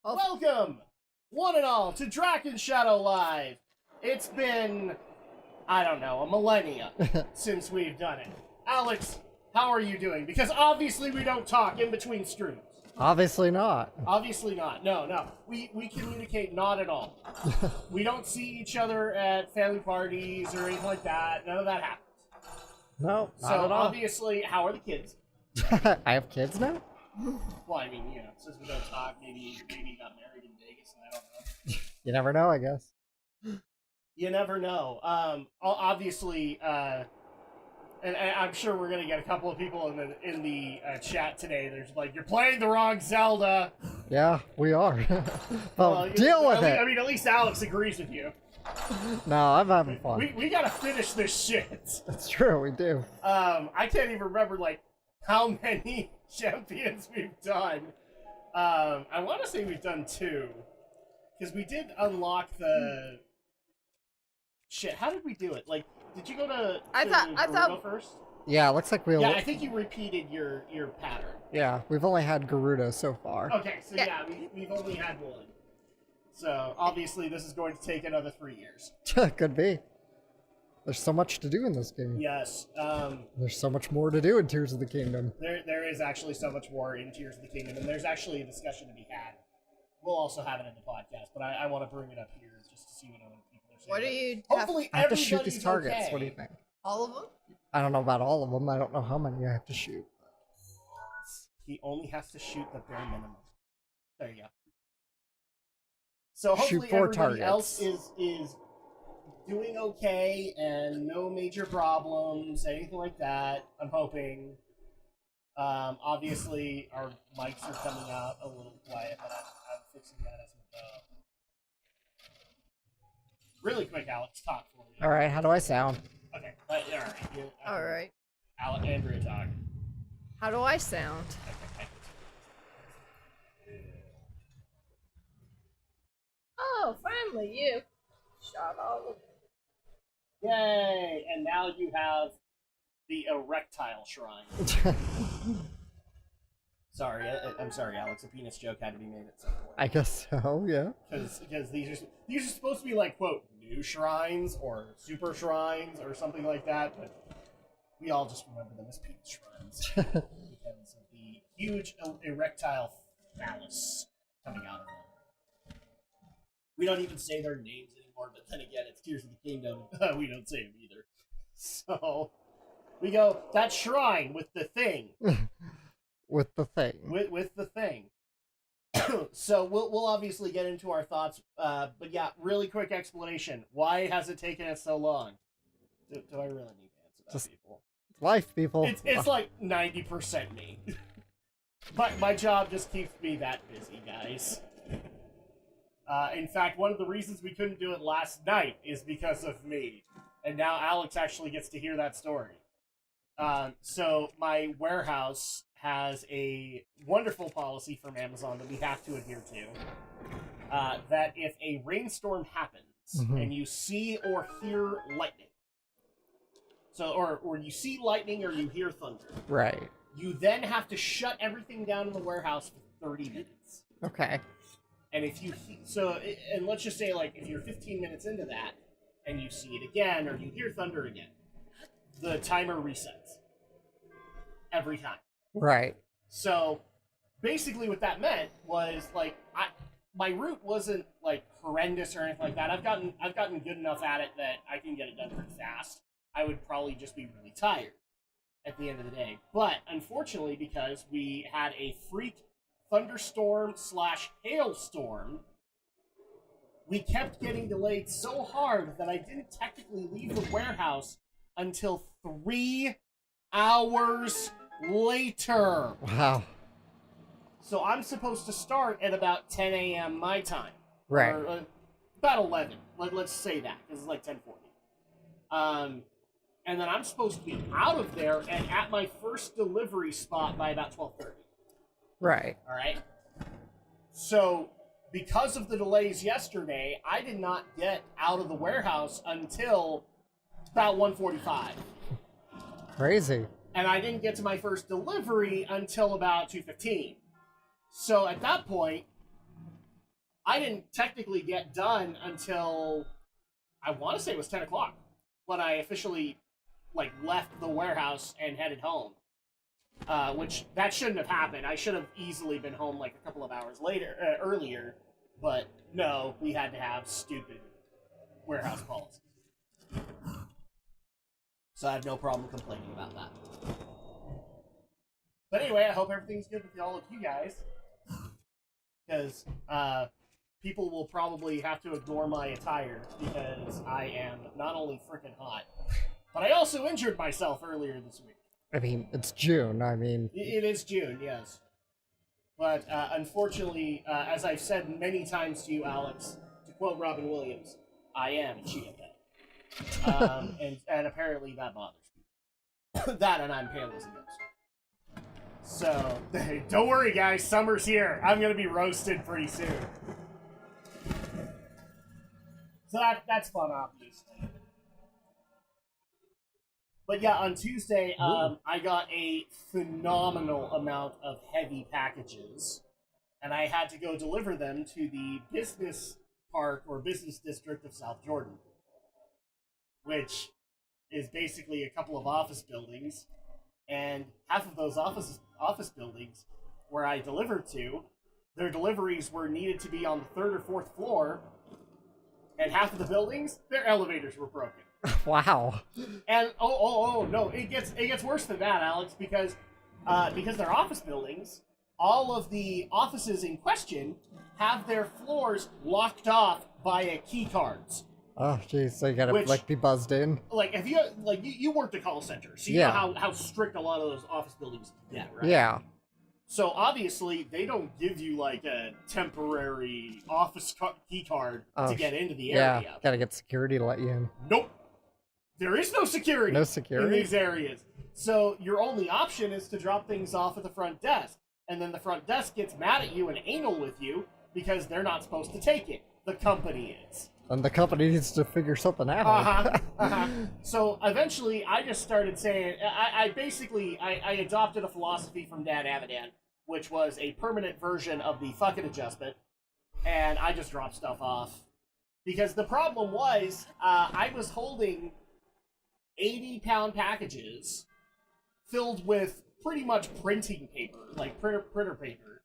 Oh. Welcome, one and all, to Drak and Shadow Live. It's been, I don't know, a millennia since we've done it. Alex, how are you doing? Because obviously we don't talk in between streams. Obviously not. Obviously not. No. We communicate not at all. We don't see each other at family parties or anything like that. None of that happens. No, not So at all. obviously, how are the kids? I have kids now? Well, I mean, since we don't talk, maybe you got married in Vegas, and I don't know. You never know, I guess. You never know. Obviously, and I'm sure we're gonna get a couple of people in the chat today. There's like, you're playing the wrong Zelda. Yeah, we are. well, deal with it. I mean, at least Alex agrees with you. No, I'm having fun. We gotta finish this shit. That's true, we do. I can't even remember like how many champions we've done. I want to say we've done 2, because we did unlock the shit. How did we do it? Like, did you go to I thought first? Yeah, it looks like we... Yeah, I think you repeated your pattern. Yeah, we've only had Garuda so far. Okay, so yeah, we've only had 1. So, obviously, this is going to take another 3 years. Could be. There's so much to do in this game. Yes. There's so much more to do in Tears of the Kingdom. There is actually so much more in Tears of the Kingdom, and there's actually a discussion to be had. We'll also have it in the podcast, but I want to bring it up here just to see what other people are saying. What do you Hopefully, I have to shoot everybody's these targets. okay. What do you think? all of them? I don't know about all of them. I don't know how many I have to shoot. He only has to shoot the bare minimum. There you go. So Shoot hopefully 4 everybody targets. else is doing okay and no major problems, anything like that. I'm hoping. Obviously, our mics are coming out a little quiet, but I'm fixing that as we go. Really quick, Alex, talk for me. All right, how do I sound? Okay, all right. All right. Andrea, talk. How do I sound? Okay. Oh, finally you shot all of them. Yay! And now you have the erectile shrine. Sorry, I'm sorry, Alex. A penis joke had to be made at some point. I guess so, yeah. Because these are supposed to be like, quote, new shrines or super shrines or something like that, but we all just remember them as penis shrines because of the huge erectile phallus coming out of them. We don't even say their names anymore, but then again, it's Tears of the Kingdom. We don't say them either. So we go, that shrine with the thing. With the thing. With the thing. So we'll obviously get into our thoughts, but yeah, really quick explanation. Why has it taken us so long? Do I really need to answer that, Just people? Life, people. It's like 90% me. But my job just keeps me that busy, guys. In fact, one of the reasons we couldn't do it last night is because of me. And now Alex actually gets to hear that story. So my warehouse has a wonderful policy from Amazon that we have to adhere to. That if a rainstorm happens and you see or hear lightning, or you see lightning or you hear thunder, Right. you then have to shut everything down in the warehouse for 30 minutes. Okay. And if you and let's just say like if you're 15 minutes into that and you see it again or you hear thunder again, the timer resets every time. Right. So basically what that meant was like my route wasn't like horrendous or anything like that. I've gotten good enough at it that I can get it done pretty fast. I would probably just be really tired at the end of the day. But unfortunately, because we had a freak thunderstorm / hailstorm, we kept getting delayed so hard that I didn't technically leave the warehouse until 3 hours later. Wow. So I'm supposed to start at about 10 a.m. my time. Right. Or about 11. Let's say that, because it's like 10:40. And then I'm supposed to be out of there and at my first delivery spot by about 12:30. Right. All right? So, because of the delays yesterday, I did not get out of the warehouse until about 1:45. Crazy. And I didn't get to my first delivery until about 2:15. So at that point, I didn't technically get done until I want to say it was 10 o'clock when I officially like left the warehouse and headed home. Which that shouldn't have happened. I should have easily been home like a couple of hours earlier. But no, we had to have stupid warehouse policies. So I have no problem complaining about that. But anyway, I hope everything's good with all of you guys. Because people will probably have to ignore my attire because I am not only freaking hot, but I also injured myself earlier this week. I mean, it's June. I mean... It is June, yes. But unfortunately, as I've said many times to you, Alex, to quote Robin Williams, I am a chia pet. And apparently that bothers me. That and I'm pale as a ghost. So, don't worry guys, summer's here. I'm going to be roasted pretty soon. So that's fun, obviously. But yeah, on Tuesday, I got a phenomenal amount of heavy packages, and I had to go deliver them to the business park or business district of South Jordan, which is basically a couple of office buildings, and half of those office buildings where I delivered to, their deliveries were needed to be on the 3rd or 4th floor, and half of the buildings, their elevators were broken. Wow. And no, it gets worse than that, Alex, because they're office buildings. All of the offices in question have their floors locked off via key cards. Oh, jeez, so you gotta be buzzed in. Like, have you worked a call center, so you know how strict a lot of those office buildings get, right? Yeah. So obviously they don't give you like a temporary office key card to get into the area. Yeah, gotta get security to let you in. Nope. There is no security. No security in these areas. So your only option is to drop things off at the front desk, and then the front desk gets mad at you and anal with you because they're not supposed to take it. The company is. And the company needs to figure something out. So eventually, I just started saying, I adopted a philosophy from Dad Avidan, which was a permanent version of the fuck it adjustment, and I just dropped stuff off. Because the problem was, I was holding 80-pound packages filled with pretty much printing paper, like printer paper.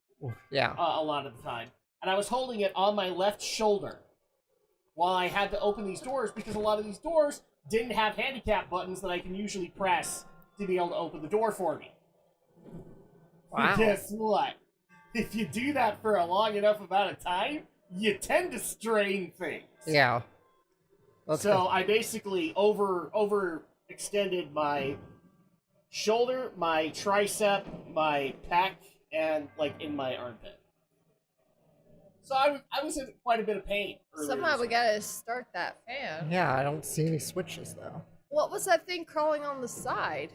Yeah. A lot of the time. And I was holding it on my left shoulder while I had to open these doors because a lot of these doors didn't have handicap buttons that I can usually press to be able to open the door for me. Wow. And guess what? If you do that for a long enough amount of time, you tend to strain things. Yeah. So I basically overextended my shoulder, my tricep, my pec, and like in my armpit. So I was in quite a bit of pain. Somehow we gotta start that fan. Yeah, I don't see any switches though. What was that thing crawling on the side?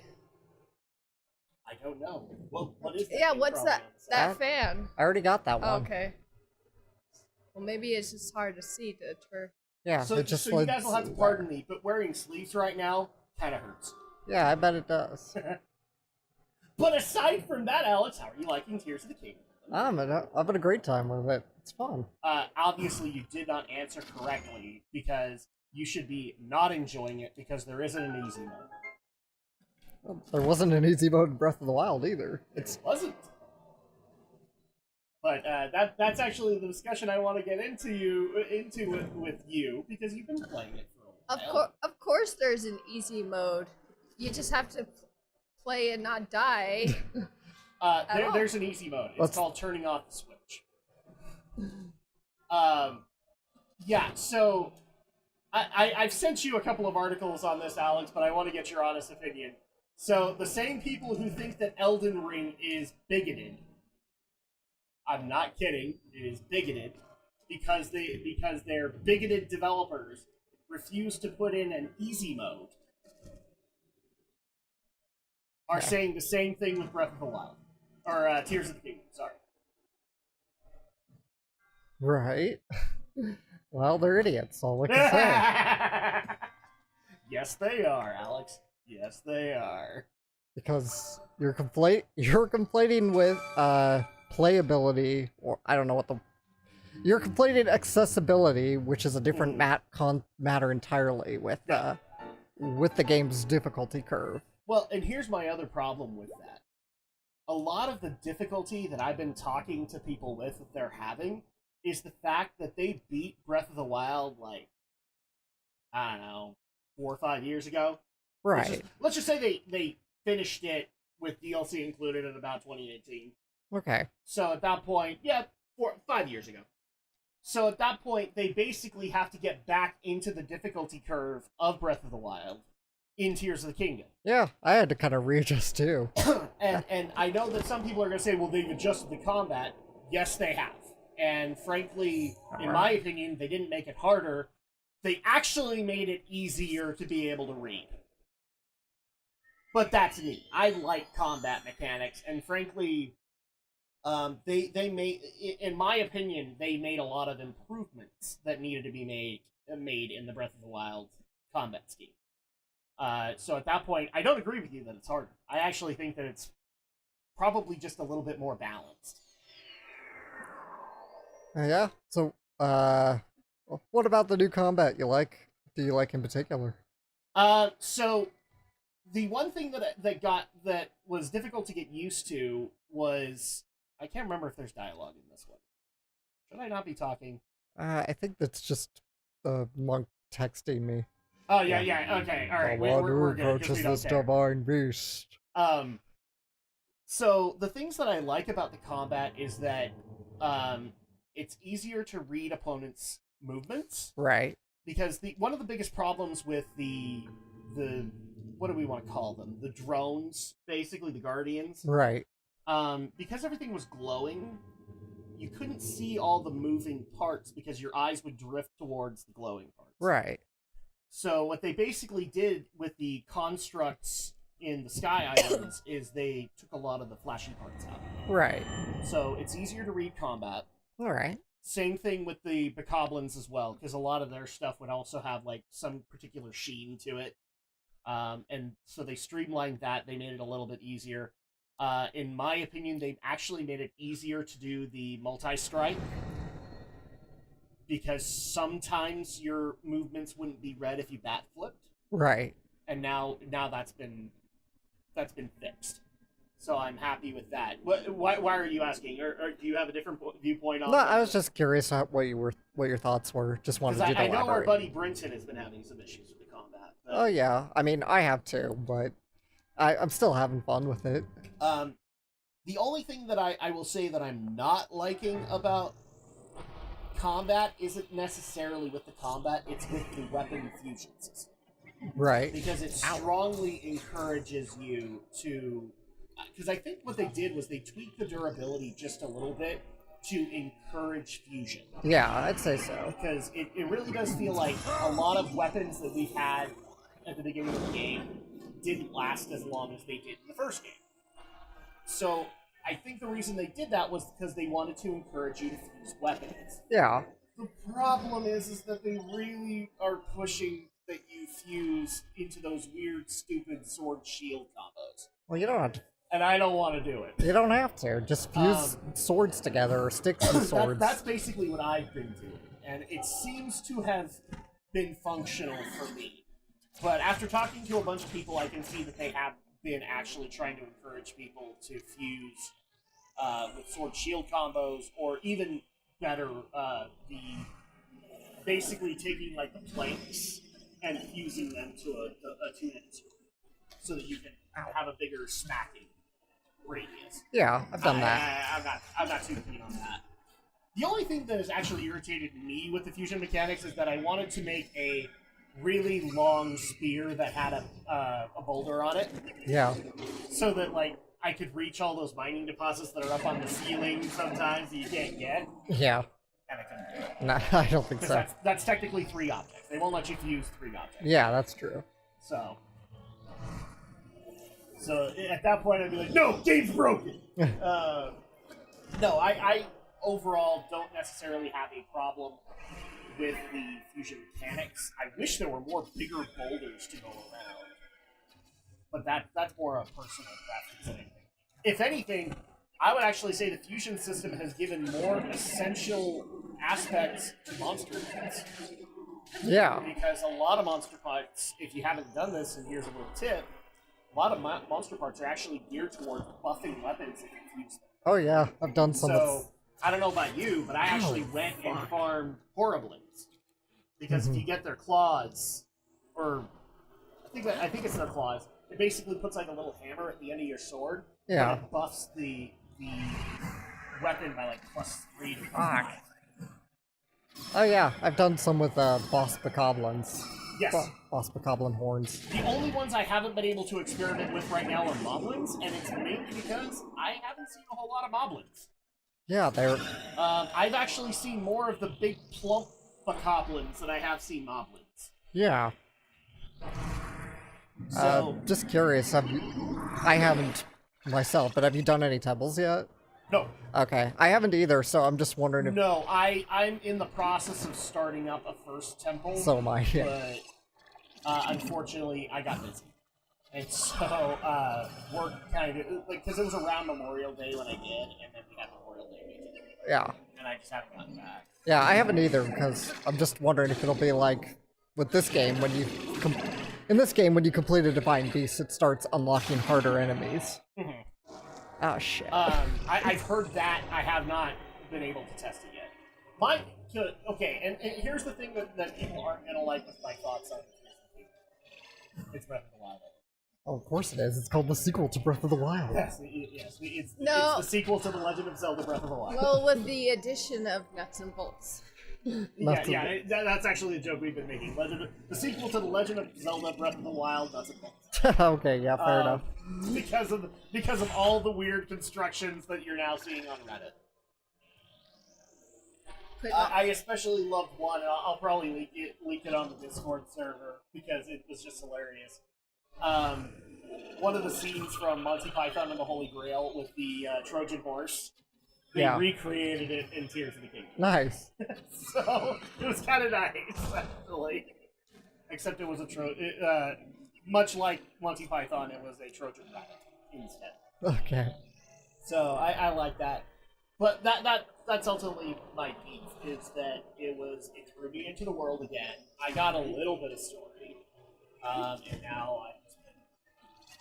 I don't know. What is that? Yeah, what's that fan? I already got that one. Oh, okay. Well, maybe it's just hard to see to turn. Yeah, so you guys will have to pardon me, but wearing sleeves right now kind of hurts. Yeah, I bet it does. But aside from that, Alex, how are you liking Tears of the Kingdom? I'm having a great time with it. It's fun. Obviously, you did not answer correctly because you should be not enjoying it because there isn't an easy mode. Well, there wasn't an easy mode in Breath of the Wild either. It wasn't. But that's actually the discussion I want to get into with you because you've been playing it for a while. Of course, there's an easy mode. You just have to play and not die. There's an easy mode. It's called turning off the switch. Yeah. So I've sent you a couple of articles on this, Alex, but I want to get your honest opinion. So the same people who think that Elden Ring is bigoted. I'm not kidding. It is bigoted because their bigoted developers refuse to put in an easy mode. Are saying the same thing with Breath of the Wild or Tears of the Kingdom. Sorry. Right. Well, they're idiots. All I can say. Yes, they are, Alex. Yes, they are. Because you're conflating with playability, or I don't know what the You're complaining accessibility, which is a different matter entirely with the game's difficulty curve. Well, and here's my other problem with that. A lot of the difficulty that I've been talking to people with that they're having is the fact that they beat Breath of the Wild, like, I don't know, 4 or 5 years ago. Right. Let's just say they finished it with DLC included in about 2018. Okay. So at that point, 5 years ago. So at that point, they basically have to get back into the difficulty curve of Breath of the Wild in Tears of the Kingdom. Yeah, I had to kind of readjust too. and I know that some people are going to say, well, they've adjusted the combat. Yes, they have. And frankly, in my opinion, they didn't make it harder. They actually made it easier to be able to read. But that's me. I like combat mechanics, and frankly, they made, in my opinion, they made a lot of improvements that needed to be made in the Breath of the Wild combat scheme. So at that point, I don't agree with you that it's harder. I actually think that it's probably just a little bit more balanced. Yeah. So, what about the new combat you like? Do you like in particular? So the one thing that was difficult to get used to was, I can't remember if there's dialogue in this one. Should I not be talking? I think that's just the monk texting me. Oh yeah, okay, all right. We're good. Approaches this divine beast. So the things that I like about the combat is that it's easier to read opponents' movements. Right. Because one of the biggest problems with the what do we want to call them? The drones, basically the guardians. Right. Because everything was glowing, you couldn't see all the moving parts because your eyes would drift towards the glowing parts. Right. So what they basically did with the constructs in the Sky Islands is they took a lot of the flashy parts out. Right. So it's easier to read combat. All right. Same thing with the Bokoblins as well, because a lot of their stuff would also have like some particular sheen to it. And so they streamlined that. They made it a little bit easier. In my opinion, they've actually made it easier to do the multi-strike, because sometimes your movements wouldn't be read if you bat flipped. Right. And now that's been fixed. So I'm happy with that. Why are you asking? Or do you have a different viewpoint on No, that? I was just curious what your thoughts were. Just wanted you to I know our elaborate. buddy Brinton has been having some issues with the combat. Oh yeah, I mean I have too, but I'm still having fun with it. The only thing that I will say that I'm not liking about combat isn't necessarily with the combat, it's with the weapon fusion system. Right. Because it strongly encourages you to... Because I think what they did was they tweaked the durability just a little bit to encourage fusion. Yeah, I'd say so. Because it really does feel like a lot of weapons that we've had at the beginning of the game didn't last as long as they did in the first game. So I think the reason they did that was because they wanted to encourage you to fuse weapons. Yeah. The problem is that they really are pushing that you fuse into those weird, stupid sword-shield combos. Well, you don't have to. And I don't want to do it. You don't have to. Just fuse swords together, or sticks and swords. That's basically what I've been doing. And it seems to have been functional for me. But after talking to a bunch of people, I can see that they have been actually trying to encourage people to fuse with sword-shield combos, or even better, basically taking like the planks and fusing them to a two-handed sword, so that you can have a bigger smacking radius. Yeah, I've done that. I'm not too keen on that. The only thing that has actually irritated me with the fusion mechanics is that I wanted to make a really long spear that had a boulder on it. Yeah. So that like I could reach all those mining deposits that are up on the ceiling sometimes that you can't get. Yeah. And I couldn't do it. No, I don't think so. That's technically 3 objects. They won't let you fuse 3 objects. Yeah, that's true. So at that point, I'd be like, no, game's broken. No, I overall don't necessarily have a problem with the fusion mechanics. I wish there were more bigger boulders to go around. But that's more a personal preference than anything. If anything, I would actually say the fusion system has given more essential aspects to monster fights. Yeah. Because a lot of monster fights, if you haven't done this, and here's a little tip, a lot of monster parts are actually geared towards buffing weapons if you use them. Oh yeah, I've done some. So, I don't know about you, but I actually went and farmed Horriblings. Because if you get their claws, or I think it's their claws, it basically puts like a little hammer at the end of your sword. Yeah. And it buffs the weapon by like +3 to 5. Oh yeah, I've done some with boss bokoblins. Yes. Boss bokoblin horns. The only ones I haven't been able to experiment with right now are moblins, and it's mainly because I haven't seen a whole lot of moblins. Yeah, they're... I've actually seen more of the big plump bokoblins than I have seen moblins. Yeah. So, just curious, I haven't myself, but have you done any temples yet? no. Okay, I haven't either, so I'm just wondering if... No, I'm in the process of starting up a first temple. So am I, yeah. But unfortunately, I got busy. And so, work kind of, like, because it was around Memorial Day when I did, and then we had Memorial Day weekend. Yeah. And I just haven't gotten back. Yeah, I haven't either, because I'm just wondering if it'll be like, with this game, when you... In this game, when you complete a Divine Beast, it starts unlocking harder enemies. Mm-hmm. Oh, shit. I've heard that. I have not been able to test it yet. Okay, and here's the thing that people aren't going to like with my thoughts on it. It's Breath of the Wild. Oh, of course it is. It's called the sequel to Breath of the Wild. Yes, it's the sequel to The Legend of Zelda Breath of the Wild. Well, with the addition of nuts and bolts. That's actually the joke we've been making. The sequel to The Legend of Zelda Breath of the Wild, that's a bolt. Okay, yeah, fair enough. Because of all the weird constructions that you're now seeing on Reddit. I especially loved one, and I'll probably leak it on the Discord server because it was just hilarious. One of the scenes from Monty Python and the Holy Grail with the Trojan horse, they recreated it in Tears of the Kingdom. Nice. So it was kind of nice, actually. Except it was much like Monty Python, it was a Trojan rabbit instead. Okay. So I like that. But that's ultimately my beef, is that it threw me into the world again. I got a little bit of story, and now I've just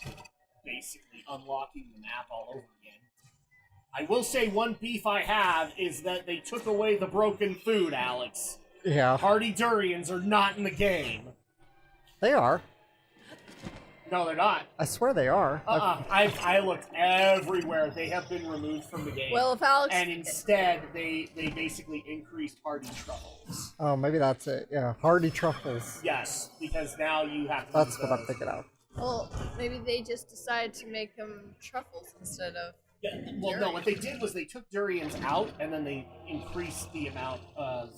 been basically unlocking the map all over again. I will say one beef I have is that they took away the broken food, Alex. Yeah. Hardy durians are not in the game. They are. No, they're not. I swear they are. I looked everywhere. They have been removed from the game. Well, if Alex... And instead, they basically increased Hardy truffles. Oh, maybe that's it. Yeah, Hardy truffles. Yes, because now you have to That's what I'm thinking of. Well, maybe they just decided to make them truffles instead of... Yeah, well, no, what they did was they took durians out, and then they increased the amount of...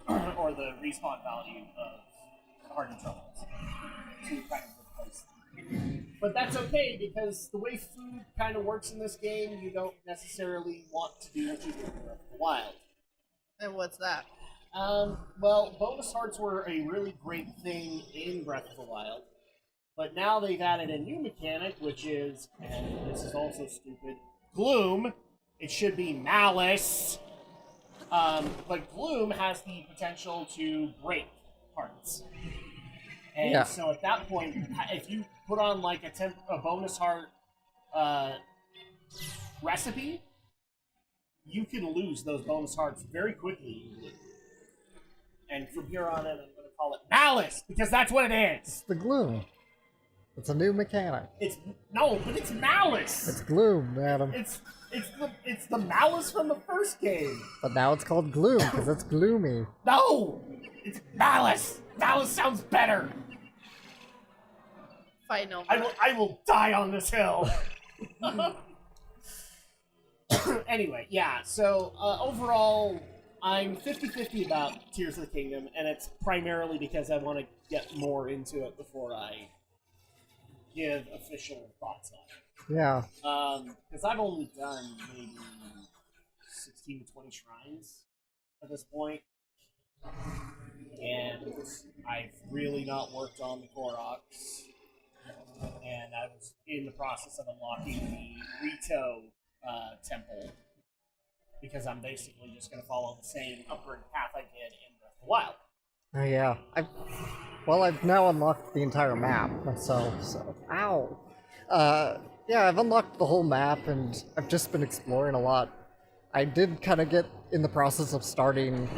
or the respawn value of Hardy truffles. To kind of replace them. But that's okay, because the way food kind of works in this game, you don't necessarily want to do what you do in Breath of the Wild. And what's that? Well, bonus hearts were a really great thing in Breath of the Wild, but now they've added a new mechanic, which is, and this is also stupid, Gloom. It should be Malice. But Gloom has the potential to break hearts. And so at that point, if you put on like a bonus heart recipe, you can lose those bonus hearts very quickly. And from here on in, I'm going to call it Malice, because that's what it is. It's the Gloom. It's a new mechanic. But it's Malice. It's Gloom, Adam. It's the Malice from the first game. But now it's called Gloom because it's gloomy. No, it's Malice. Malice sounds better. Fight over. I will die on this hill. Anyway, yeah. So overall, I'm 50-50 about Tears of the Kingdom, and it's primarily because I want to get more into it before I give official thoughts on it. Yeah. Because I've only done maybe 16 to 20 shrines at this point, and I've really not worked on the Koroks, and I was in the process of unlocking the Rito temple, because I'm basically just going to follow the same upward path I did in Breath of the Wild. Oh yeah. I've now unlocked the entire map myself, so ow. Yeah, I've unlocked the whole map and I've just been exploring a lot. I did kind of get in the process of starting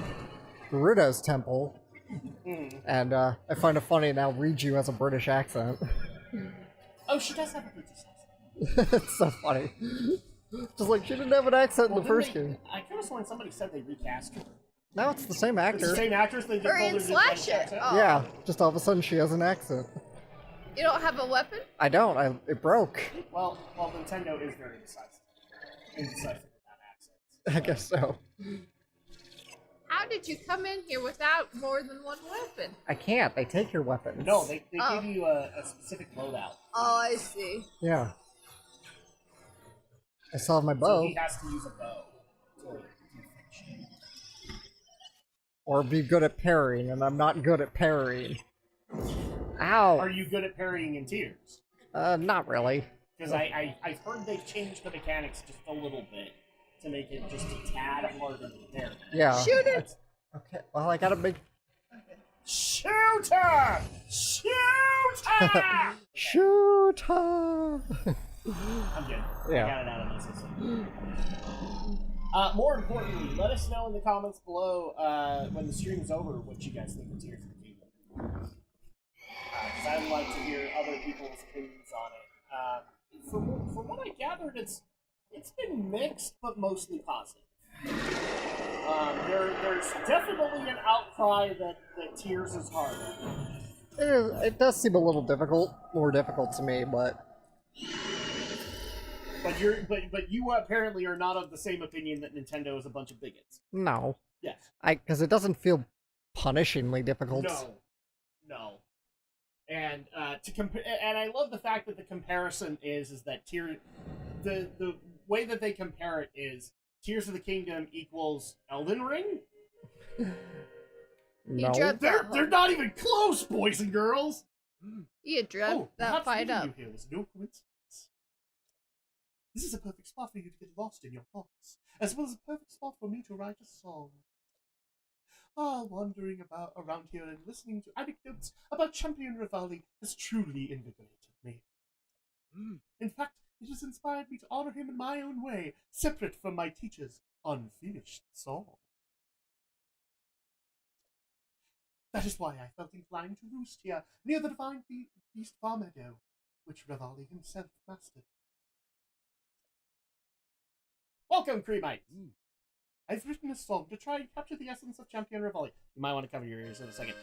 Gerudo's temple, and I find it funny now Riju has a British accent. Oh, she does have a British accent. It's so funny. Just like she didn't have an accent in the first game. I could have sworn somebody said they recast her. Now it's the same It's actor. the same actress. They just Or told in her to do Slash British It. accent. Oh. Yeah, just all of a sudden she has an accent. You don't have a weapon? I don't. It broke. Well, Nintendo is very indecisive about accents. I guess so. How did you come in here without more than one weapon? I can't. They take your weapons. No, they Oh. give you a specific loadout. Oh, I see. Yeah. I still have my So bow. he has to use a bow. Or be good at parrying, and I'm not good at parrying. Ow! Are you good at parrying in Tears? Not really. Because I've heard they've changed the mechanics just a little bit to make it just a tad harder to parry. Yeah. Shoot it! Okay, well, I gotta make... Shoot her! Shoot her! Shoot her! I'm good. Yeah. I got it out of my system. More importantly, let us know in the comments below when the stream's over what you guys think of Tears of the Kingdom. Because I'd like to hear other people's opinions on it. From what I gathered, it's been mixed, but mostly positive. There's definitely an outcry that Tears is harder. It does seem a little more difficult to me, but... But you apparently are not of the same opinion that Nintendo is a bunch of bigots. No. Yes. Because it doesn't feel punishingly difficult. No. And and I love the fact that the comparison is that the way that they compare it is Tears of the Kingdom equals Elden Ring. No. They're not even close, boys and girls. You dreamt that perhaps fight meeting up. you here was no coincidence. This is a perfect spot for you to get lost in your thoughts, as well as a perfect spot for me to write a song. Wandering around here and listening to anecdotes about Champion Rivali has truly invigorated me. In fact, it has inspired me to honor him in my own way, separate from my teacher's unfinished song. That is why I felt inclined to roost here, near the divine beast Far Meadow, which Rivali himself mastered. Welcome, Creamite! I've written a song to try and capture the essence of Champion Rivali. You might want to cover your ears in a second.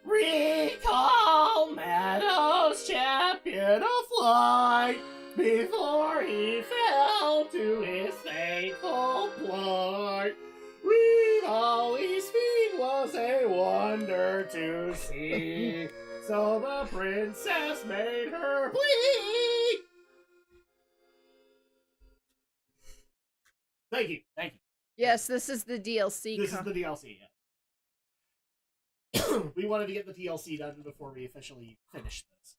Recall Meadow's champion of light before he fell to his fateful plight. Rivali's feat was a wonder to see, so the princess made her plea. Thank you. Yes, this is the DLC. This is the DLC, yeah. We wanted to get the DLC done before we officially finish this.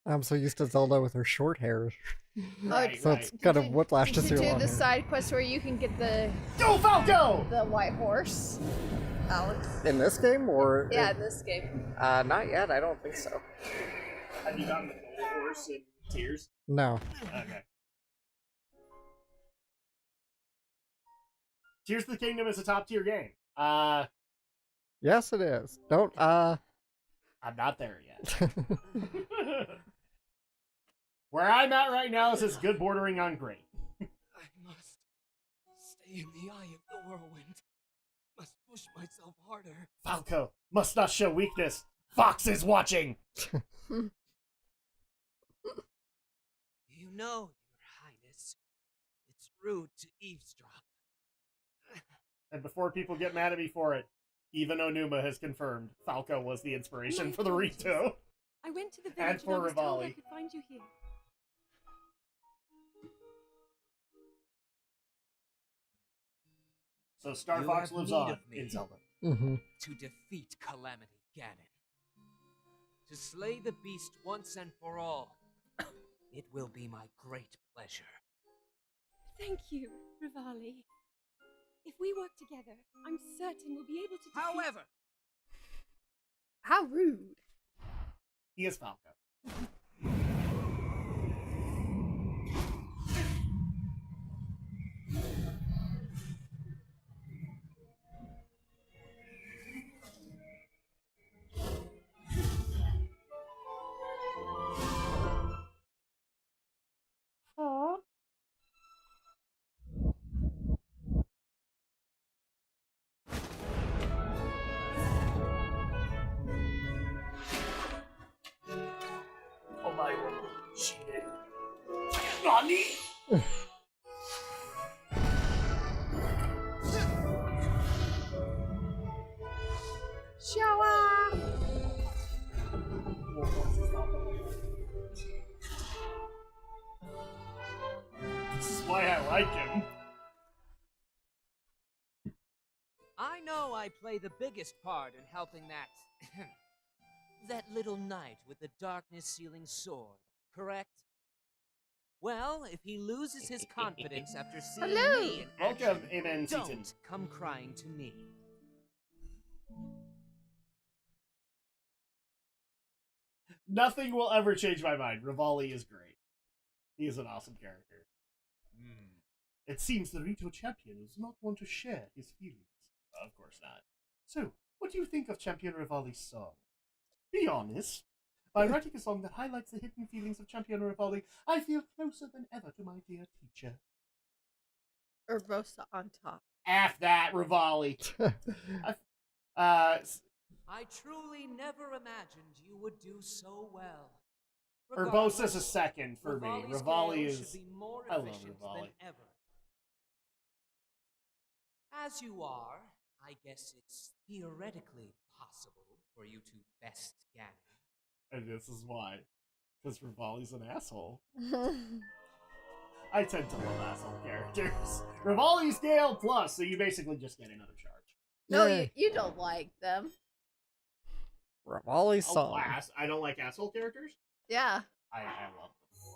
I'm so used to Zelda with her short hair. Right, So it's kind of whiplash to see her do long the hair. side quest where you can get the Go, Falco! white horse, Alex. In this game, or... Yeah, in this game. Not yet, I don't think so. Have you gotten the gold horse in Tears? No. Okay. Tears of the Kingdom is a top tier game. Yes, it is. Don't, I'm not there yet. Where I'm at right now is good bordering on great. I must stay in the eye of the whirlwind. Must push myself harder. Falco must not show weakness. Fox is watching. You know, Your Highness, it's rude to eavesdrop. And before people get mad at me for it, even Onuma has confirmed Falco was the inspiration My for the apologies. Rito. I went to the And village and, for I was told I Rivali. could find you here. So Star You Fox have lives need on of me. in Zelda. mm-hmm. To defeat Calamity Ganon. To slay the beast once and for all. It will be my great pleasure. Thank you, Rivali. If we work together, I'm certain we'll be able to defeat... However, How rude. He is Falco. Aww. Oh my shit. Nani? Shower. This is why I like him. I know I play the biggest part in helping that... that little knight with the darkness-sealing sword, correct? Well, if he loses his confidence after seeing Hello. me in Welcome, action, Amen Seaton. don't come crying to me. Nothing will ever change my mind. Rivali is great. He is an awesome character. It seems the Rito champion does not want to share his feelings. Of course not. So, what do you think of Champion Rivali's song? Be honest. By writing a song that highlights the hidden feelings of Champion Rivali, I feel closer than ever to my dear teacher. Urbosa on top. F that, Rivali. I truly never imagined you would do so well. Urbosa's a second for me. Rivali's Rivali gale is... should be more I love efficient Rivali. than ever. As you are, I guess it's theoretically possible for you to best Ganon. And this is why. Because Rivali's an asshole. I tend to love asshole characters. Rivali's Gale Plus, so you basically just get another charge. No, Yay. you don't like them. Rivali's Oh, song. I don't like asshole characters? Yeah. I love them.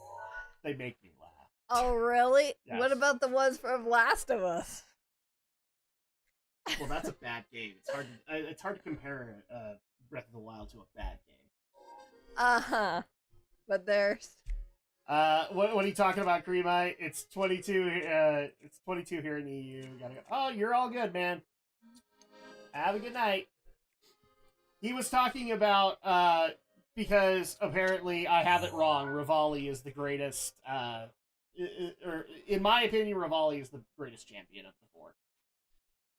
They make me laugh. Oh, really? Yes. What about the ones from Last of Us? Well, that's a bad game. It's hard to compare Breath of the Wild to a bad game. Uh-huh. But there's... What are you talking about, Greenlight? It's 22. It's 22 here in the EU. Gotta go. Oh, you're all good, man. Have a good night. He was talking about because apparently I have it wrong. Rivali is the greatest. Or in my opinion, Rivali is the greatest champion of the four.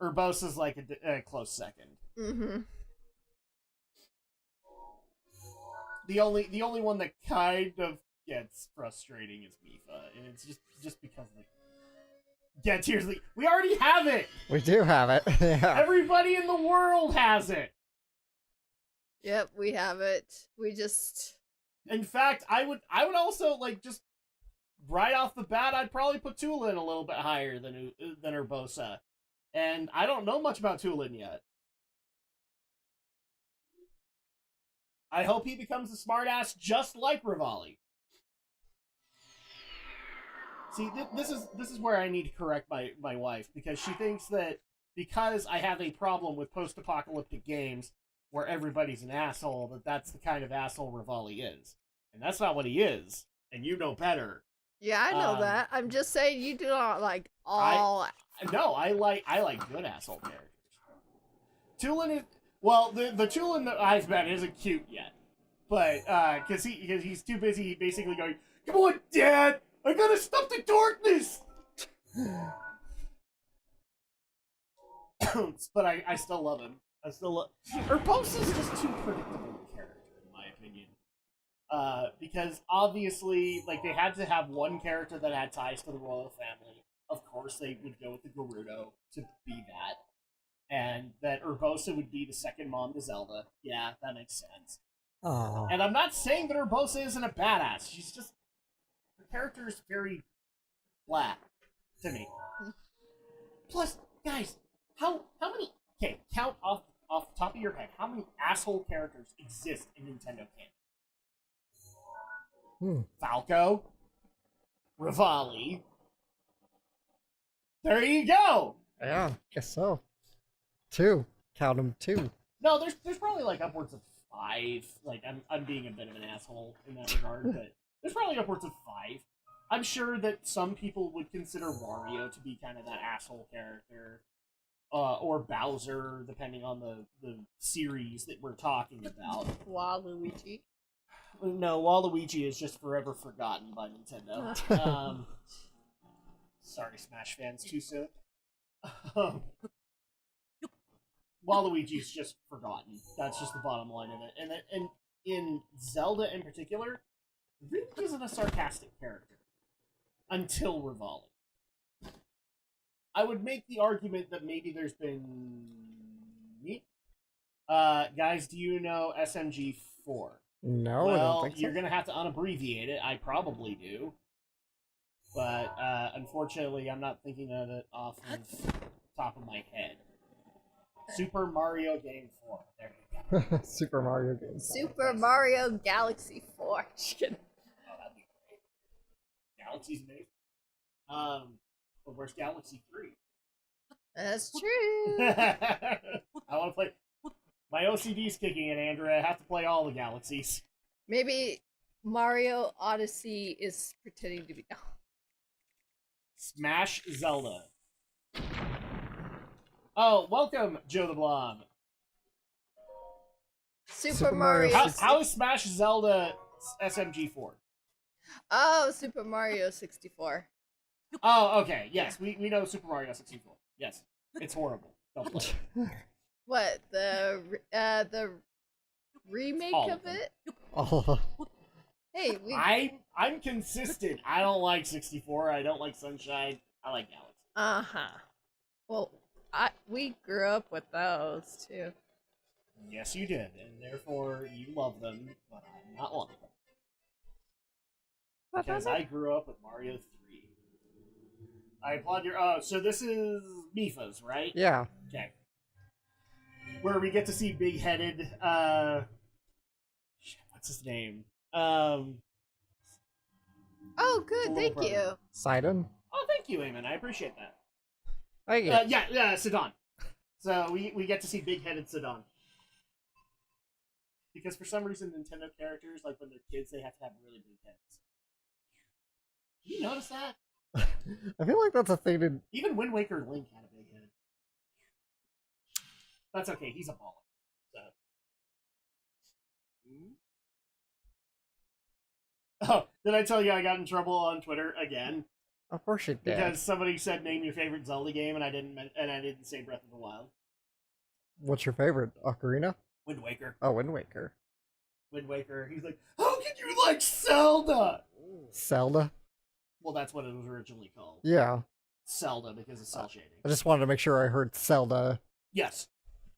Urbosa's like a close second. Mm-hmm. The only one that kind of gets frustrating is Mifa, and it's just because like yeah, seriously, we already have it. We do have it. Yeah. Everybody in the world has it. Yep, we have it. We just... In fact, I would also like just right off the bat, I'd probably put Tulin a little bit higher than Urbosa, and I don't know much about Tulin yet. I hope he becomes a smartass just like Rivali. See, this is where I need to correct my wife, because she thinks that because I have a problem with post-apocalyptic games where everybody's an asshole, that's the kind of asshole Rivali is. And that's not what he is. And you know better. Yeah, I know that. I'm just saying you do not like all... No, I like good asshole characters. Tulin is... Well, the Tulin that I've met isn't cute yet. But, because he's too busy basically going, "Come on, Dad! I gotta stop the darkness!" But I still love him. I still love... Urbosa's just too predictable a character, in my opinion. Because obviously, like, they had to have one character that had ties to the royal family. Of course, they would go with the Gerudo to be that. And that Urbosa would be the second mom to Zelda. Yeah, that makes sense. Oh. And I'm not saying that Urbosa isn't a badass. She's just... Her character is very flat to me. Plus, guys, how many... Okay, count off the top of your head how many asshole characters exist in Nintendo canon. Falco, Rivali. There you go. Yeah, guess so. 2. Count them 2. No, there's probably like upwards of 5. Like I'm being a bit of an asshole in that regard, but there's probably upwards of 5. I'm sure that some people would consider Wario to be kind of that asshole character, or Bowser, depending on the series that we're talking about. Waluigi. No, Waluigi is just forever forgotten by Nintendo. Sorry, Smash fans, too soon. Waluigi's just forgotten. That's just the bottom line of it. And in Zelda in particular, really isn't a sarcastic character until Rivali. I would make the argument that maybe there's been... guys, do you know SMG4? No, I Well, don't think so. you're going to have to unabbreviate it. I probably do. But, unfortunately, I'm not thinking of it off of the top of my head. Super Mario Game 4. There you go. Super Mario games. Super Mario Galaxy 4. Just kidding. Oh, that'd be great. Galaxy's amazing. But where's Galaxy 3? That's true. I want to play... My OCD's kicking in, Andrew. I have to play all the Galaxies. Maybe Mario Odyssey is pretending to be. Oh. Smash Zelda. Oh, welcome, Joe the Blob. Super Mario. How is Smash Zelda SMG4? Oh, Super Mario 64. Oh, okay. Yes, we know Super Mario 64. Yes, it's horrible. Don't play it. What, the remake All of of them. it? Oh, Hey, we I'm consistent. I don't like 64. I don't like Sunshine. I like Galaxy. Well, we grew up with those too. Yes, you did, and therefore you love them, but I'm not one of them. Because I grew up with Mario 3. I applaud your... Oh, so this is Mifa's, right? yeah. Okay. Where we get to see big-headed, shit, what's his name? Oh, good, Little thank brother. you. Sidon? Oh, thank you, Eamon. I appreciate that. Yeah. Sidon. So we get to see big-headed Sidon. Because for some reason, Nintendo characters, like when they're kids, they have to have really big heads. You notice that? I feel like that's a thing to... Even Wind Waker Link had a big head. That's okay, he's a baller. So. Oh, did I tell you I got in trouble on Twitter again? Of course you did. Because somebody said name your favorite Zelda game and I didn't say Breath of the Wild. What's your favorite? Ocarina? Wind Waker. Oh, Wind Waker. Wind Waker. He's like, how can you like Zelda? Zelda? Well, that's what it was originally called. Yeah. Zelda because of cell shading. I just wanted to make sure I heard Zelda. Yes.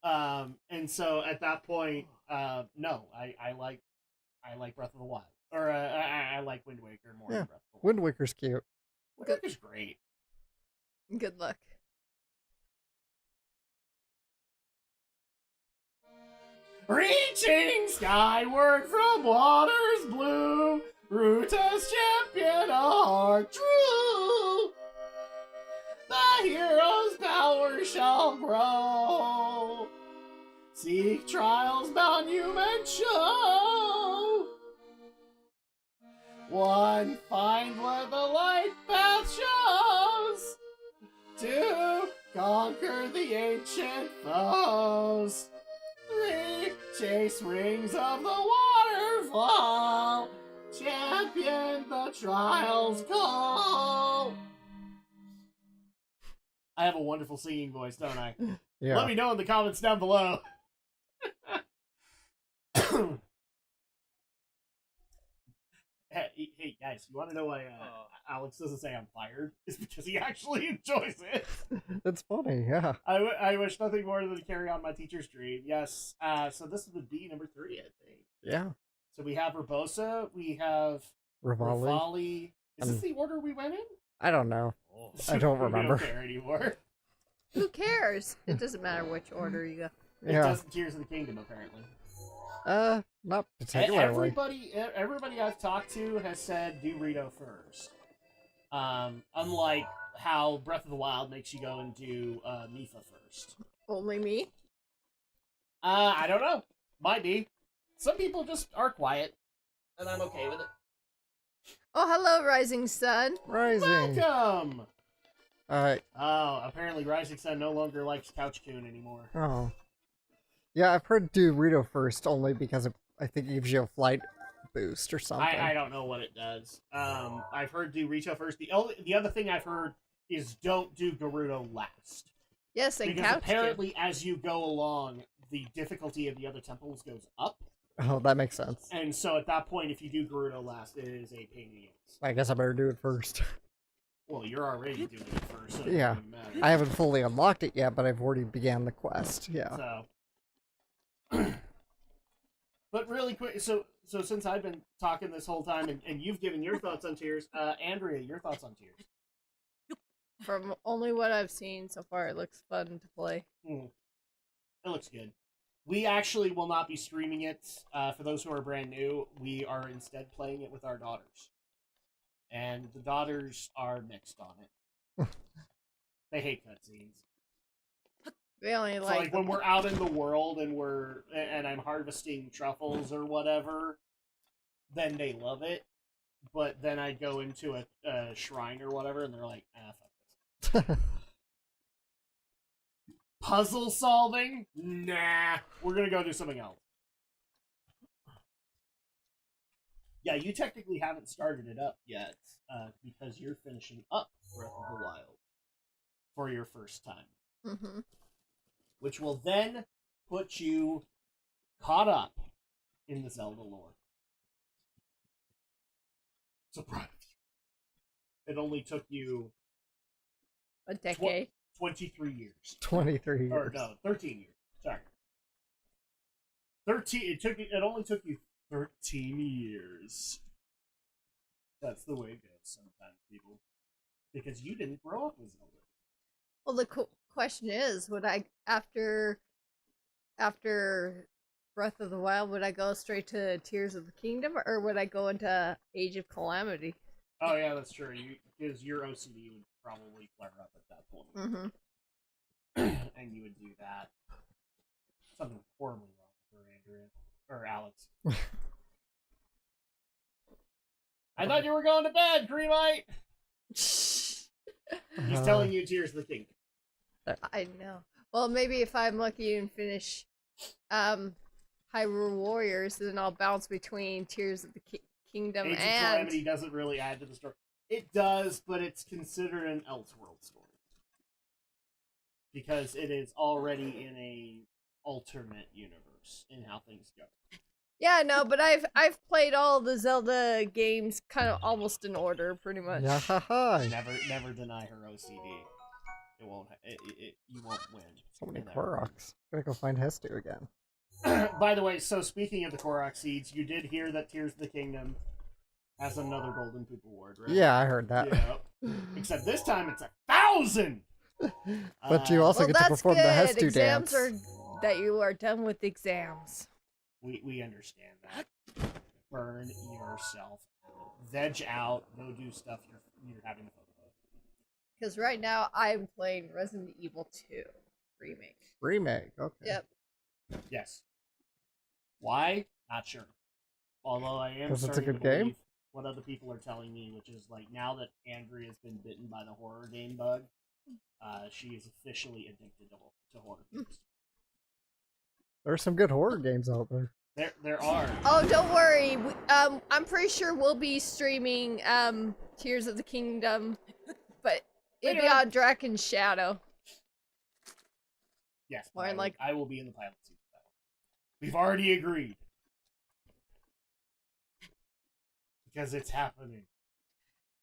And so at that point, no, I like Breath of the Wild, or I like Wind Waker more than Breath of the Wild. Wind Waker's cute. Wind Waker's great. Good luck. Reaching skyward from waters blue, Ruta's champion are true. The hero's power shall grow. Seek trials monument show. One, find what the light path shows. Two, conquer the ancient foes. Three, chase rings of the waterfall. Champion the trials call. I have a wonderful singing voice, don't I? Yeah. Let me know in the comments down below. Hey guys, you want to know why Alex doesn't say I'm fired? It's because he actually enjoys it. It's funny, yeah. I wish nothing more than to carry on my teacher's dream. Yes. So this would be number 3, I think. Yeah. So we have Urbosa, we have Rivali. Rivali. Is this the order we went in? I don't know. I don't remember. We don't care anymore. Who cares? It doesn't matter which order you go. It Yeah. does Tears of the Kingdom, apparently. Not particularly. Everybody I've talked to has said do Rito first. Unlike how Breath of the Wild makes you go and do Mipha first. Only me? I don't know. Might be. Some people just are quiet, and I'm okay with it. Oh, hello, Rising Sun. Rising. Welcome! Alright. Oh, apparently Rising Sun no longer likes Couch-kun anymore. Oh. Yeah, I've heard do Rito first only because I think it gives you a flight boost or something. I don't know what it does. I've heard do Rito first. The other thing I've heard is don't do Gerudo last. Yes, and Because Couch apparently as you go along, the difficulty of the other temples goes up. Oh, that makes sense. And so at that point, if you do Gerudo last, it is a pain in the ass. I guess I better do it first. Well, you're already doing it first, so it Yeah. doesn't matter. I haven't fully unlocked it yet, but I've already began the quest. Yeah. So, but really quick, so since I've been talking this whole time, and you've given your thoughts on Tears, Andrea, your thoughts on Tears? From only what I've seen so far, it looks fun to play. It looks good. We actually will not be streaming it. For those who are brand new, we are instead playing it with our daughters. And the daughters are mixed on it. They hate cutscenes. They only So, like like when we're out in the world and I'm harvesting truffles or whatever, then they love it. But then I go into a shrine or whatever, and they're like, fuck this. Puzzle solving? Nah. We're gonna go do something else. Yeah, you technically haven't started it up yet, because you're finishing up Breath of the Wild for your first time. Mm-hmm. Which will then put you caught up in the Zelda lore. Surprise. It only took you A decade. 23 years. 23 years. Or no, 13 years. Sorry. 13. It only took you 13 years. That's the way it goes sometimes, people. Because you didn't grow up with Zelda. Well, the question is, would I after Breath of the Wild, would I go straight to Tears of the Kingdom, or would I go into Age of Calamity? Oh yeah, that's true. Because your OCD would probably flare up at that point. Mm-hmm. And you would do that. Something horribly wrong for Andrea. Or Alex. I thought you were going to bed, Greenlight! He's telling you Tears of the Kingdom. I know. Well, maybe if I'm lucky and finish Hyrule Warriors, then I'll bounce between Tears of the Kingdom Age of and... Calamity doesn't really add to the story. It does, but it's considered an Elseworld story. Because it is already in a alternate universe in how things go. Yeah, no, but I've played all the Zelda games kind of almost in order, pretty much. Yeah, haha. Never deny her OCD. It won't. You won't win. So many in that Koroks. Gotta go find Hestu again. By the way, so speaking of the Korok seeds, you did hear that Tears of the Kingdom has another Golden Poop Award, right? Yeah, I heard that. Yeah. Except this time it's 1,000. But you also Well, get to that's perform good. the Hestu Exams dance. are that you are done with exams. We understand that. Burn yourself out. Veg out. Go do stuff you're having fun with. Because right now I'm playing Resident Evil 2 remake. Remake, okay. Yep. Yes. Why? Not sure. Although I am 'Cause it's a starting good to believe game? what other people are telling me, which is like now that Andrea's been bitten by the horror game bug, she is officially addicted to horror games. There's some good horror games out there. There are. Oh, don't worry. I'm pretty sure we'll be streaming Tears of the Kingdom, but it'll be on Drak and Shadow. Yes, Or but like- I will be in the pilot seat for that one. We've already agreed. Because it's happening.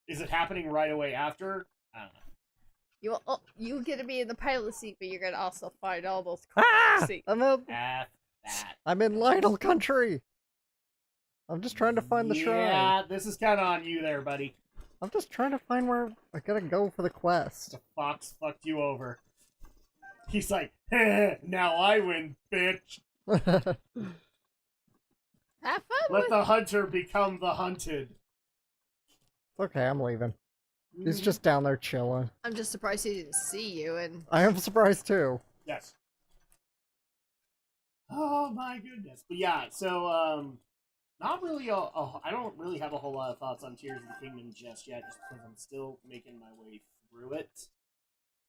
Is it happening right away after? I don't know. You get to be in the pilot seat, but you're gonna also find all those Ah! seats. F that. I'm in Lionel country. I'm just trying to find the shrine. Yeah, this is kind of on you there, buddy. I'm just trying to find where I gotta go for the quest. The fox fucked you over. He's like, now I win, bitch. Have fun Let with the hunter become the hunted. Okay, I'm leaving. He's just down there chilling. I'm just surprised he didn't see you and I am surprised too. Yes. Oh my goodness. But yeah, so not really I don't really have a whole lot of thoughts on Tears of the Kingdom just yet, just because I'm still making my way through it.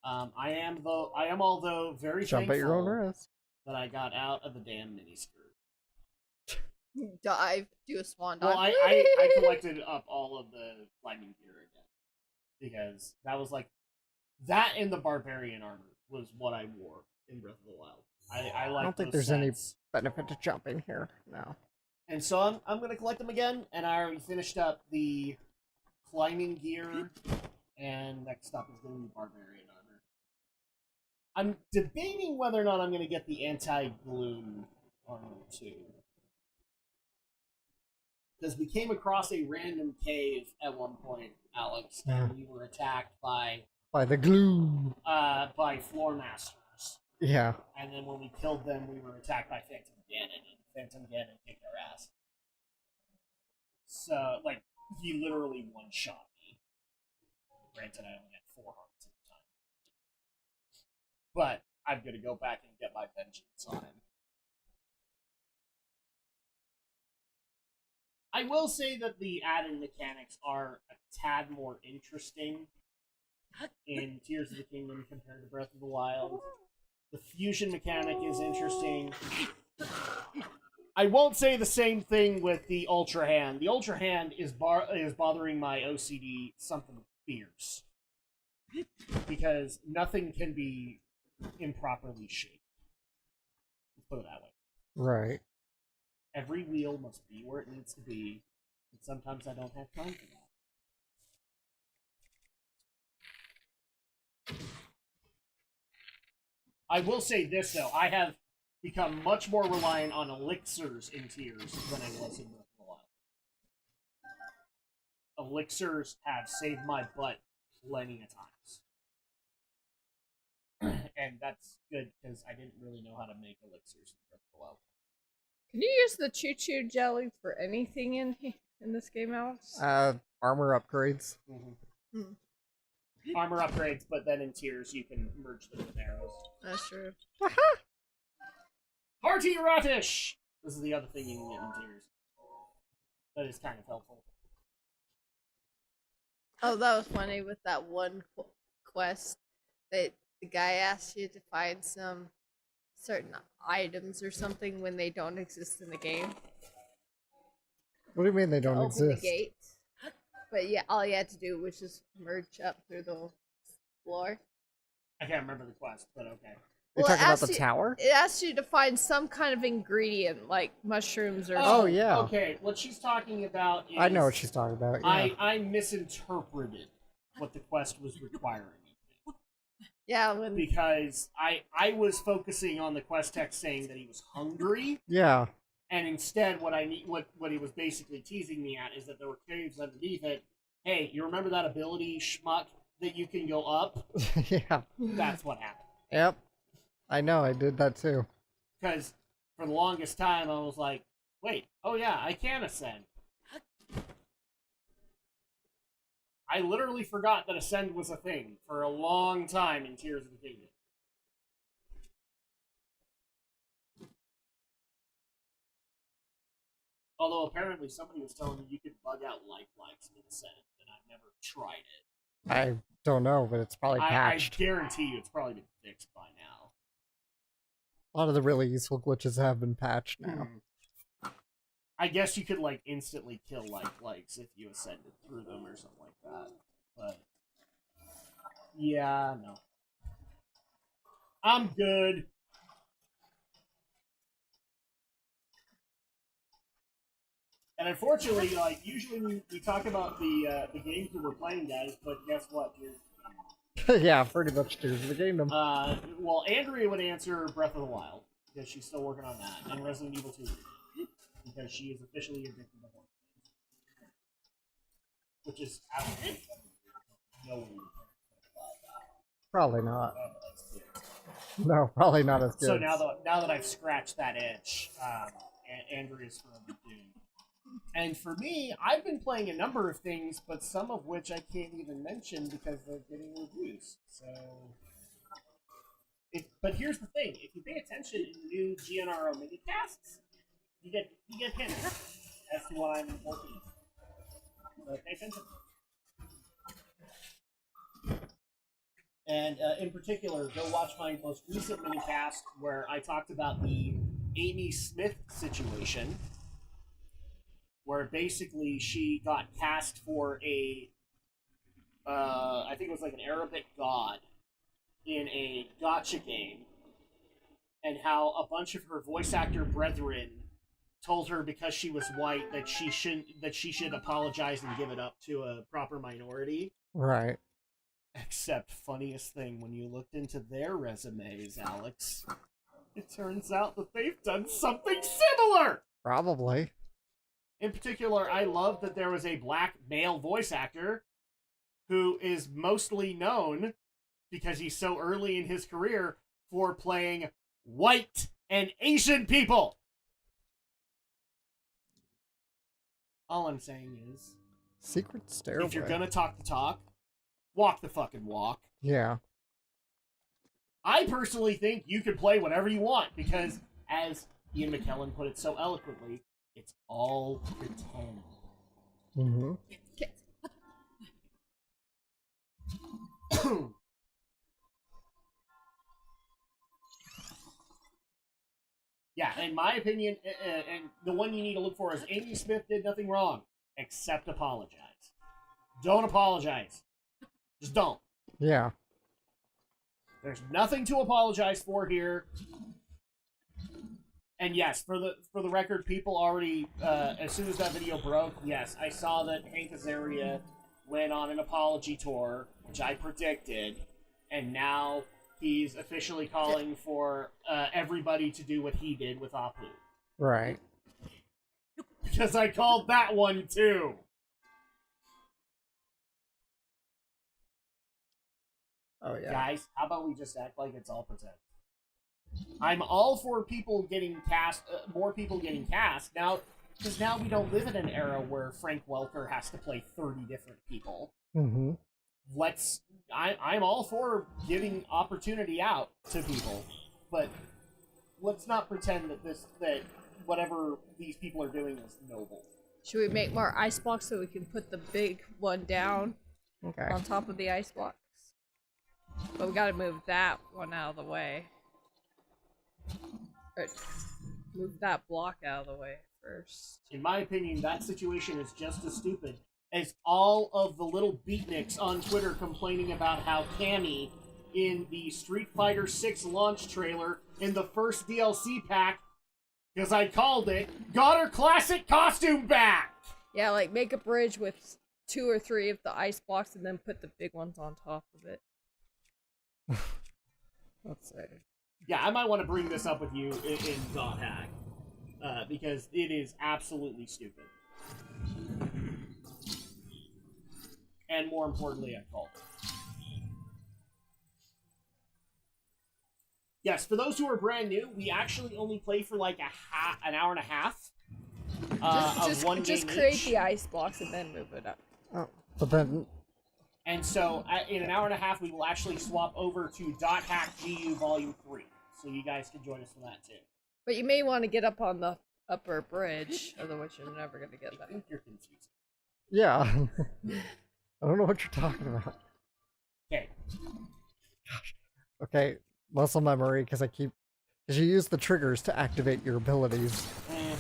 I am although very Jump at your own thankful risk. that I got out of the damn miniskirt. dive, do a swan dive. Well, I collected up all of the climbing gear again, because that was like that and the barbarian armor was what I wore in Breath of the Wild. I like. I don't think those there's any sets. benefit to jumping here. No. And so I'm gonna collect them again, and I already finished up the climbing gear, and next up is gonna be barbarian armor. I'm debating whether or not I'm gonna get the anti-gloom armor too. Because we came across a random cave at one point, Alex, and we were attacked by the glue. by floor masters. Yeah. And then when we killed them, we were attacked by Phantom Ganon, and Phantom Ganon kicked our ass. So, like, he literally one-shot me. Granted, I only had 4 hearts at the time. But I'm gonna go back and get my vengeance on him. I will say that the add-in mechanics are a tad more interesting in Tears of the Kingdom compared to Breath of the Wild. The fusion mechanic is interesting. I won't say the same thing with the Ultra Hand. The Ultra Hand is bothering my OCD something fierce. Because nothing can be improperly shaped. Let's put it that way. Right. Every wheel must be where it needs to be, and sometimes I don't have time for that. I will say this, though. I have become much more reliant on elixirs in Tears than I was in Breath of the Wild. Elixirs have saved my butt plenty of times. And that's good, because I didn't really know how to make elixirs in Breath of the Wild. Can you use the choo-choo jelly for anything in this game, Alex? Armor upgrades. Mm-hmm. Armor upgrades, but then in Tears you can merge them with arrows. That's true. Hearty Radish! This is the other thing you can get in Tears. That is kind of helpful. Oh, that was funny with that one quest that the guy asked you to find some certain items or something when they don't exist in the game. What do you mean they don't Open exist? the gate. But yeah, all you had to do was just merge up through the floor. I can't remember the quest, but okay. You Well, talking about the you, tower? It asked you to find some kind of ingredient, like mushrooms or Oh, yeah. Okay, what she's talking about is... I know what she's talking about. Yeah. I misinterpreted what the quest was requiring. Yeah, when Because I was focusing on the quest text saying that he was hungry, Yeah. and instead what he was basically teasing me at is that there were caves underneath it. Hey, you remember that ability, schmuck, that you can go up? Yeah. That's what happened. Yep. I know, I did that too. Because for the longest time I was like, wait, oh yeah, I can ascend. I literally forgot that ascend was a thing for a long time in Tears of the Kingdom. Although apparently somebody was telling me you could bug out life flags in ascend, and I've never tried it. I don't know, but it's probably I patched. guarantee you it's probably been fixed by now. A lot of the really useful glitches have been patched now. I guess you could like instantly kill life flags if you ascended through them or something like that. But yeah, no. I'm good. And unfortunately, like usually we talk about the games that we're playing, guys. But guess what? Yeah, pretty much Tears of the Kingdom. Well, Andrea would answer Breath of the Wild because she's still working on that, and Resident Evil 2 because she is officially addicted to horror games, which is absolutely no one. Probably not. No, probably not as good. So now that I've scratched that itch, Andrea's forever doing. And for me, I've been playing a number of things, but some of which I can't even mention because they're getting reviews. So, but here's the thing: if you pay attention in the new GNRO minicasts, you get hints as to what I'm working on. So pay attention. And in particular, go watch my most recent minicast where I talked about the Amy Smith situation, where basically she got cast for I think it was like an Arabic god in a gotcha game, and how a bunch of her voice actor brethren told her because she was white that she should apologize and give it up to a proper minority. Right. Except, funniest thing, when you looked into their resumes, Alex, it turns out that they've done something similar! Probably. In particular, I love that there was a black male voice actor who is mostly known, because he's so early in his career, for playing white and Asian people! All I'm saying is, Secret stairway. if you're gonna talk the talk, walk the fucking walk. Yeah. I personally think you can play whatever you want because, as Ian McKellen put it so eloquently, it's all pretend. Mm-hmm. Yeah, in my opinion, and the one you need to look for is Amy Smith did nothing wrong except apologize. Don't apologize. Just don't. Yeah. There's nothing to apologize for here. And yes, for the record, people already, as soon as that video broke, yes, I saw that Hank Azaria went on an apology tour, which I predicted, and now he's officially calling for everybody to do what he did with Apu. Right. Because I called that one too. Oh, yeah. Guys, how about we just act like it's all pretend? I'm all for people getting cast, more people getting cast. Now, because now we don't live in an era where Frank Welker has to play 30 different people. Mm-hmm. I'm all for giving opportunity out to people, but let's not pretend that whatever these people are doing is noble. Should we make more ice blocks so we can put the big one down Okay. on top of the ice blocks? But we gotta move that one out of the way. Or move that block out of the way first. In my opinion, that situation is just as stupid as all of the little beatniks on Twitter complaining about how Cammy in the Street Fighter 6 launch trailer in the first DLC pack, because I called it, got her classic costume back! Yeah, like make a bridge with 2 or 3 of the ice blocks and then put the big ones on top of it. Let's see. Yeah, I might want to bring this up with you in Dot Hack, because it is absolutely stupid. And more importantly, I called it. Yes, for those who are brand new, we actually only play for like an hour and a half of one game just create each. the ice blocks and then move it up. Oh, but then... And so, in an hour and a half, we will actually swap over to Dot Hack GU Volume 3. So you guys can join us for that, too. But you may want to get up on the upper bridge, otherwise you're never going to get I that. think you're confused. Yeah. I don't know what you're talking about. Okay. Okay, muscle memory, because you use the triggers to activate your abilities.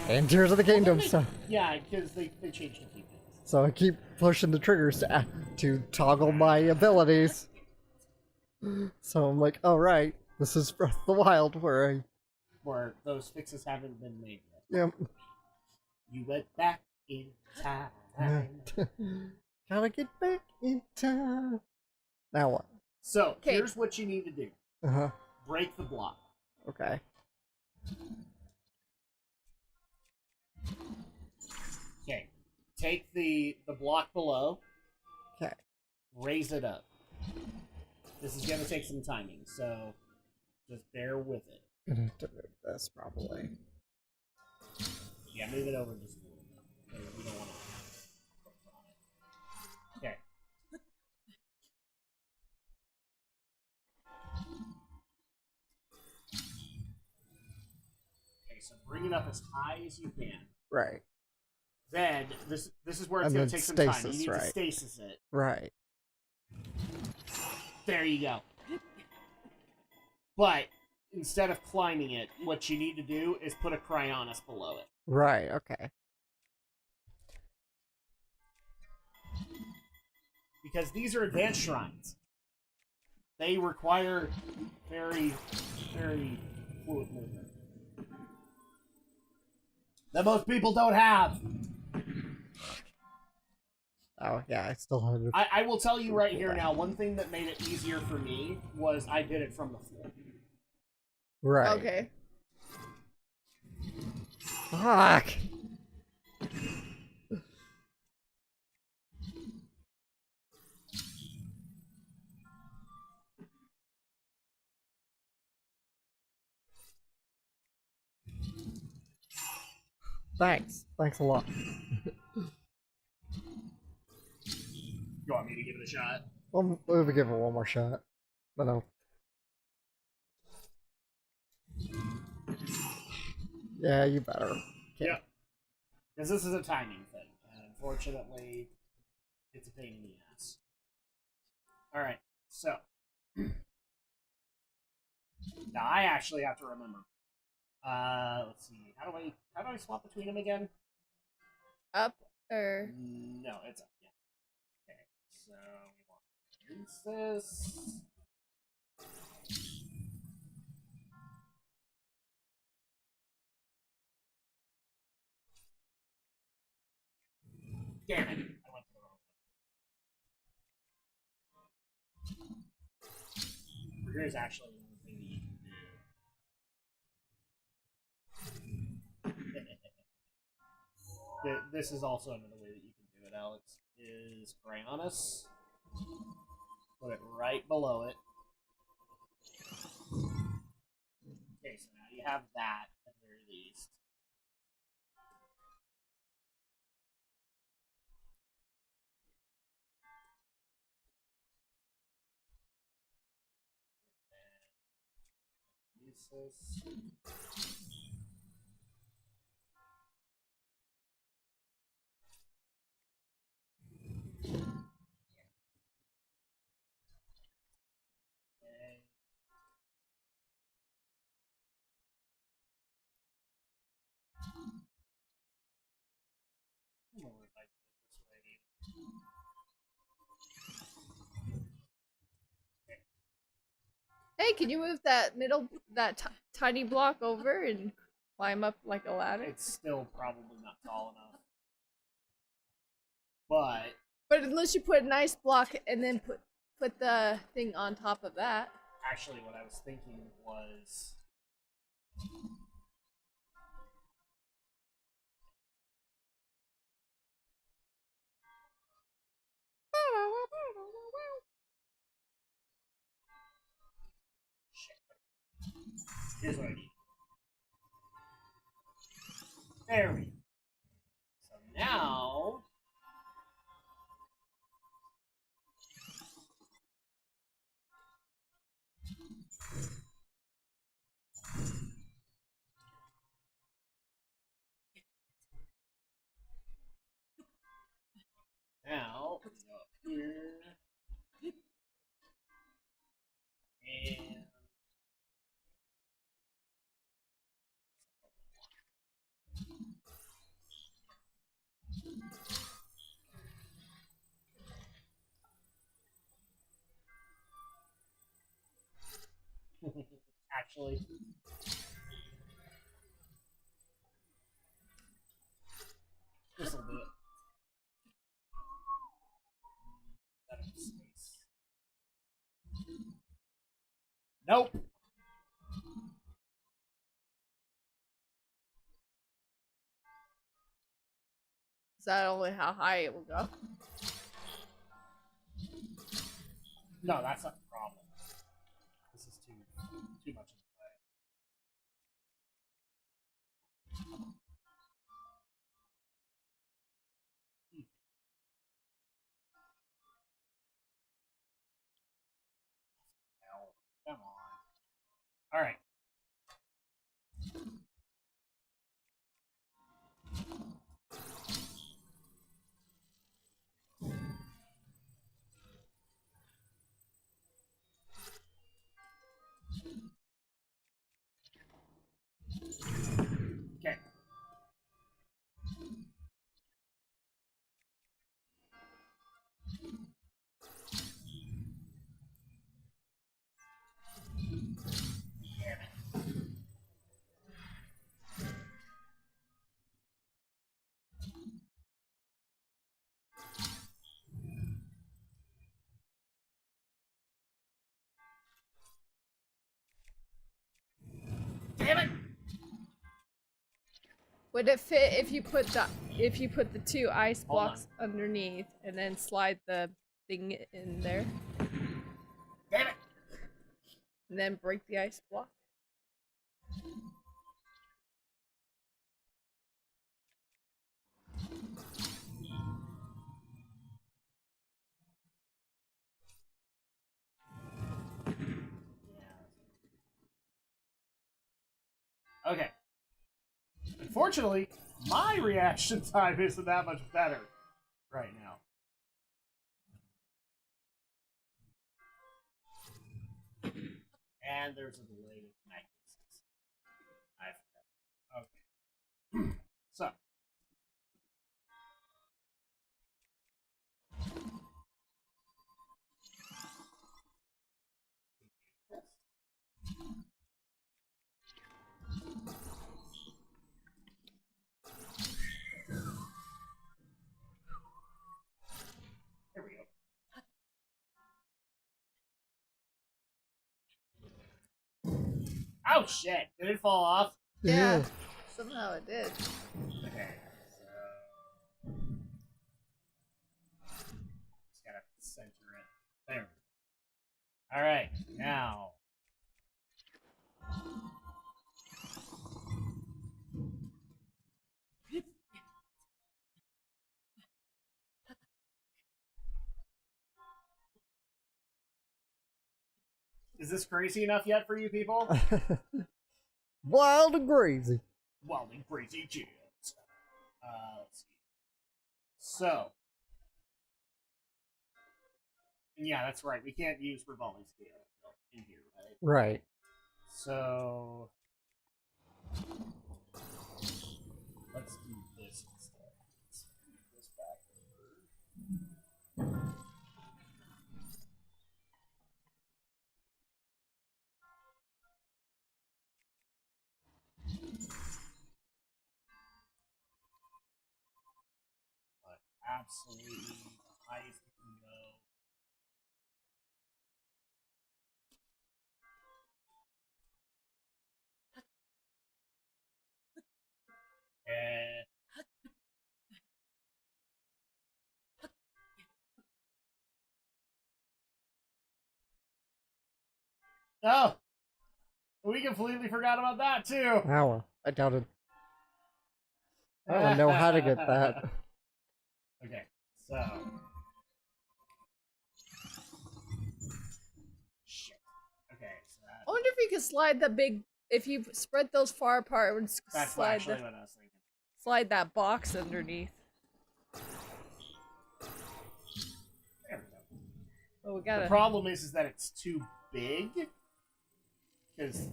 And Tears of the Kingdom, so... Yeah, because they changed a few things. So I keep pushing the triggers to toggle my abilities. So I'm like, oh right, this is Breath of the Wild where those fixes haven't been made yet. Yep. You went back in time. Gotta get back in time. Now what? So, Okay. here's what you need to do. Uh-huh. Break the block. Okay. Okay. Take the block below. Okay. Raise it up. This is going to take some timing, so just bear with it. Gonna have to move this probably. Yeah, move it over just a little bit. We don't want to focus on it. Okay. Okay, so bring it up as high as you can. Right. Then this is where it's And going then to take some time. stasis, You need right. to stasis it. Right. There you go. But instead of climbing it, what you need to do is put a cryonis below it. Right, okay. Because these are advanced shrines. They require very, very fluid movement. That most people don't have. Oh, yeah, I still have it. I will tell you right here now, one thing that made it easier for me was I did it from the floor. Right. Okay. Fuck! Thanks. Thanks a lot. You want me to give it a shot? We'll give it one more shot. But no. Yeah, you better. Okay. Yeah. Because this is a timing thing. And unfortunately, it's a pain in the ass. Alright, so. Now I actually have to remember. Let's see. How do I swap between them again? Up or No, it's up. Yeah. Okay. So we want to use this. Damn it! I went to the wrong one. Here's actually one thing that you can do. This is also another way that you can do it, Alex. Is Cryonis. Put it right below it. Okay, so now you have that at the very least. Use this. Okay. Or if I do it this way. hey, can you move that tiny block over and climb up like a ladder? It's still probably not tall enough. But unless you put a nice block and then put the thing on top of that. Actually, what I was thinking was. Here's what I need. There we go. So now. Now, we go up here. And. Actually. This'll do it. That is space. Nope. Is that only how high it will go? No, that's not the problem. This is too much in the way. All right. Okay. Damn it! Would it fit if you put the two ice Hold blocks underneath and then slide the thing in there Damn it! and then break the ice block? Okay. Unfortunately, my reaction time isn't that much better right now. And there's a delay with magnesis. I forgot. Okay. So. Here we go. Oh shit! Did it fall off? Yeah. Somehow it did. Okay, so just gotta center it. There. All right, now. Is this crazy enough yet for you people? Wild and crazy. Wild and crazy jams. Let's see. So. And yeah, that's right. We can't use revolving scale in here, right? Right. So. Let's do this instead. Let's move this back over. But absolutely the highest we can go. And oh, we completely forgot about that too. Ow. I doubted. I don't know how to get that. Okay, so shit. Okay, so I wonder if you could slide the big. If you spread those far apart, it would that's slide actually what I was thinking. slide that box underneath. There we go. Oh, we The gotta. problem is that it's too big. Because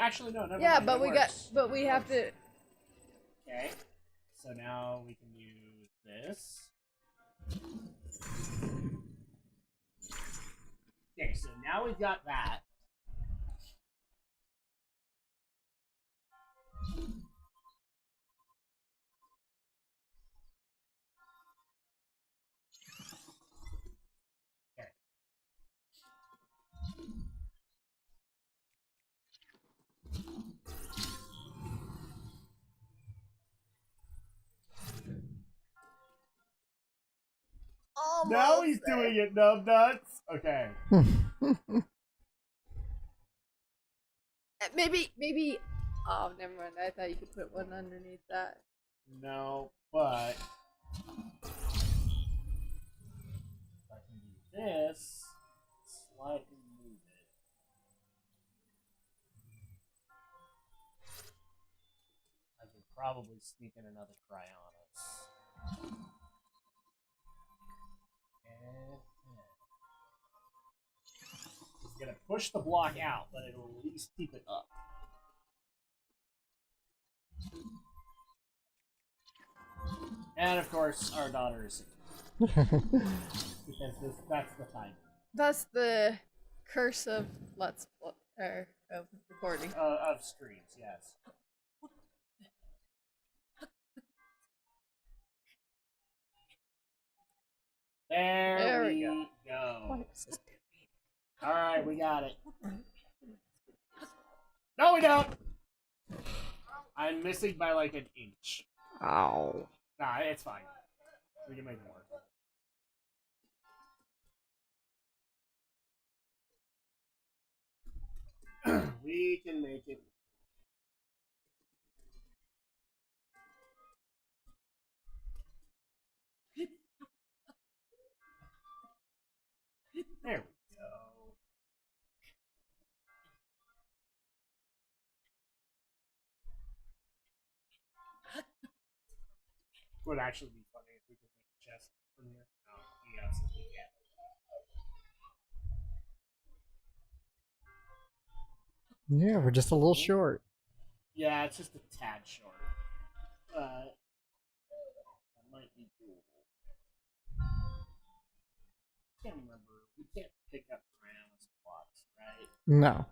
actually no, never Yeah, mind, but it we works. but we have to. Okay, so now we can use this. Okay, so now we've got that. Okay. Now he's doing it, numb nuts. Okay. Maybe. Oh, never mind. I thought you could put one underneath that. No, but if I can do this, slightly move it. probably sneak in another cry on us. It's gonna push the block out, but it'll at least keep it up. And of course, our daughter is singing. Because that's the time. That's the curse of of recording. Of streams, yes. There we go. Alright, we got it. No, we don't! I'm missing by like an inch. Ow. Nah, it's fine. We can make it work. We can make it. There we go. Would actually be funny if we could make a chest from here. No, we absolutely can't. Yeah, we're just a little short. Yeah, it's just a tad short. That might be doable. Can't remember. We can't pick up Grandma's plots, right? No.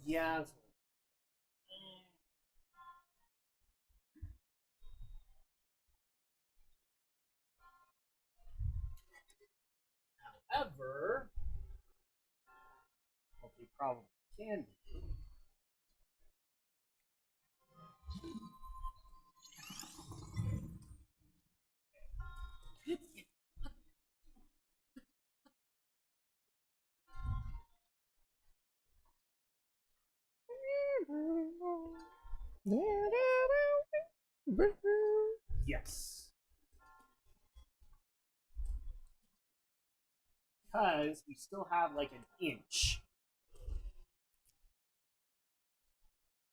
Yeah. However, what we probably can do. Yes. Because we still have like an inch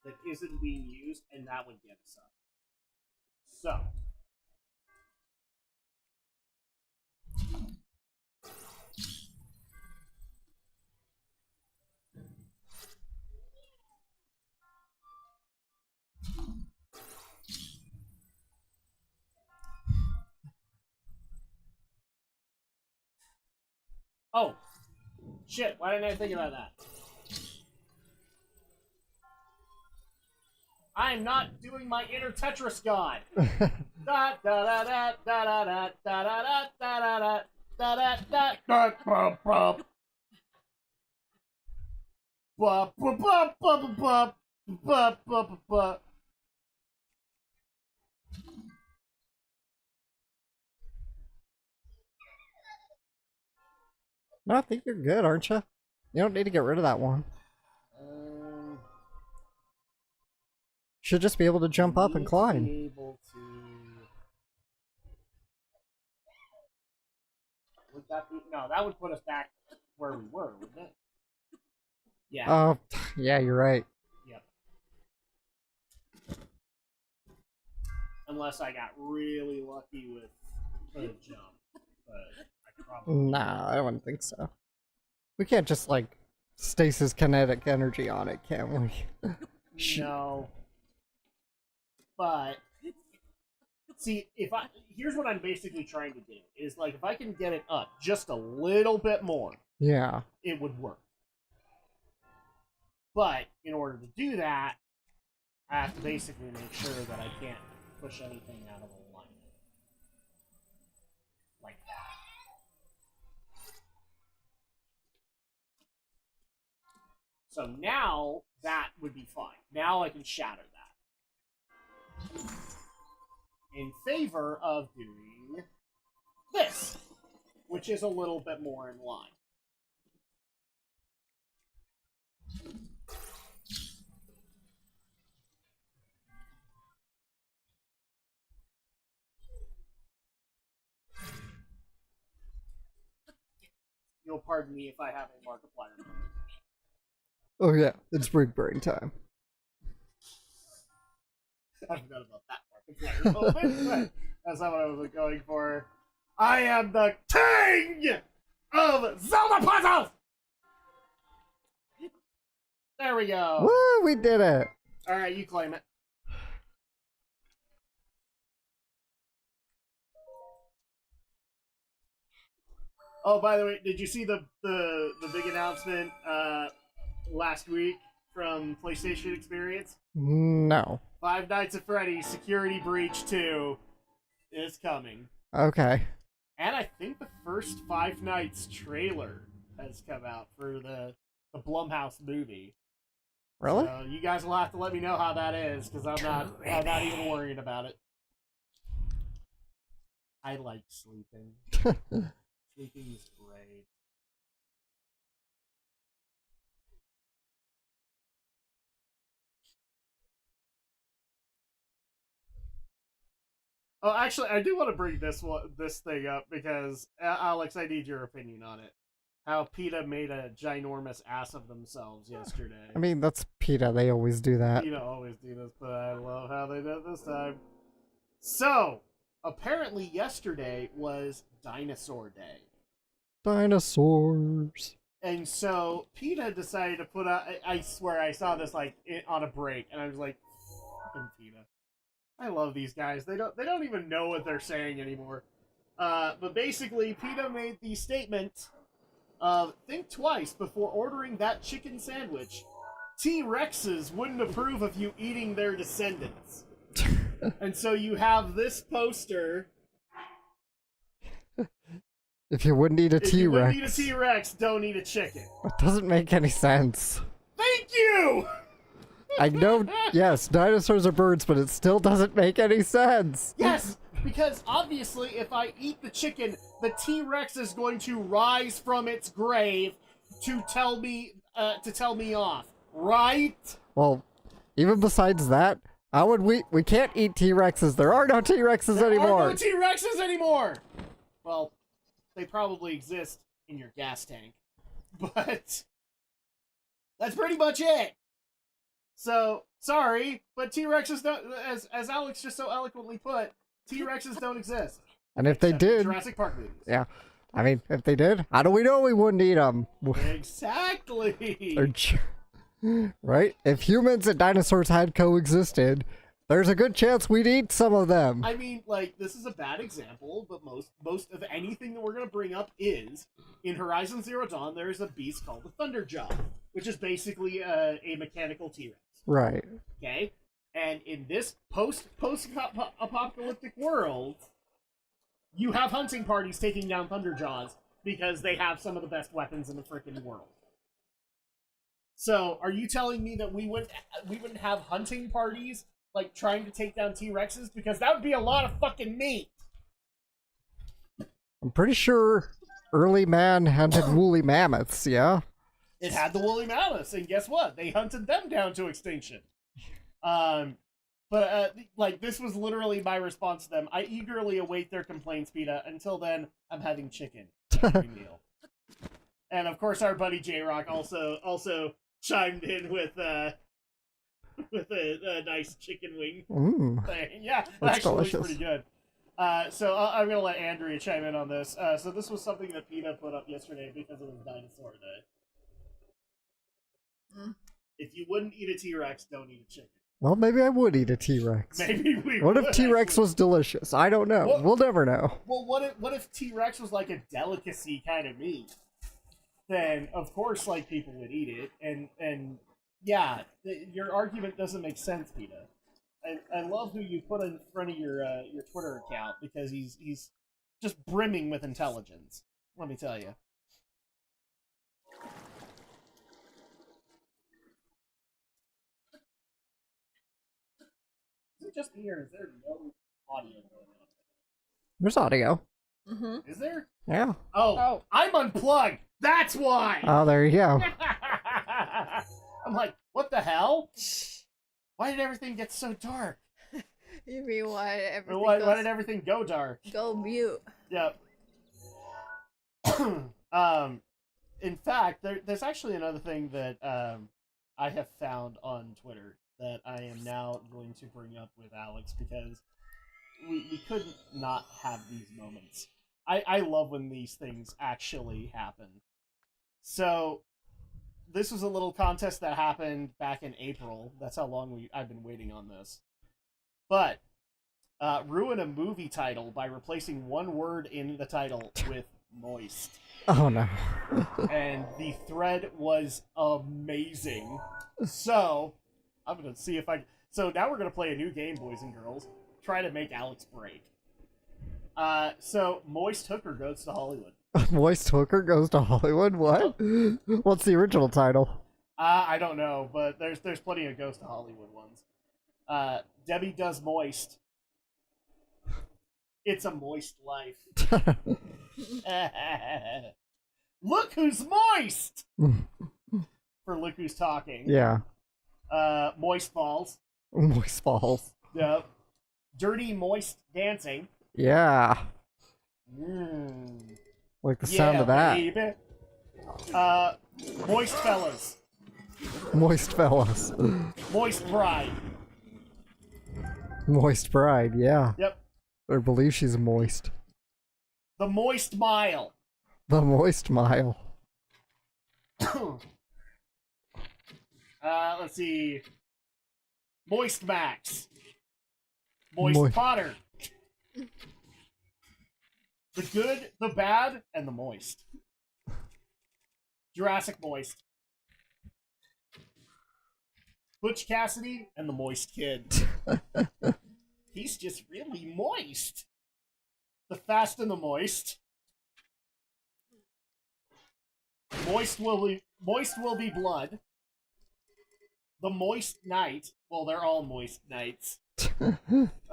that isn't being used, and that would get us up. So. Oh, shit, why didn't I think about that? I'm not doing my inner Tetris god. Da da da da da da da da da da da da da da da. No, I think you're good, aren't you? You don't need to get rid of that one. Should just be able to jump up and climb. Able to... Would that be... No, that would put us back where we were, wouldn't it? Yeah. Oh, yeah, you're right. Yep. Unless I got really lucky with the jump. But I probably... Nah, I wouldn't think so. We can't just, like, stasis kinetic energy on it, can we? No. But see, here's what I'm basically trying to do is like if I can get it up just a little bit more, Yeah. it would work. But in order to do that, I have to basically make sure that I can't push anything out of alignment. Like that. So now that would be fine. Now I can shatter that. In favor of doing this, which is a little bit more in line. You'll pardon me if I have a Markiplier moment. Oh yeah, it's Big Brain time. I forgot about that part. But that's not what I was going for. I am the king of Zelda puzzles! There we go. Woo, we did it. Alright, you claim it. Oh, by the way, did you see the big announcement last week from PlayStation Experience? No. Five Nights at Freddy's Security Breach 2 is coming. Okay. And I think the first Five Nights trailer has come out for the Blumhouse movie. Really? So you guys will have to let me know how that is, because I'm not even worried about it. I like sleeping. Sleeping is great. Oh, actually, I do want to bring this thing up because Alex, I need your opinion on it. How PETA made a ginormous ass of themselves yesterday. I mean, that's PETA. They always do that. PETA always do this, but I love how they did this time. So, apparently yesterday was Dinosaur Day. Dinosaurs. And so PETA decided to put out. I swear I saw this like on a break, and I was like, "Fucking PETA! I love these guys. They don't even know what they're saying anymore." But basically, PETA made the statement of think twice before ordering that chicken sandwich. T-Rexes wouldn't approve of you eating their descendants. And so you have this poster. If you wouldn't eat a If you wouldn't eat a T-Rex. T-Rex, don't eat a chicken. It doesn't make any sense. Thank you! I know, yes, dinosaurs are birds, but it still doesn't make any sense. Yes, because obviously if I eat the chicken, the T-Rex is going to rise from its grave to tell me off, right? Well, even besides that, how would we can't eat T-Rexes. There are no T-Rexes There anymore. are no T-Rexes anymore! Well, they probably exist in your gas tank. But that's pretty much it. So, sorry, but T-Rexes don't, as Alex just so eloquently put, T-Rexes don't exist. And if they Except in did, Jurassic Park movies. yeah. I mean, if they did, how do we know we wouldn't eat them? Exactly. Right? If humans and dinosaurs had coexisted, there's a good chance we'd eat some of them. I mean, like, this is a bad example, but most of anything that we're going to bring up is, in Horizon Zero Dawn, there is a beast called the Thunderjaw, which is basically a mechanical T-Rex. Right. Okay? And in this post-apocalyptic world, you have hunting parties taking down Thunderjaws because they have some of the best weapons in the freaking world. So, are you telling me that we wouldn't have hunting parties like trying to take down T-Rexes? Because that would be a lot of fucking meat. I'm pretty sure early man hunted woolly mammoths, yeah? It had the woolly mammoths, and guess what? They hunted them down to extinction. Like, this was literally my response to them. I eagerly await their complaints, PETA. Until then, I'm having chicken every meal. And of course, our buddy J-Rock also chimed in with a nice chicken wing thing. Yeah, That's actually delicious. looks pretty good. So I'm gonna let Andrea chime in on this. So this was something that PETA put up yesterday because it was Dinosaur Day. If you wouldn't eat a T-Rex, don't eat a chicken. Well, maybe I would eat a T-Rex. Maybe we What would, if T-Rex actually. was delicious? I don't know. Well- We'll never know. Well, what if T-Rex was like a delicacy kind of meat? Then of course, like, people would eat it, and yeah, your argument doesn't make sense, PETA. I love who you put in front of your Twitter account because he's just brimming with intelligence. Let me tell you. Is it just me or is there no audio going on? There's audio. Mm-hmm. Is there? Yeah. Oh, I'm unplugged. That's why. Oh, there you go. I'm like, what the hell? Why did everything get so dark? You mean why everything Why goes, did everything go dark? go mute? Yep. In fact, there's actually another thing that I have found on Twitter that I am now going to bring up with Alex because we couldn't not have these moments. I love when these things actually happen. So, this was a little contest that happened back in April. That's how long I've been waiting on this. But, ruin a movie title by replacing one word in the title with moist. Oh no. And the thread was amazing. So, I'm going to see if I... So now we're going to play a new game, boys and girls. Try to make Alex break. So, Moist Hooker Goes to Hollywood. Moist Hooker Goes to Hollywood? What? What's the original title? I don't know, but there's plenty of Goes to Hollywood ones. Debbie Does Moist. It's a moist life. Look who's moist! For Look Who's Talking. Yeah. Moist Balls. Moist balls. Yep. Dirty Moist Dancing. Yeah. Mm. Like the sound of that. Baby. Moist Fellas. Moist fellas. Moist Bride. Moist bride, yeah. Yep. I believe she's moist. The Moist Mile. The moist mile. Let's see. Moist Max. Moist Potter. The Good, the Bad, and the Moist. Jurassic Moist. Butch Cassidy and the Moist Kid. He's just really moist. The Fast and the Moist. Moist will be blood. The Moist Knight. Well, they're all moist knights.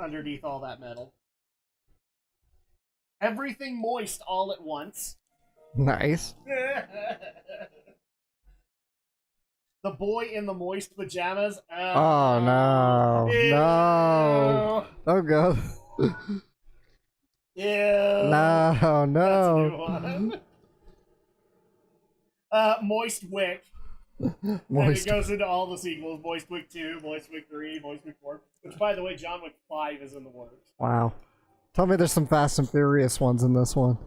Underneath all that metal. Everything moist all at once. Nice. The Boy in the Moist Pajamas. Oh no. Ew. No. Oh god. Ew. No, That's a new no. one. Moist Wick. Moist. And it goes into all the sequels. Moist Wick 2, Moist Wick 3, Moist Wick 4. Which, by the way, John Wick 5 is in the works. Wow. Tell me there's some Fast and Furious ones in this one.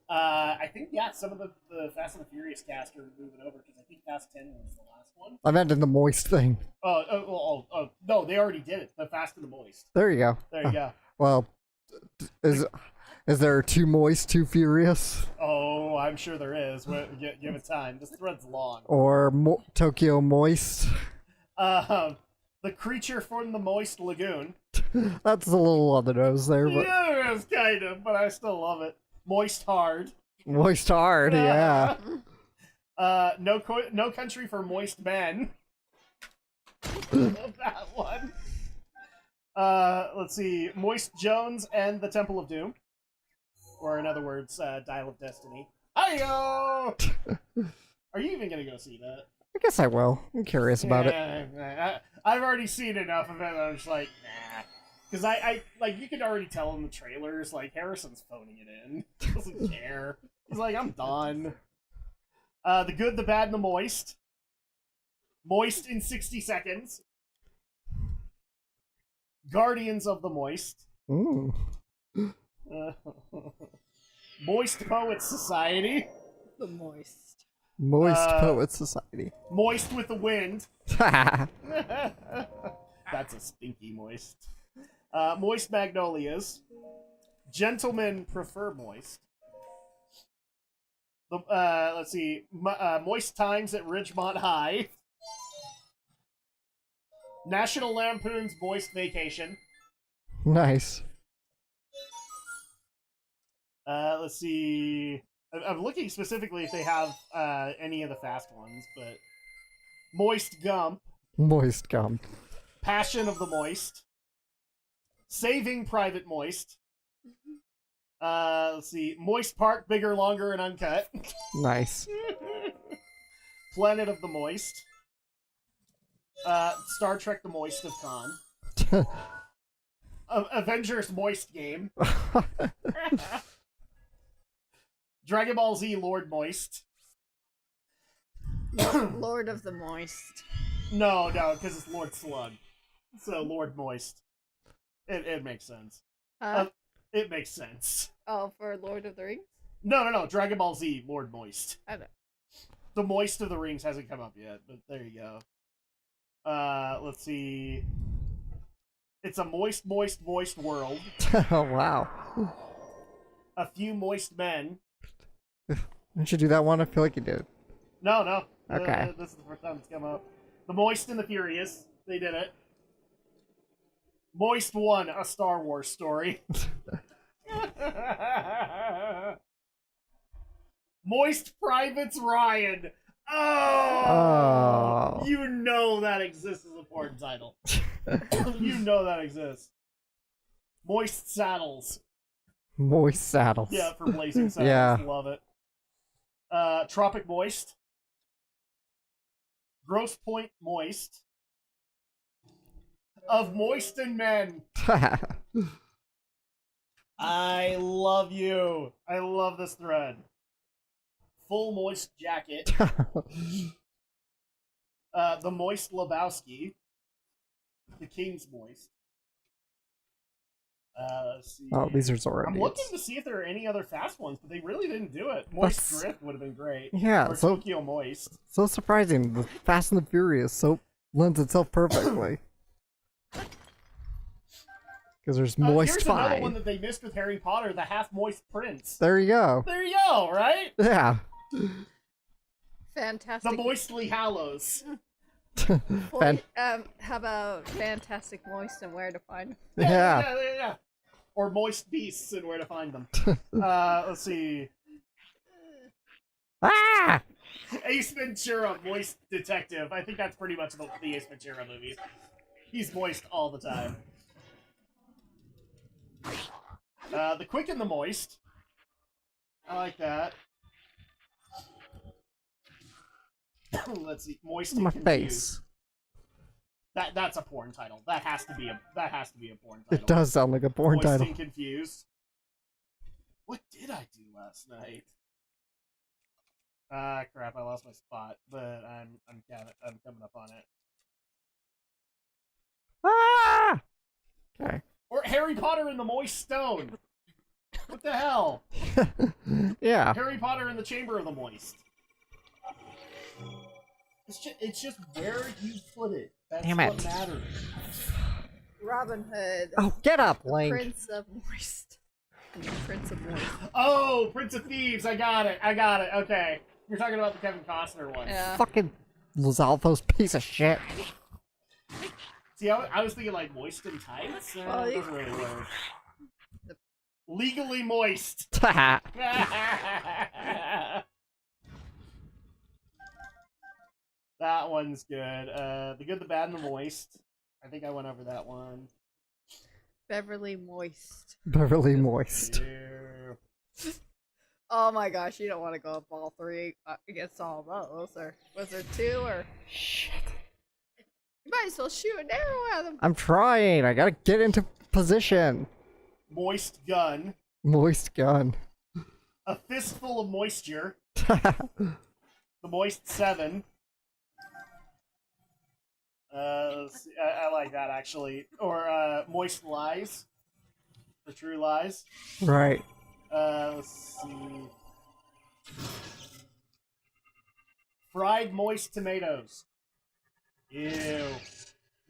I think, yeah, some of the Fast and the Furious cast are moving over, because I think Fast 10 was the last one. I meant in the moist thing. Oh, no, they already did it. The Fast and the Moist. There you go. There you go. Well, is there too moist, too furious? Oh, I'm sure there is. Give it time. This thread's long. Or Tokyo Moist? The Creature from the Moist Lagoon. That's a little on the nose there, but Yeah, it's kind of, but I still love it. Moist Hard. moist hard, yeah. No Country for Moist Men. Love that one. Let's see. Moist Jones and the Temple of Doom. Or in other words, Dial of Destiny. Hi-yo! Are you even gonna go see that? I guess I will. I'm curious about it. I've already seen enough of it, and I'm just like, nah. Because I like, you could already tell in the trailers, like, Harrison's phoning it in. He doesn't care. He's like, I'm done. The Good, the Bad, and the Moist. Moist in 60 seconds. Guardians of the Moist. Ooh. Moist Poets Society. The moist. Moist Poet Society. Moist with the Wind. Ha! That's a stinky moist. Moist Magnolias. Gentlemen prefer moist. Let's see. Moist Times at Ridgemont High. National Lampoon's Moist Vacation. Nice. Let's see. I'm looking specifically if they have any of the fast ones, but Moist Gump. Moist gum. Passion of the Moist. Saving Private Moist. Let's see. Moist Park, Bigger, Longer, and Uncut. Nice. Planet of the Moist. Star Trek The Moist of Khan. Avengers Moist Game. Dragon Ball Z Lord Moist. Lord of the Moist. No, because it's Lord Slug. So Lord Moist. It makes sense. Huh? It makes sense. Oh, for Lord of the Rings? No. Dragon Ball Z, Lord Moist. I don't. The Moist of the Rings hasn't come up yet, but there you go. Let's see. It's a moist world. Oh, wow. A few moist men. Didn't you do that one? I feel like you did. No. Okay. This is the first time it's come up. The Moist and the Furious. They did it. Moist 1, a Star Wars story. Moist Privates Ryan. Oh! You know that exists as a porn title. You know that exists. Moist Saddles. Moist saddles. Yeah, for Blazing Saddles. Yeah. Love it. Tropic Moist. Gross Point Moist. Of Moist and Men. I love you. I love this thread. Full Moist Jacket. The Moist Lebowski. The King's Moist. Let's see. Oh, these are Zora I'm dudes. looking to see if there are any other fast ones, but they really didn't do it. Moist Drift would have been great. Yeah, or so Tokyo Moist. so surprising. The Fast and the Furious so lends itself perfectly. Because there's Moist Here's another 5. one that they missed with Harry Potter, the Half Moist Prince. There you go. There you go, right? Yeah. Fantastic. The Moistly Hallows. How about Fantastic Moist and Where to Find Them? Yeah. Or Moist Beasts and Where to Find Them. Let's see. Ah! Ace Ventura, Moist Detective. I think that's pretty much the Ace Ventura movies. He's moist all the time. The Quick and the Moist. I like that. Let's see. Moist and My Confused. face. That's a porn title. That has to be a porn title. It does sound like a porn Moist title. and Confused. What did I do last night? Crap! I lost my spot, but I'm coming up on it. Ah! Okay. Or Harry Potter and the Moist Stone. What the hell? Yeah. Harry Potter and the Chamber of the Moist. It's just where you put it. That's Damn what it. matters. Robin Hood. Oh, get up, Link. Prince of Moist. Prince of Moist. Oh, Prince of Thieves. I got it. Okay. You're talking about the Kevin Costner one. Yeah. Fucking Lizalfo's piece of shit. See, I was thinking like Moist and Tights. Well, It doesn't really work. Legally Moist. That one's good. The Good, the Bad, and the Moist. I think I went over that one. Beverly Moist. Beverly Moist. Yeah. Oh my gosh, you don't want to go up all three against all those. Or was there two? Or Shit. you might as well shoot an arrow at them. I'm trying. I gotta get into position. Moist Gun. Moist gun. A Fistful of Moisture. The Moist 7. I like that actually. Or Moist Lies. The True Lies. Right. Let's see. Fried Moist Tomatoes. Ew.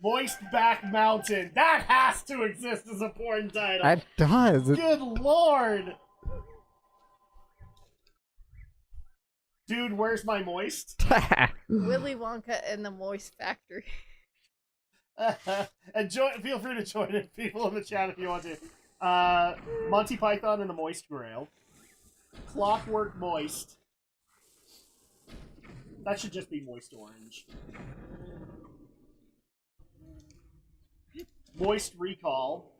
Moist Back Mountain. That has to exist as a porn title. It does. Good lord. Dude, where's my moist? Willy Wonka and the Moist Factory. And feel free to join in, people in the chat, if you want to. Monty Python and the Moist Grail. Clockwork Moist. That should just be Moist Orange. Moist Recall.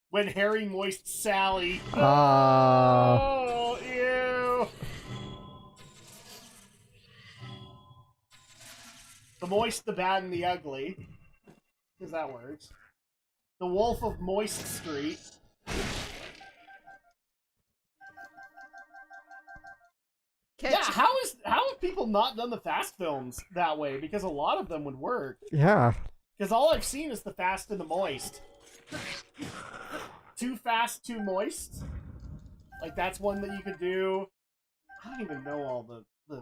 When Harry Moist Sally. Oh, ew. The Moist, the Bad, and the Ugly. Because that works. The Wolf of Moist Street. Catch Yeah, how have people not done the Fast films that way? Because a lot of them would work. Yeah. Because all I've seen is the Fast and the Moist. Too Fast, Too Moist. Like, that's one that you could do. I don't even know all the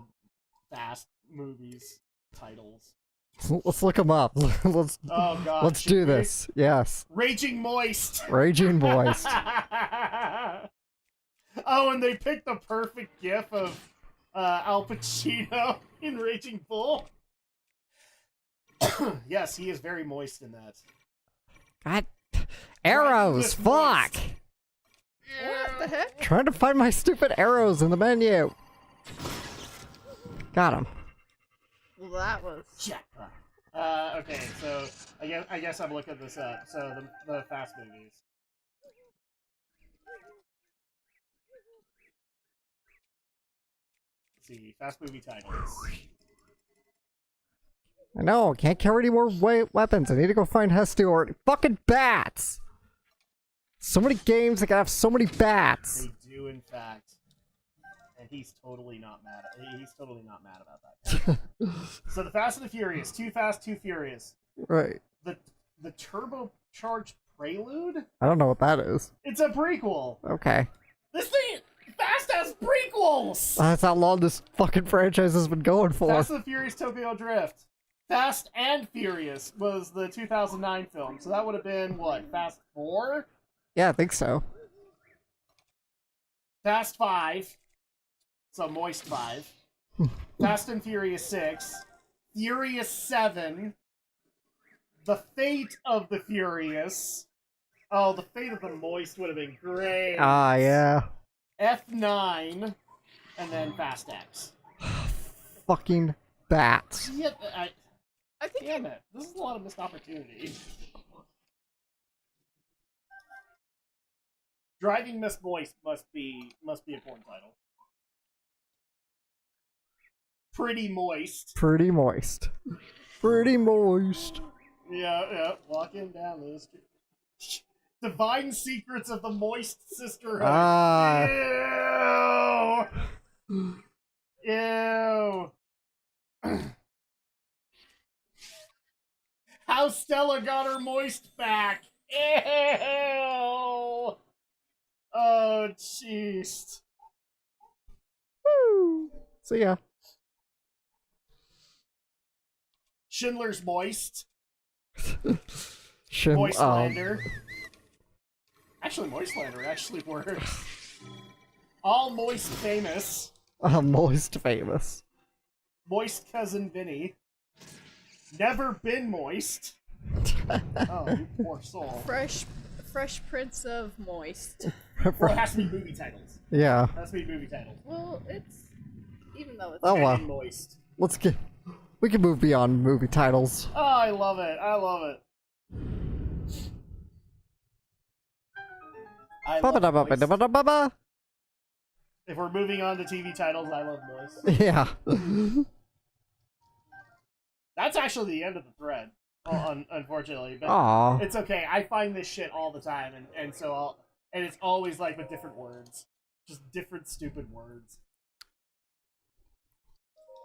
Fast movies titles. Let's look them up. let's Oh god. let's should do we? this. Yes. Raging Moist. Raging Moist. Oh, and they picked the perfect gif of Al Pacino in Raging Bull. Yes, he is very moist in that. God. Arrows. Fuck. What the heck? Trying to find my stupid arrows in the menu. Got him. Well, that was. Jackpot. Okay, so I guess I'm looking this up. So the Fast movies. Let's see, Fast movie titles. I know. Can't carry any more weapons. I need to go find Hestia or fucking bats. So many games that can have so many bats. They do, in fact. And he's totally not mad. He's totally not mad about that. So the Fast and the Furious, Too Fast, Too Furious. Right. The turbocharged prelude. I don't know what that is. It's a prequel. Okay. This thing, Fast has prequels. That's how long this fucking franchise has been going for. Fast and the Furious Tokyo Drift. Fast and Furious was the 2009 film, so that would have been what? Fast 4. Yeah, I think so. Fast 5. So Moist 5. Fast and Furious 6. Furious 7. The Fate of the Furious. Oh, the Fate of the Moist would have been great. Ah, yeah. F9. And then Fast X. Fucking bats. Yeah, I think damn it. This is a lot of missed opportunity. Driving Miss Moist must be a porn title. Pretty Moist. Pretty moist. Pretty moist. Yeah, walking down the street. Divine Secrets of the Moist Sisterhood. Ah. Ew. Ew. How Stella got her moist back. Ew. Oh, jeez. Woo. So yeah. Schindler's Moist. Shim, Moistlander. Actually, Moistlander actually works. All Moist Famous. Moist famous. Moist Cousin Vinny. Never Been Moist. Oh, you poor soul. Fresh Prince of Moist. Well, it has to be movie titles. Yeah. It has to be movie titles. Well, it's even though it's Oh well. And Moist. Let's get. We can move beyond movie titles. Oh, I love it. I love it. I love Moist. Ba-ba-da-ba-ba-da-ba-ba. If we're moving on to TV titles, I love Moist. Yeah. That's actually the end of the thread, unfortunately. But Aw. it's okay. I find this shit all the time, and so it's always like with different words, just different stupid words.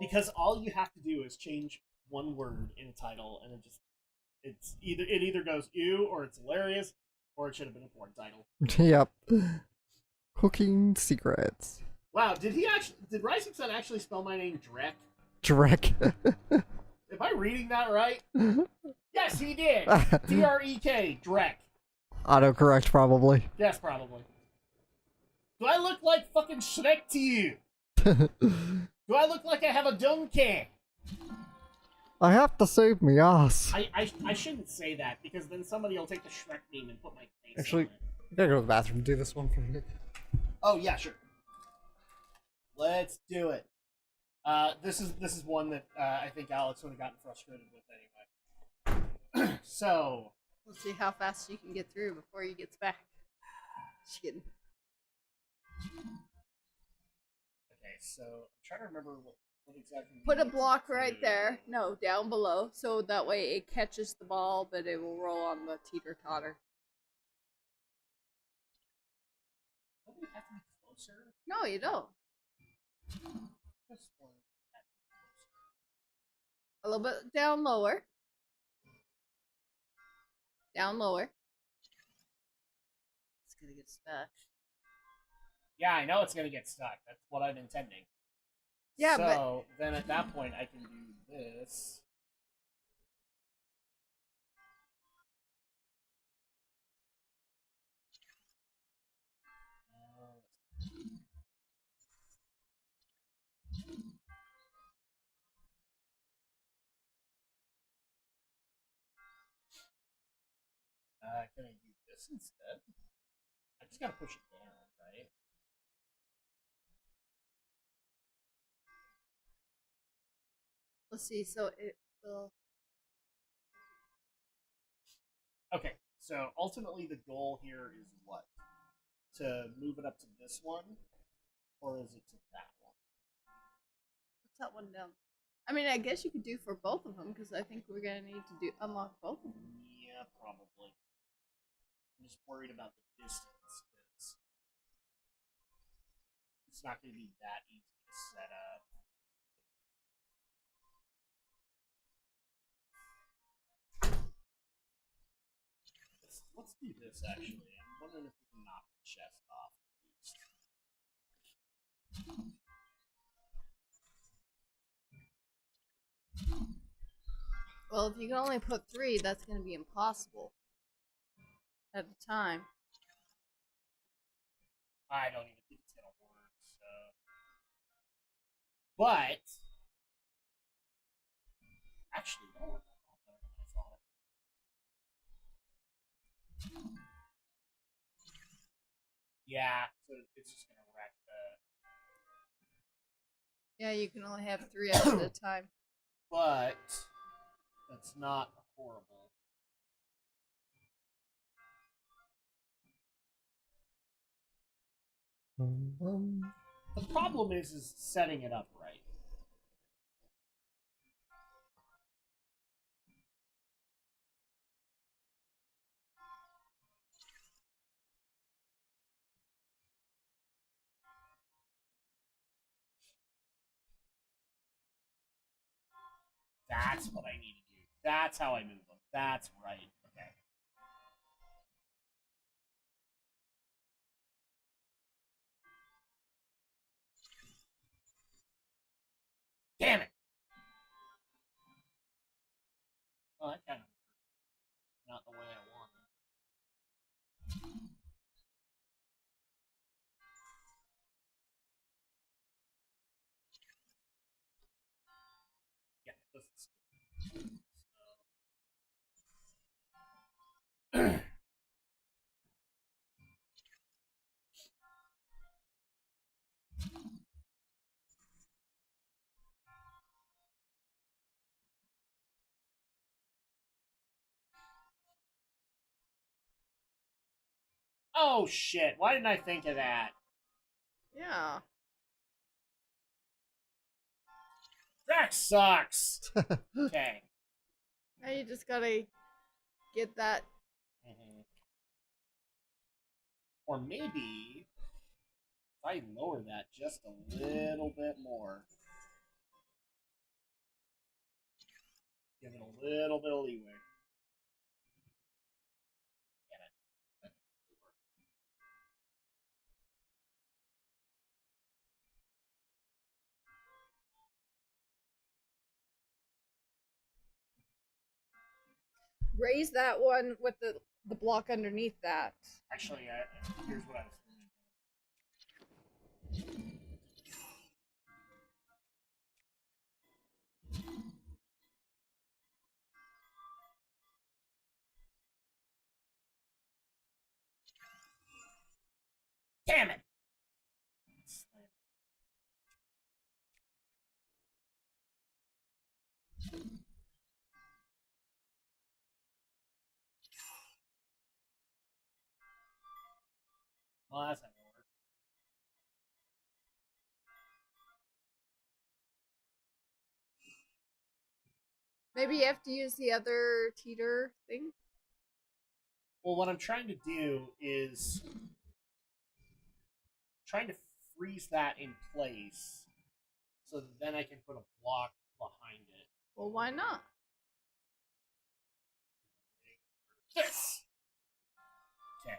Because all you have to do is change one word in a title, and it either goes ew, or it's hilarious, or it should have been a porn title. Yep. Cooking secrets. Wow, did Rising Sun actually spell my name Drak? Drak. Am I reading that right? Yes, he did. Drek, Drek. Autocorrect, probably. Yes, probably. Do I look like fucking Shrek to you? Do I look like I have a donkey? I have to save me ass. I shouldn't say that, because then somebody will take the Shrek meme and put my face Actually, on it. I gotta go to the bathroom and do this one for me. Oh yeah, sure. Let's do it. This is one that I think Alex would have gotten frustrated with anyway. So Let's see how fast you can get through before he gets back. Just kidding. okay, so I'm trying to remember what exactly. Put a block right there. No, down below. So that way it catches the ball, but it will roll on the teeter-totter. Don't we have to be closer? No, you don't. A little bit down lower. Down lower. It's gonna get stuck. Yeah, I know it's gonna get stuck. That's what I'm intending. Yeah, so then at that point I can do this. Can I do this instead? I just gotta push it down, right? let's see. So it will. Okay, so ultimately the goal here is what? To move it up to this one? Or is it to that one? What's that one down? I mean, I guess you could do for both of them because I think we're gonna need to unlock both of them. Yeah, probably. I'm just worried about the distance because it's not going to be that easy to set up. Let's do this actually. I'm wondering if we can knock the chest off. Well, if you can only put 3, that's gonna be impossible at the time. I don't even think it's going to work. So, but actually, that worked a lot better than I thought. Yeah, so it's just going to wreck the. Yeah, you can only have 3 at a time. But that's not horrible. The problem is setting it up right. That's what I need to do. That's how I move them. That's right. Okay. Damn it! Oh, that kind of not the way I wanted. Yeah, this is Oh shit! Why didn't I think of that? Yeah. Drak sucks. Okay. Now you just gotta get that. Mm-hmm. Or maybe if I lower that just a little bit more, give it a little bit of leeway. Damn it. That didn't really work. Raise that one with the block underneath that. Actually, here's what I was thinking. Damn it! Well, that's not gonna work. Maybe you have to use the other teeter thing. Well, what I'm trying to do is trying to freeze that in place, so that then I can put a block behind it. Well, why not? This. Okay.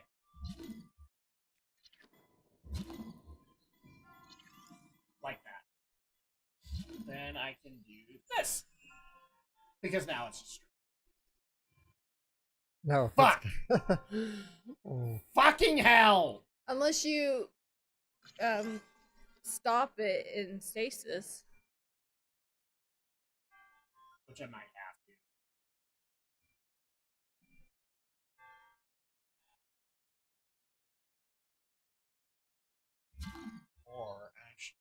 Like that. Then I can do this. Because now it's just No. Fuck! Oh. fucking hell! Unless you stop it in stasis. Which I might have to. Or actually.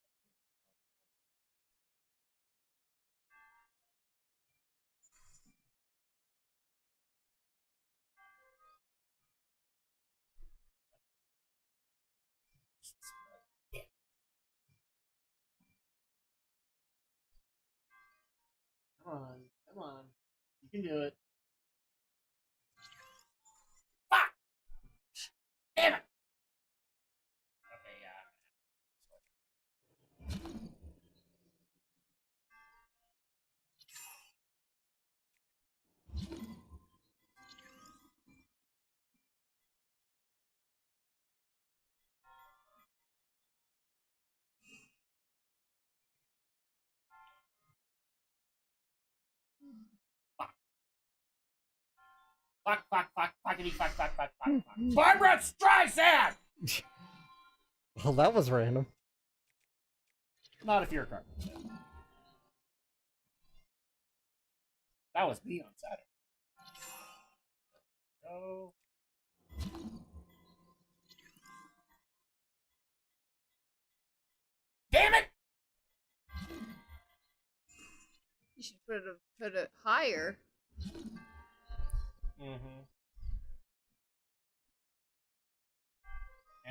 Come on, come on. You can do it. Fuck! Damn it! Okay, yeah. Fuck. Fuck, fuck, fuck, fuckity, fuck, fuck, fuck, fuck, fuck. Barbara Streisand! Well, that was random. Not if you're a carpenter. That was me on Saturday. Oh. Damn it! You should put it higher. Mm-hmm.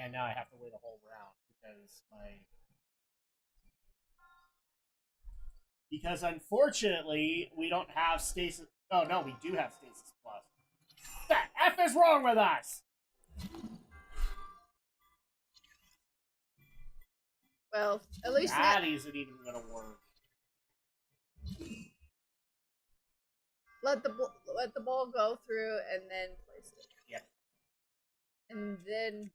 And now I have to wait a whole round because unfortunately we don't have stasis. Oh no, we do have stasis plus. The F is wrong with us? Well, at least That isn't even gonna work. let the ball go through and then place it. Yep. And then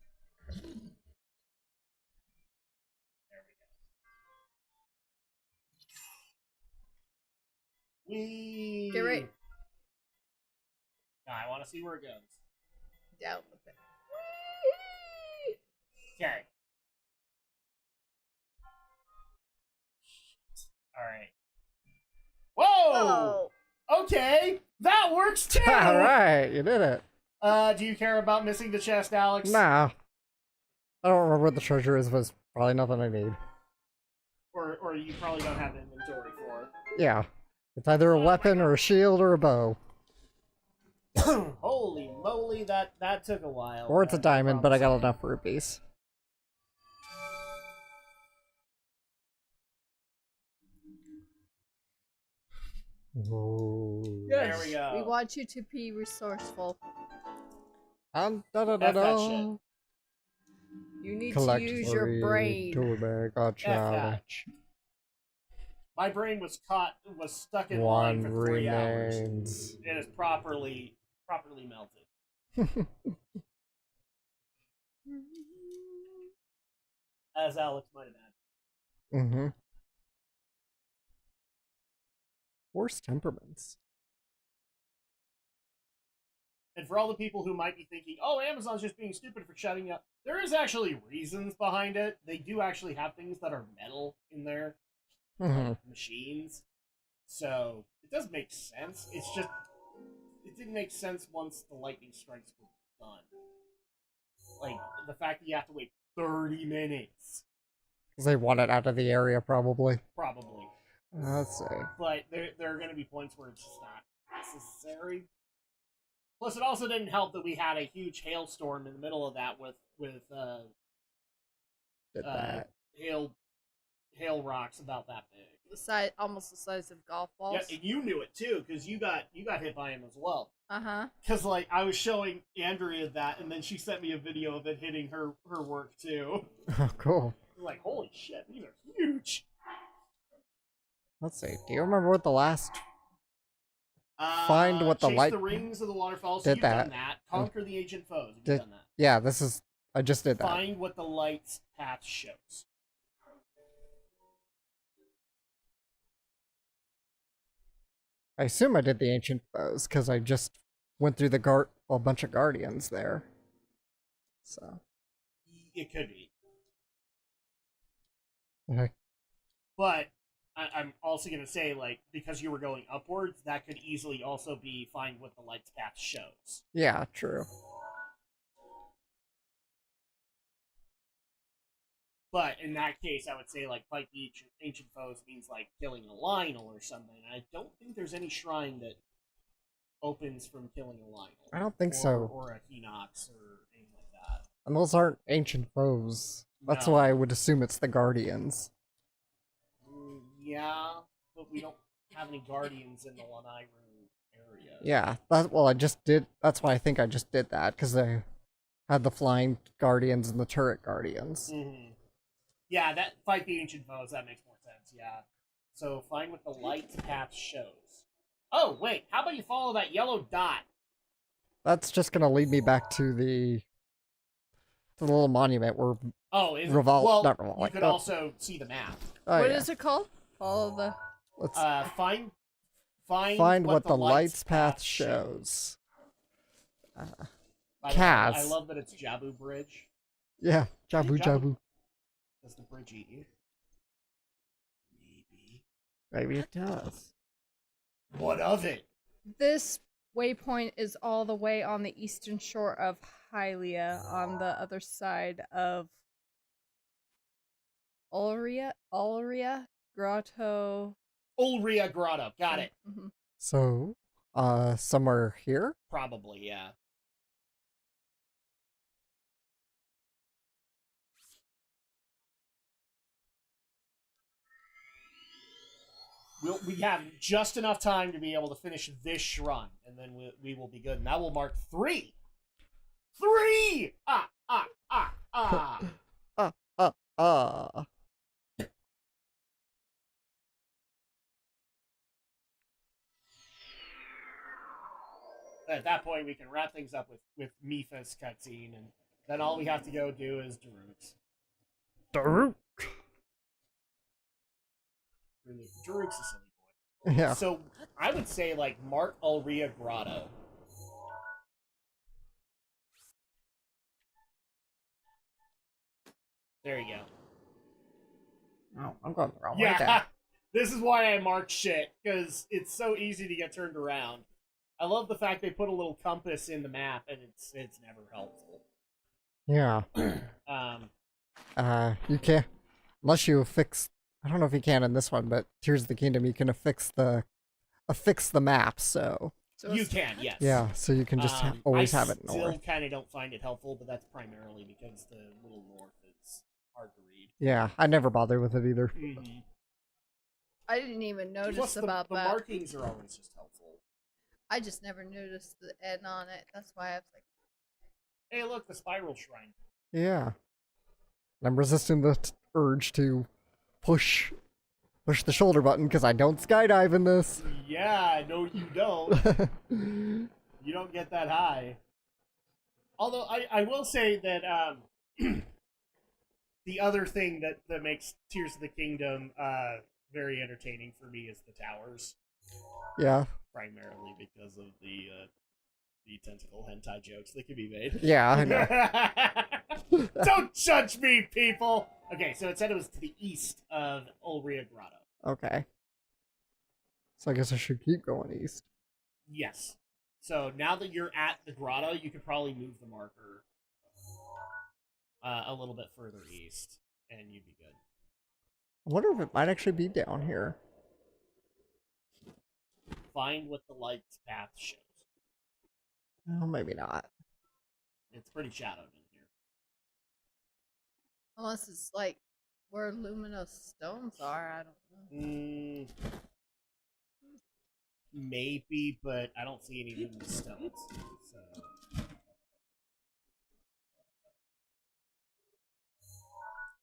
There we go. Whee! get right Now I want to see where it goes. down with it. Okay. Alright. Whoa! Oh, Okay! That works too! Alright, you did it. Do you care about missing the chest, Alex? Nah. I don't remember what the treasure is, but it's probably nothing I need. Or you probably don't have inventory for. Yeah. It's either a weapon or a shield or a bow. Holy moly, that took a while. Or it's a diamond, but I got enough rupees. Oh. There we go. we want you to be resourceful. Da da da F that da. shit. You need Collect to use your 3 brain. to make a challenge. My brain was stuck in One line for 3 hours. remains. It is properly melted. As Alex might imagine. Mm-hmm. Worst temperaments. And for all the people who might be thinking, oh, Amazon's just being stupid for shutting up, there is actually reasons behind it. They do actually have things that are metal in their Mm-hmm. machines. So, it does make sense. It's just, it didn't make sense once the lightning strikes were done. Like, the fact that you have to wait 30 minutes. Because they want it out of the area, probably. Probably. Let's see. But there are going to be points where it's just not necessary. Plus, it also didn't help that we had a huge hailstorm in the middle of that with Did that. hail rocks about that big. Almost the size of golf balls. Yeah, and you knew it too because you got hit by him as well. Uh-huh. Because like I was showing Andrea that, and then she sent me a video of it hitting her work too. Oh, cool. I'm like, holy shit, these are huge. Let's see. Do you remember what the last Find what the chase light the rings of the waterfall. So did you've that. done that. Conquer the ancient foes. You've Did- done that. Yeah, I just did that. Find what the light's path shows. I assume I did the ancient foes because I just went through a bunch of guardians there. So It could be. okay. But I'm also going to say, like, because you were going upwards, that could easily also be find what the light's path shows. Yeah, true. But in that case, I would say, like, fight the ancient foes means, like, killing a Lionel or something. I don't think there's any shrine that opens from killing a Lionel. I don't think so. Or a Hinox or anything like that. And those aren't ancient foes. That's No. why I would assume it's the guardians. Yeah, but we don't have any guardians in the Lanairu area. Yeah, that's why I think I just did that, because they had the flying guardians and the turret guardians. Mm-hmm. Yeah, that fight the ancient foes, that makes more sense, yeah. So find what the light's path shows. Oh, wait, how about you follow that yellow dot? That's just gonna lead me back to the little monument where Oh, is Revol- well, not Revol- you could oh. also see the map. What is it called? Follow the. Let's Find what the light's path shows. I Cass. love that it's Jabu Bridge. Yeah, Jabu Jabu. Jabu. Does the bridge eat you? Maybe. Maybe it does. What of it? This waypoint is all the way on the eastern shore of Hylia, on the other side of Ulria Grotto. Ulria Grotto. Got it. Mm-hmm. So, somewhere here? Probably, yeah. We have just enough time to be able to finish this shrine, and then we will be good. And that will mark 3! 3! Ah, ah, ah, ah! At that point, we can wrap things up with Mipha's cutscene, and then all we have to go do is Daruk's. Daruk. Daruk's a silly boy. Yeah. So I would say like Mark Ulria Grotto. There you go. Oh, I'm going the wrong way Yeah, there. this is why I marked shit, because it's so easy to get turned around. I love the fact they put a little compass in the map, and it's never helpful. Yeah. You can't, unless you affix, I don't know if you can in this one, but Tears of the Kingdom, you can affix the map, so. You can, yes. Yeah, so you can just always have it I north. still kind of don't find it helpful, but that's primarily because the little north is hard to read. Yeah, I never bother with it either. Mm-hmm. I didn't even notice Plus, about the that. markings are always just helpful. I just never noticed the N on it. That's why I was like, Hey, look, the spiral shrine. Yeah. I'm resisting the urge to push the shoulder button because I don't skydive in this. Yeah, no, you don't. You don't get that high. Although I will say that the other thing that makes Tears of the Kingdom very entertaining for me is the towers. Yeah. Primarily because of the tentacle hentai jokes that can be made. Yeah, I know. Don't judge me, people! Okay, so it said it was to the east of Ulria Grotto. Okay. So I guess I should keep going east. Yes. So now that you're at the grotto, you could probably move the marker a little bit further east, and you'd be good. I wonder if it might actually be down here. Find what the light's path shows. Oh, maybe not. It's pretty shadowed in here. unless it's like where luminous stones are. I don't know. Maybe, but I don't see any luminous stones. So.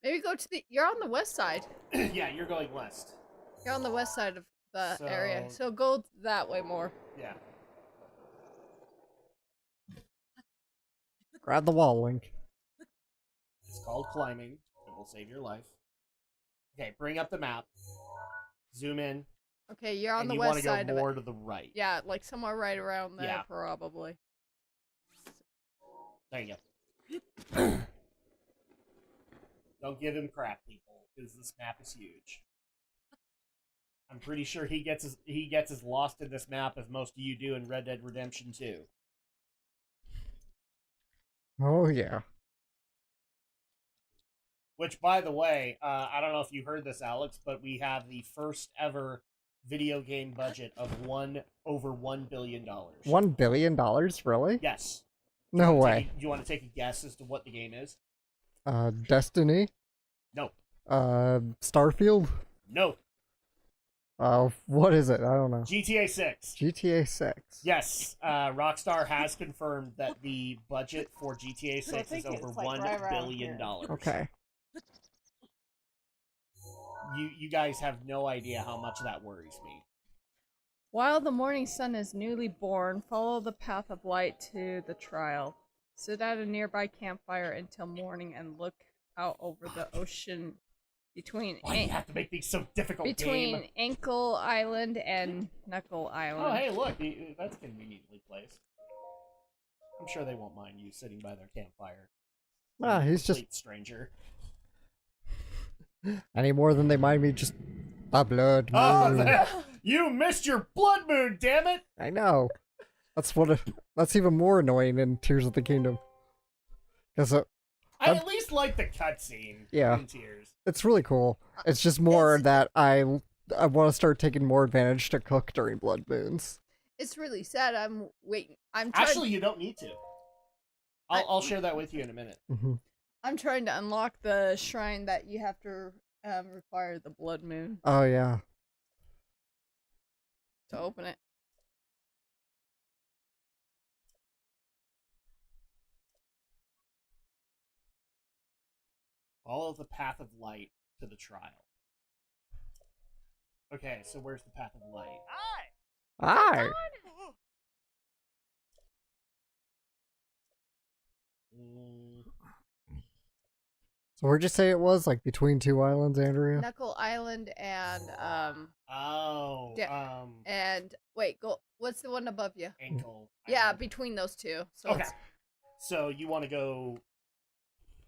Maybe go to the. You're on the west side. Yeah, you're going west. You're on the west side of the So- area. So go that way more. Yeah. Grab the wall, Link. It's called climbing. It will save your life. Okay, bring up the map. Zoom in. Okay, you're on And the you want west to go side of more it. to the right. Yeah, like somewhere right around there, Yeah. probably. There you go. Don't give him crap, people, because this map is huge. I'm pretty sure he gets as lost in this map as most of you do in Red Dead Redemption 2. Oh, yeah. Which, by the way, I don't know if you heard this, Alex, but we have the first ever video game budget of over $1 billion. $1 billion? Really? Yes. No way. Do you want to take a guess as to what the game is? Destiny? No. Starfield? No. What is it? I don't know. GTA 6. GTA 6. Yes, Rockstar has confirmed that the budget for GTA 6 is think over it's, like, $1 right around billion. here. Okay. You guys have no idea how much that worries me. While the morning sun is newly born, follow the path of light to the trial. Sit at a nearby campfire until morning and look out over the ocean between Why do you have to make these so difficult, between game? Ankle Island and Knuckle Island. Oh, hey, look, that's conveniently placed. I'm sure they won't mind you sitting by their campfire. Ah, he's just Complete stranger. any more than they mind me just a blood moon. Oh, you missed your blood moon, damn it! I know. That's even more annoying in Tears of the Kingdom. Because I at least like the cutscene. Yeah. In Tears. it's really cool. It's just more that I want to start taking more advantage to cook during blood moons. It's really sad. I'm waiting. Actually, you don't need to. I'll share that with you in a minute. Mm-hmm. I'm trying to unlock the shrine that you have to require the blood moon Oh yeah. to open it. Follow the path of light to the trial. Okay, so where's the path of light? Hi. So where'd you say it was? Like between two islands, Andrea? Knuckle Island and Oh, Yeah. and wait, go. What's the one above you? ankle. Yeah, Island. between those two. So Okay. it's- So you want to go?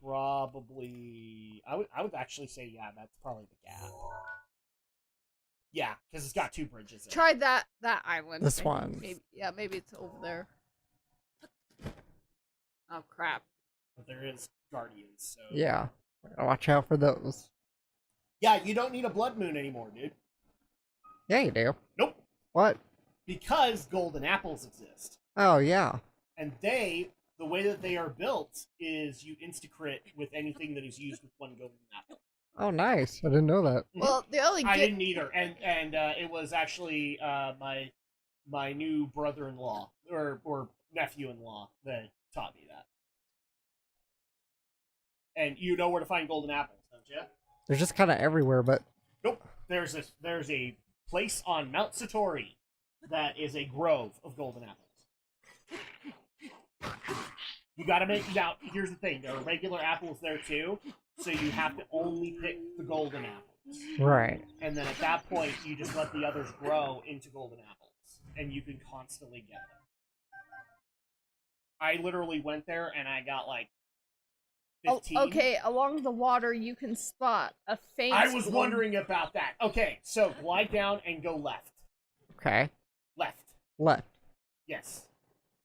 Probably. I would actually say that's probably the gap. Yeah, because it's got two bridges. In try that island. This Maybe- one. Maybe it's over there. Oh crap! But there is guardians. So Yeah. Watch out for those. yeah, you don't need a blood moon anymore, dude. Yeah, you do. Nope. What? Because golden apples exist, Oh yeah. and the way that they are built is you insta-crit with anything that is used with one golden apple. Oh nice. I didn't know that. Well, the only I good didn't either, and it was actually my new brother-in-law or nephew-in-law that taught me that. And you know where to find golden apples, don't you? They're just kind of everywhere, but Nope. There's a place on Mount Satori that is a grove of golden apples. You gotta make now. Here's the thing: there are regular apples there too, so you have to only pick the golden apples. right. And then at that point, you just let the others grow into golden apples, and you can constantly get them. I literally went there and I got like 15. okay, along the water you can spot a faint. I was wondering about that. Okay, so glide down and go left. Okay. Left. Left. Yes.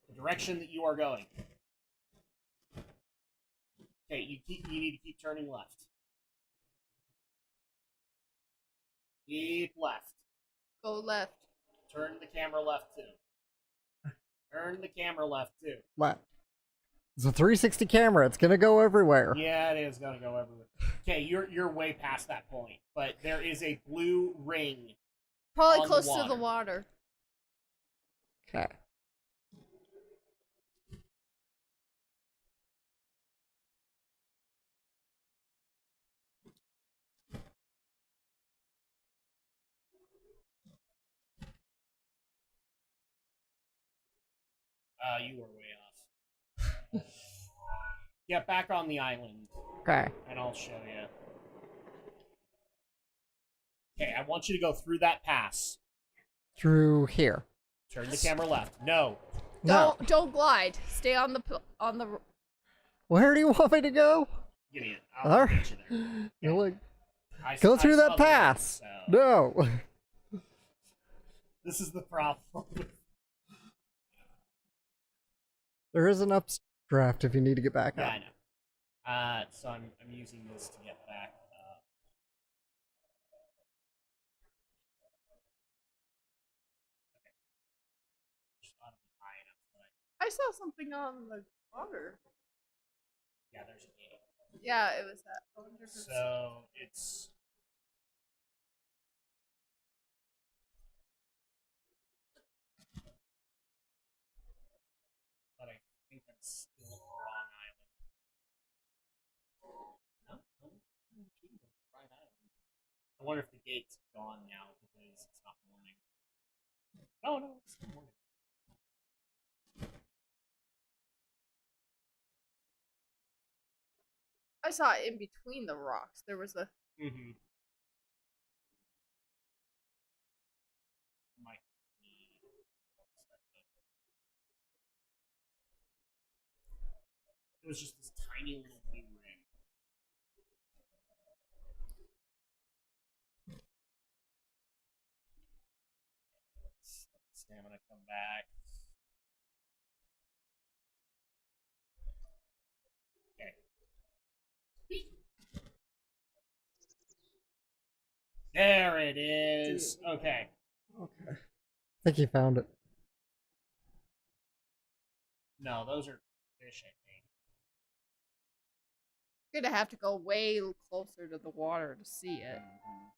The direction that you are going. Okay, you need to keep turning left. Keep left. Go left. Turn the camera left too. Turn the camera left too. Left. It's a 360 camera. It's gonna go everywhere. Yeah, it is gonna go everywhere. Okay, you're way past that point, but there is a blue ring. Probably On the close to the water. water. Okay. You were way off. Get back on the island, Okay. and I'll show you. Okay, I want you to go through that pass. Through here. Turn the camera left. No. No. Don't glide. Stay on the. Where do you want me to go? Give me it. I'll get you there. You're like, I go through saw that the pass. link, so- No. This is the problem. There is an updraft if you need to get back Yeah, up. I know. So I'm using this to get back up. Okay. Just ought to be high enough, but I saw something on the water. yeah, there's a gate. Yeah, it was that. I wonder if it's- So it's but I think that's still the wrong island. No, right island. I wonder if the gate's gone now because it's not morning. No, no, it's still morning. I saw it in between the rocks. There was a. Mm-hmm. Might be. It was just this tiny little blue ring. Let's let the stamina come back. Okay. There it is. Okay. Okay. I think you found it. No, those are fish, I think. You're gonna have to go way closer to the water to see it. No.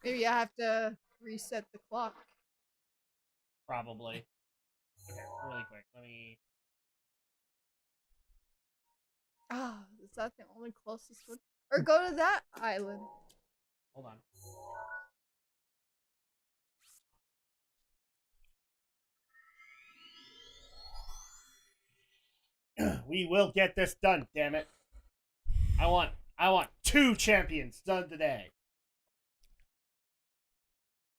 Maybe I have to reset the clock. Probably. Okay, really quick. Let me. Ah, is that the only closest one? Or go to that island. Hold on. We will get this done, damn it. I want 2 champions done today.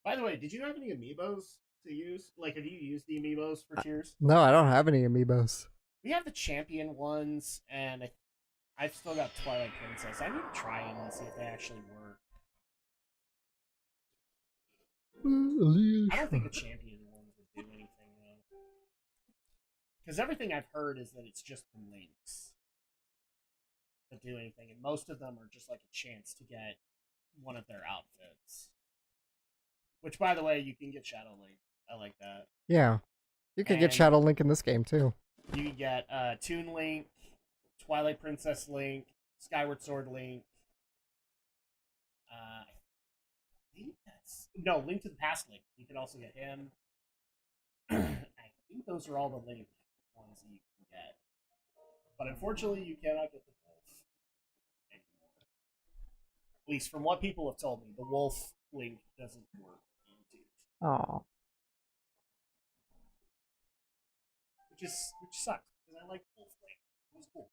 By the way, did you have any amiibos to use? Like, have you used the amiibos for Tears? No, I don't have any amiibos. We have the champion ones, and I've still got Twilight Princess. I need to try them and see if they actually work. I don't think the champion ones would do anything, though. Because everything I've heard is that it's just the links that do anything, and most of them are just like a chance to get one of their outfits. Which, by the way, you can get Shadow Link. I like that. Yeah. You could get And- Shadow Link in this game, too. You can get Toon Link, Twilight Princess Link, Skyward Sword Link. I think that's no Link to the Past Link. You can also get him. I think those are all the Link ones that you can get. But unfortunately, you cannot get the Wolf anymore. At least from what people have told me, the Wolf Link doesn't work in Tears, Oh. which sucks because I like Wolf Link. It was cool.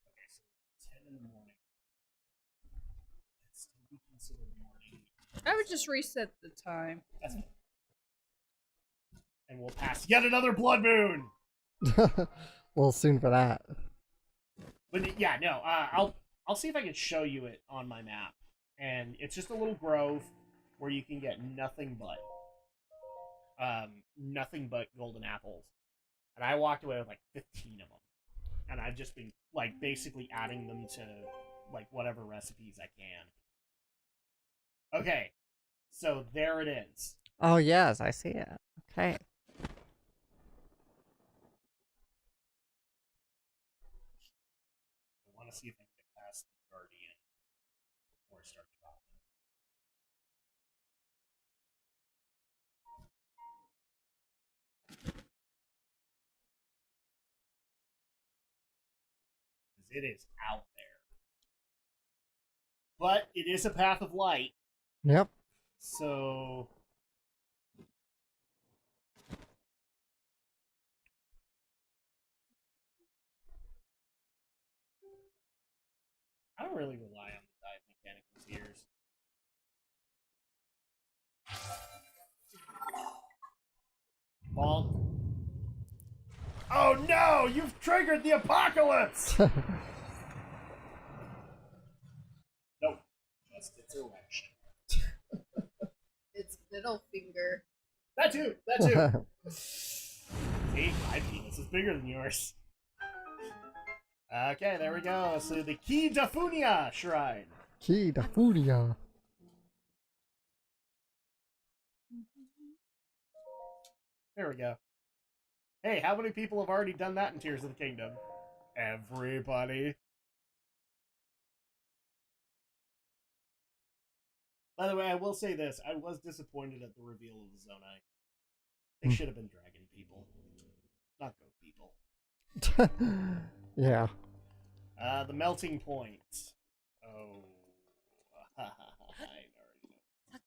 Okay, so 10 in the morning. That's still be considered morning. I would just reset the time. That's fine. And we'll pass yet another blood moon. Well, soon for that. But yeah, no, I'll see if I can show you it on my map. And it's just a little grove where you can get nothing but golden apples. And I walked away with like 15 of them. And I've just been like basically adding them to like whatever recipes I can. Okay. So there it is. Oh, yes, I see it. Okay. to see if I can get past the Guardian before I start dropping. Because it is out there. But it is a path of light, Yep. so I don't really rely on the dive mechanicals here. Bonk. Oh no! You've triggered the apocalypse! Nope. Just its erection. It's middle finger. That too! That too! See? My penis is bigger than yours. Okay, there we go. So the Key Dafunia Shrine. Key da Furia. There we go. Hey, how many people have already done that in Tears of the Kingdom? Everybody. By the way, I will say this. I was disappointed at the reveal of the Zonai. They should have been dragon people. Not goat people. Yeah. The melting point. Oh. I already know.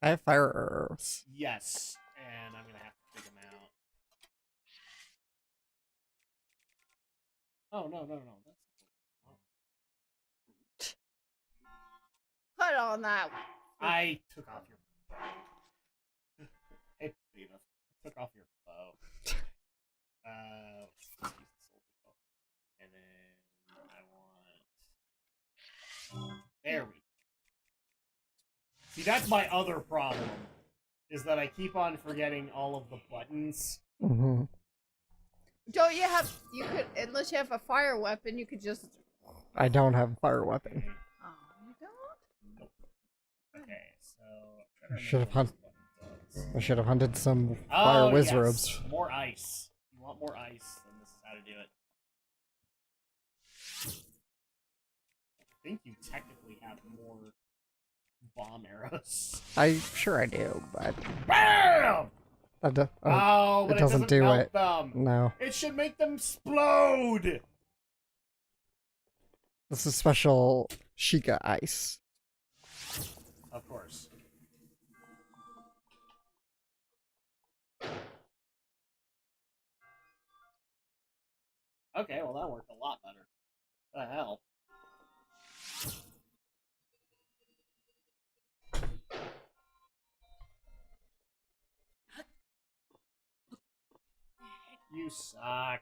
I have fire arrows. Yes, and I'm gonna have to take them out. Oh, no. That's... Put on that. I took off your... Hey, Peter. I took off your bow. Let's use the soul bow. And then I want... There we go. See, that's my other problem. Is that I keep on forgetting all of the buttons. Mm-hmm. Don't you have? You could, unless you have a fire weapon, you could just. I don't have a fire weapon. Oh, you don't? Nope. Okay, so I'm trying to Should have remember what hunt- this button does. I should have hunted some fire whiz robes. Yes. More ice. You want more ice, then this is how to do it. I think you technically have more bomb arrows. I'm sure I do, but BAM! but It doesn't do melt it. them. No. It should make them explode. This is special Sheikah ice. Of course. Okay, well that worked a lot better. What the hell? You suck.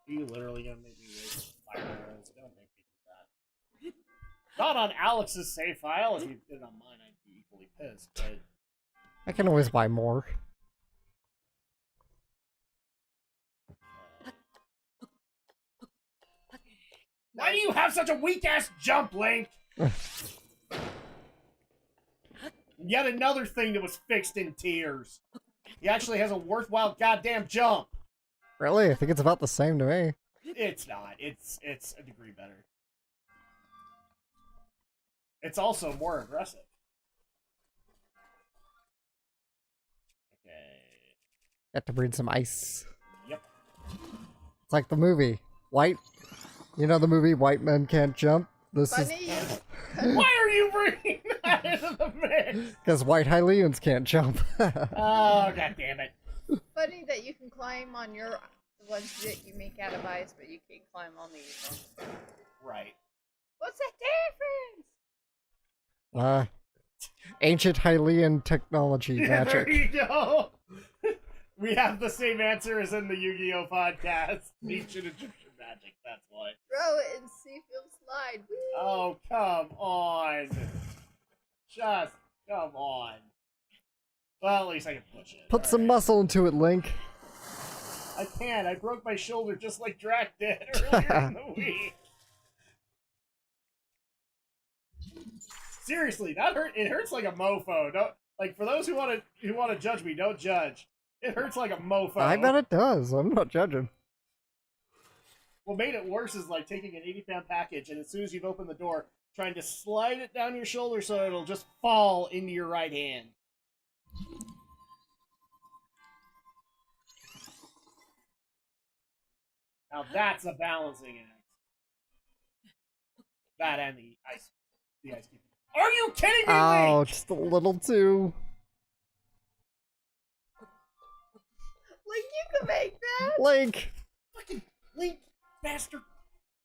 You literally gonna make me waste fire arrows. Don't make me do that. Not on Alex's save file. If you did it on mine, I'd be equally pissed. But I can always buy more. why do you have such a weak ass jump, Link? Yet another thing that was fixed in Tears. He actually has a worthwhile goddamn jump. Really? I think it's about the same to me. It's not. It's a degree better. It's also more aggressive. Okay. Got to breed some ice. Yep. It's like the movie. White. You know the movie White Men Can't Jump? This is Funny, Why are you bringing that into the mix? because white Hylians can't jump. Oh, god damn it. funny that you can climb on the ones that you make out of ice, but you can't climb on these ones. Right. What's the difference? Ancient Hylian technology magic. There you go. We have the same answer as in the Yu-Gi-Oh podcast. Ancient Egyptian magic, that's what. Throw it and see if it'll slide. Whee! Oh, come on. Just, come on. Well, at least I can push it. Put some Alright. muscle into it, Link. I can't. I broke my shoulder just like Drak did earlier in the week. Seriously, that hurt. It hurts like a mofo. Don't like for those who want to judge me. Don't judge. It hurts like a mofo. I bet it does. I'm not judging. What made it worse is like taking an 80-pound package, and as soon as you've opened the door, trying to slide it down your shoulder so it'll just fall into your right hand. Now that's a balancing act. That and the ice cube. Are you kidding me? Oh, Link? just a little too. Like, you can make that! Link! Fucking Link, bastard.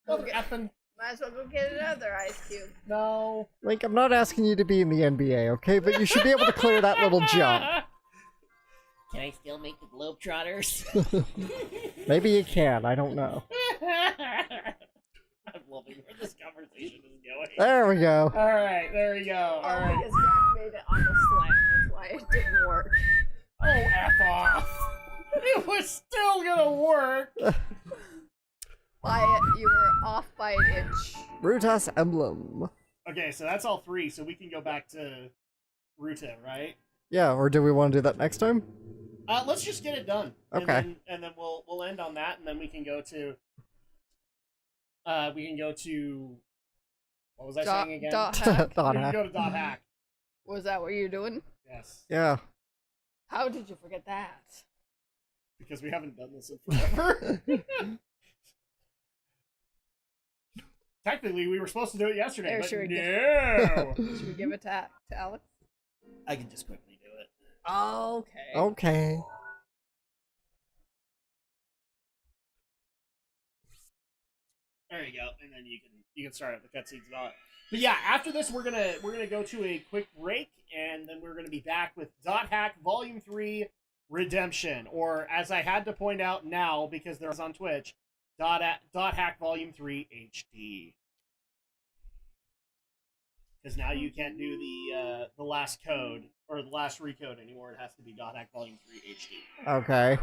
Mother effing. Might as well go get another ice cube. No. Link, I'm not asking you to be in the NBA, okay? But you should be able to clear that little jump. Can I still make the Globetrotters? Maybe you can, I don't know. I'm loving where this conversation is going. There we go. Alright, there we go. Alright. Because Jack made it on the slant. That's why it didn't work. Oh, F off. It was still gonna work. You were off by an inch. Brutus Emblem. Okay, so that's all three, so we can go back to Ruta, right? Yeah, or do we want to do that next time? Let's just get it done. Okay. And then we'll end on that, and then we can go to what was I saying again? Dot hack. Dot We can hack. go to dot hack. Was that what you're doing? Yes. Yeah. How did you forget that? Because we haven't done this in forever. Technically, we were supposed to do it yesterday, There, but should we no. Should we give it to Alex? I can just quickly do it. Okay. Okay. There you go, and then you can start up the cutscenes and all that. But yeah, after this, we're gonna go to a quick break, and then we're gonna be back with Dot Hack Volume 3 Redemption, or as I had to point out now because there's on Twitch, Dot Hack Volume 3 HD. Because now you can't do the last code or the last recode anymore. It has to be Dot Hack Volume 3 HD. Okay.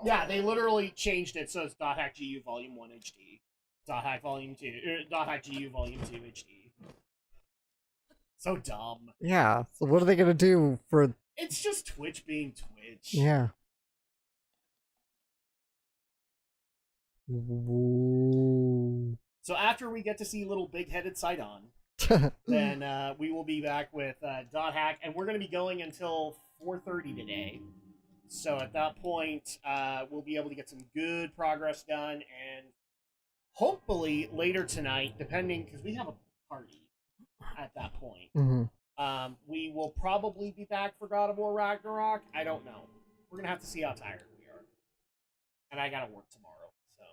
Yeah, they literally changed it so it's Dot Hack GU Volume 1 HD. Dot Hack Volume 2, Dot Hack GU Volume 2 HD. So dumb. Yeah, so what are they gonna do for... It's just Twitch being Twitch. Yeah. Ooh. So after we get to see little big-headed Sidon, then we will be back with Dot Hack, and we're going to be going until 4:30 today. So at that point, we'll be able to get some good progress done, and hopefully later tonight, depending, because we have a party at that point, we will probably be back for God of War Ragnarok. I don't know. We're going to have to see how tired we are. And I got to work tomorrow, so.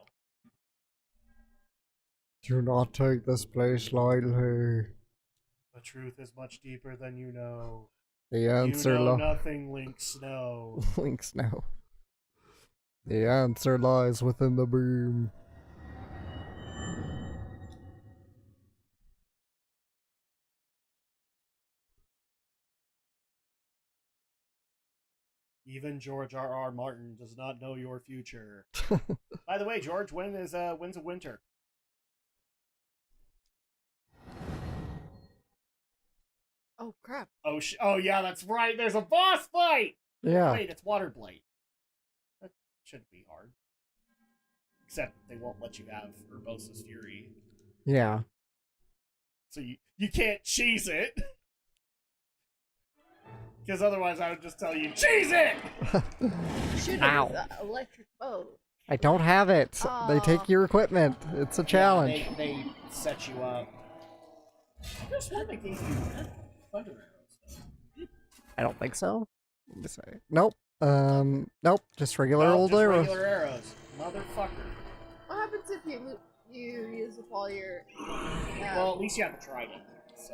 Do not take this place lightly. The truth is much deeper than you know. The answer You know nothing, Link Snow. Link Snow. The answer lies within the beam. Even George R.R. Martin does not know your future. By the way, George, when's a winter? Oh crap! Oh yeah, that's right. There's a boss fight. Yeah. Wait, it's Water Blight. That shouldn't be hard. Except they won't let you have Urbosa's Fury, Yeah. so you can't cheese it. Because otherwise, I would just tell you, cheese it. Shoot it Ow. with the electric bow. I don't have it. They Aw. take your equipment. It's a challenge. Yeah, they set you up. I just want to give you thunder arrows. I don't think so. Let me say. Nope. Nope. Just regular No, old just arrows. regular arrows, motherfucker. What happens if you use up all your? Well, at least you have a trident. So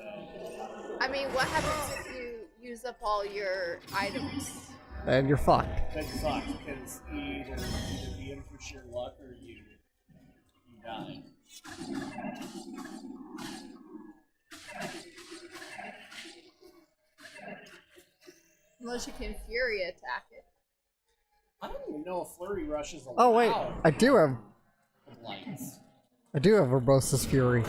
I mean, what happens if you use up all your items? And you're fucked. that sucks because you either be in for sheer luck or you die. Unless you can Fury attack it. I don't even know if Flurry Rush is allowed. Oh wait, I do have Lights. Urbosa's Fury.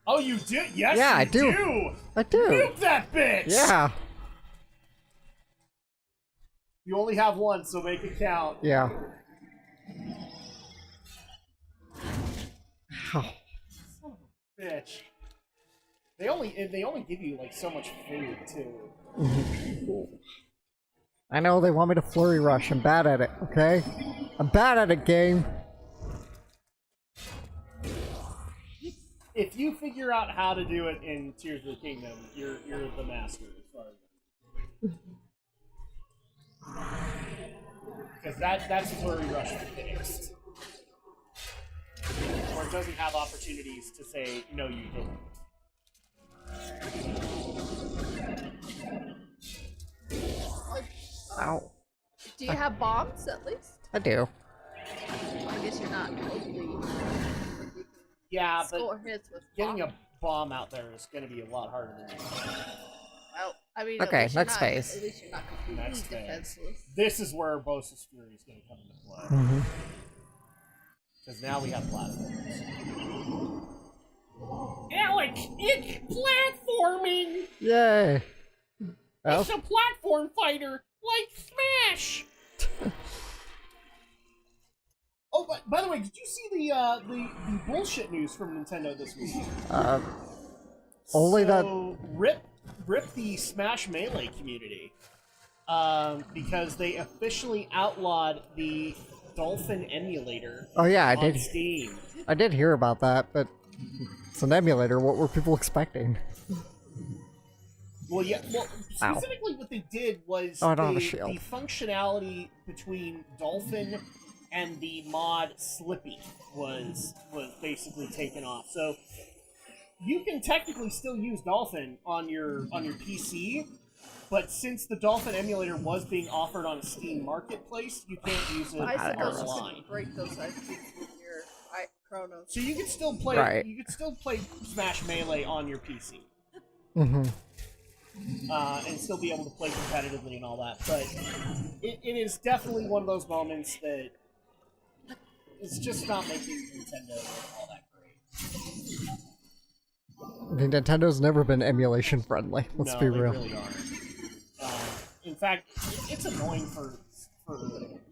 Oh, you do? Yes, Yeah, you I do. I do. Nuke that bitch! Yeah. You only have one, so make it count. Yeah. Oh. Son of a bitch. They only give you like so much food too. I know they want me to flurry rush. I'm bad at it, okay? I'm bad at it, game. If you figure out how to do it in Tears of the Kingdom, you're the master as far as because that's flurry rush fixed. Or it doesn't have opportunities to say no, you didn't. Ow. Do you have bombs at least? I do. I guess you're not totally. Yeah, Score but hits with getting bomb. a bomb out there is going to be a lot harder than that. Well, I mean, Okay, at least you're next not- phase. At least you're not completely Next phase. defenseless. This is where Bosa's Fury is going to come into play. Mm-hmm. Because now we have platforms. Alex, it's platforming! Yay. Well, It's a platform fighter, like Smash! Oh, by the way, did you see the bullshit news from Nintendo this week? only that. So, rip the Smash Melee community. Because they officially outlawed the Dolphin emulator Oh yeah, I on did. Steam. I did hear about that, but it's an emulator. What were people expecting? Well, yeah. Well, Ow. specifically, what they did was Oh, I don't have a shield. the functionality between Dolphin and the mod Slippy was basically taken off. So you can technically still use Dolphin on your PC, but since the Dolphin emulator was being offered on a Steam marketplace, you can't use it I suppose you online. could break those ice cubes with your Chronos. So you could still play. Right. You could still play Smash Melee on your PC. Mm-hmm. And still be able to play competitively and all that. But it is definitely one of those moments that is just not making Nintendo all that great. I mean, Nintendo's never been emulation friendly. Let's No, be they real. really aren't. In fact, it's annoying for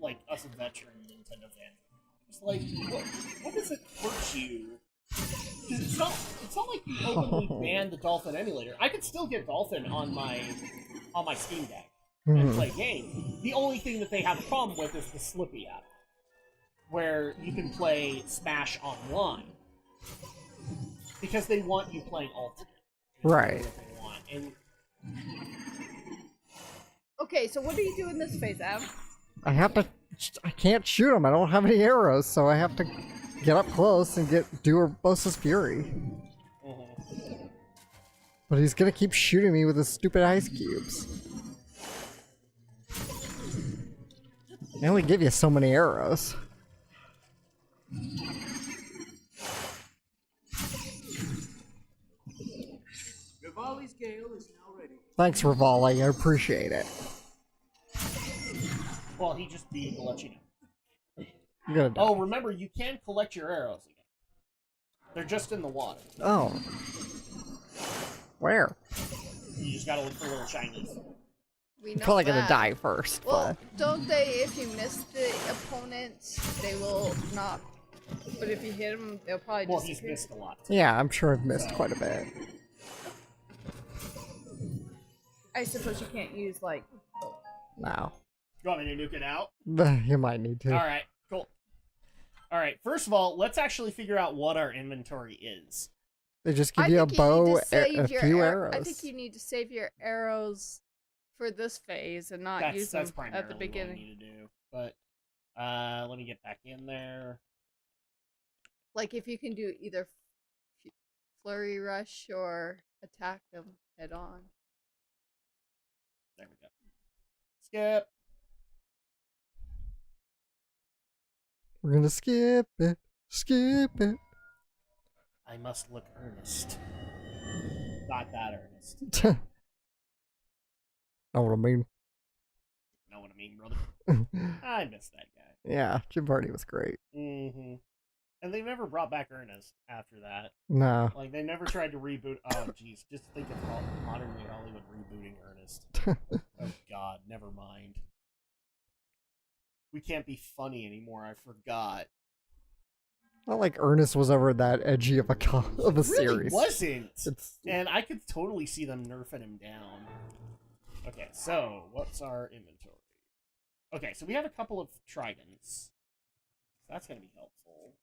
like us veteran Nintendo fans. It's like, what does it hurt you? 'Cause it's not like you openly banned the Dolphin emulator. I could still get Dolphin on my Steam Deck and play games. The only thing that they have a problem with is the Slippy app, where you can play Smash online because they want you playing Ultimate. Right. That's what they want. And Okay, so what do you do in this phase, Av? I have to. I can't shoot him. I don't have any arrows, so I have to get up close and do Urbosa's Fury. But he's gonna keep shooting me with his stupid ice cubes. They only give you so many arrows. Rivali's Gale is now ready. Thanks, Rivali. I appreciate it. well, he just beat to let you know. I'm gonna die. Oh, remember, you can collect your arrows again. They're just in the water. Oh. Where? You just gotta look for little shinies. We I'm know probably gonna that. die first. Well, don't they, if you miss the opponent, they will not. But if you hit them, they'll probably Well, he's disappear. missed a lot. But yeah, I'm sure I've missed quite a bit. I suppose you can't use, like. Now. You want me to nuke it out? You might need to. Alright, cool. Alright, first of all, let's actually figure out what our inventory is. They just give I you a think you need bow to save and a your few arrows. arrows. I think you need to save your arrows for this phase and not use That's them primarily at the what we beginning. need to do. But, let me get back in there. Like if you can do either flurry rush or attack them head on. There we go. Skip. We're gonna skip it. Skip it. I must look earnest. Not that earnest. Know what I mean? Know what I mean, brother? I miss that guy. Yeah, Jim Varney was great. Mm-hmm. And they never brought back Ernest after that. No. Like, they never tried to reboot. Oh, jeez. Just think of modern day Hollywood rebooting Ernest. Oh, God. Never mind. We can't be funny anymore. I forgot. Not like Ernest was ever that edgy of a of a Really series. wasn't. It's And I could totally see them nerfing him down. Okay, so what's our inventory? Okay, so we have a couple of tridents. That's going to be helpful.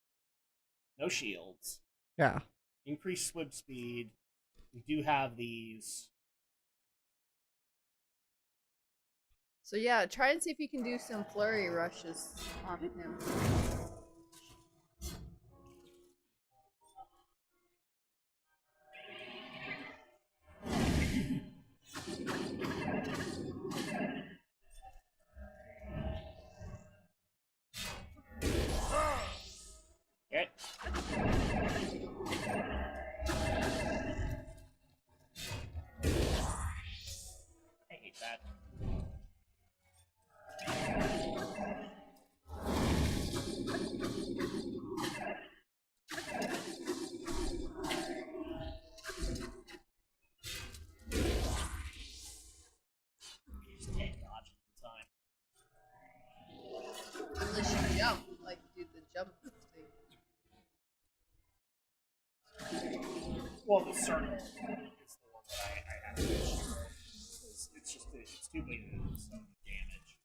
No shields. yeah. Increased swim speed. We do have these. So yeah, try and see if you can do some flurry rushes on him. Okay. I hate that. Just can't dodge at the time. Unless you jump, like do the jump thing. Well, the circle is the one that I have to do. It's just it's too big to do some damage.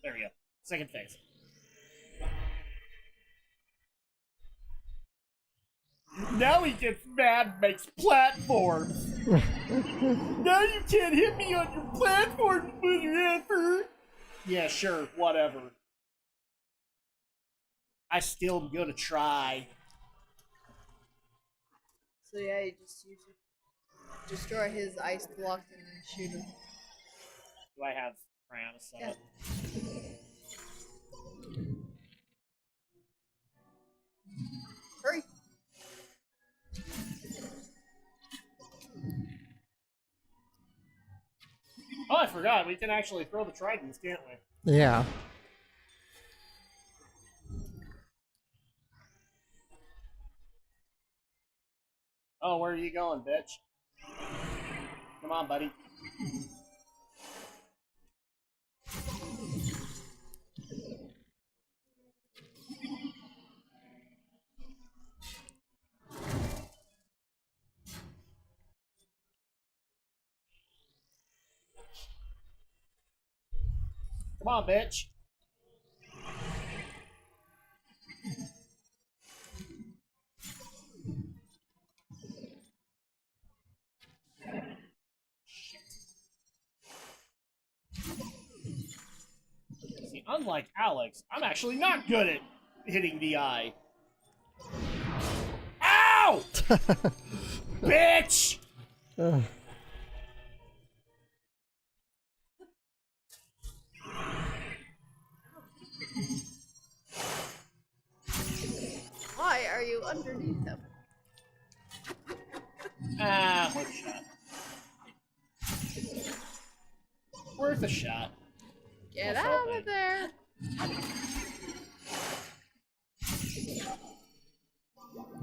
There we go. Second phase. Now he gets mad and makes platforms. Now you can't hit me on your platform, whatever. Yeah, sure, whatever. I still am gonna try. So yeah, you just use it. Destroy his ice block and then shoot him. Do I have Prana set up? Hurry! Oh, I forgot. We can actually throw the tridents, can't we? Yeah. Oh, where are you going, bitch? Come on, buddy. Come on, bitch. See, unlike Alex, I'm actually not good at hitting the eye. Ow! Bitch! Why are you underneath him? Ah, worth a shot. Worth a shot. Get What's out open? of there!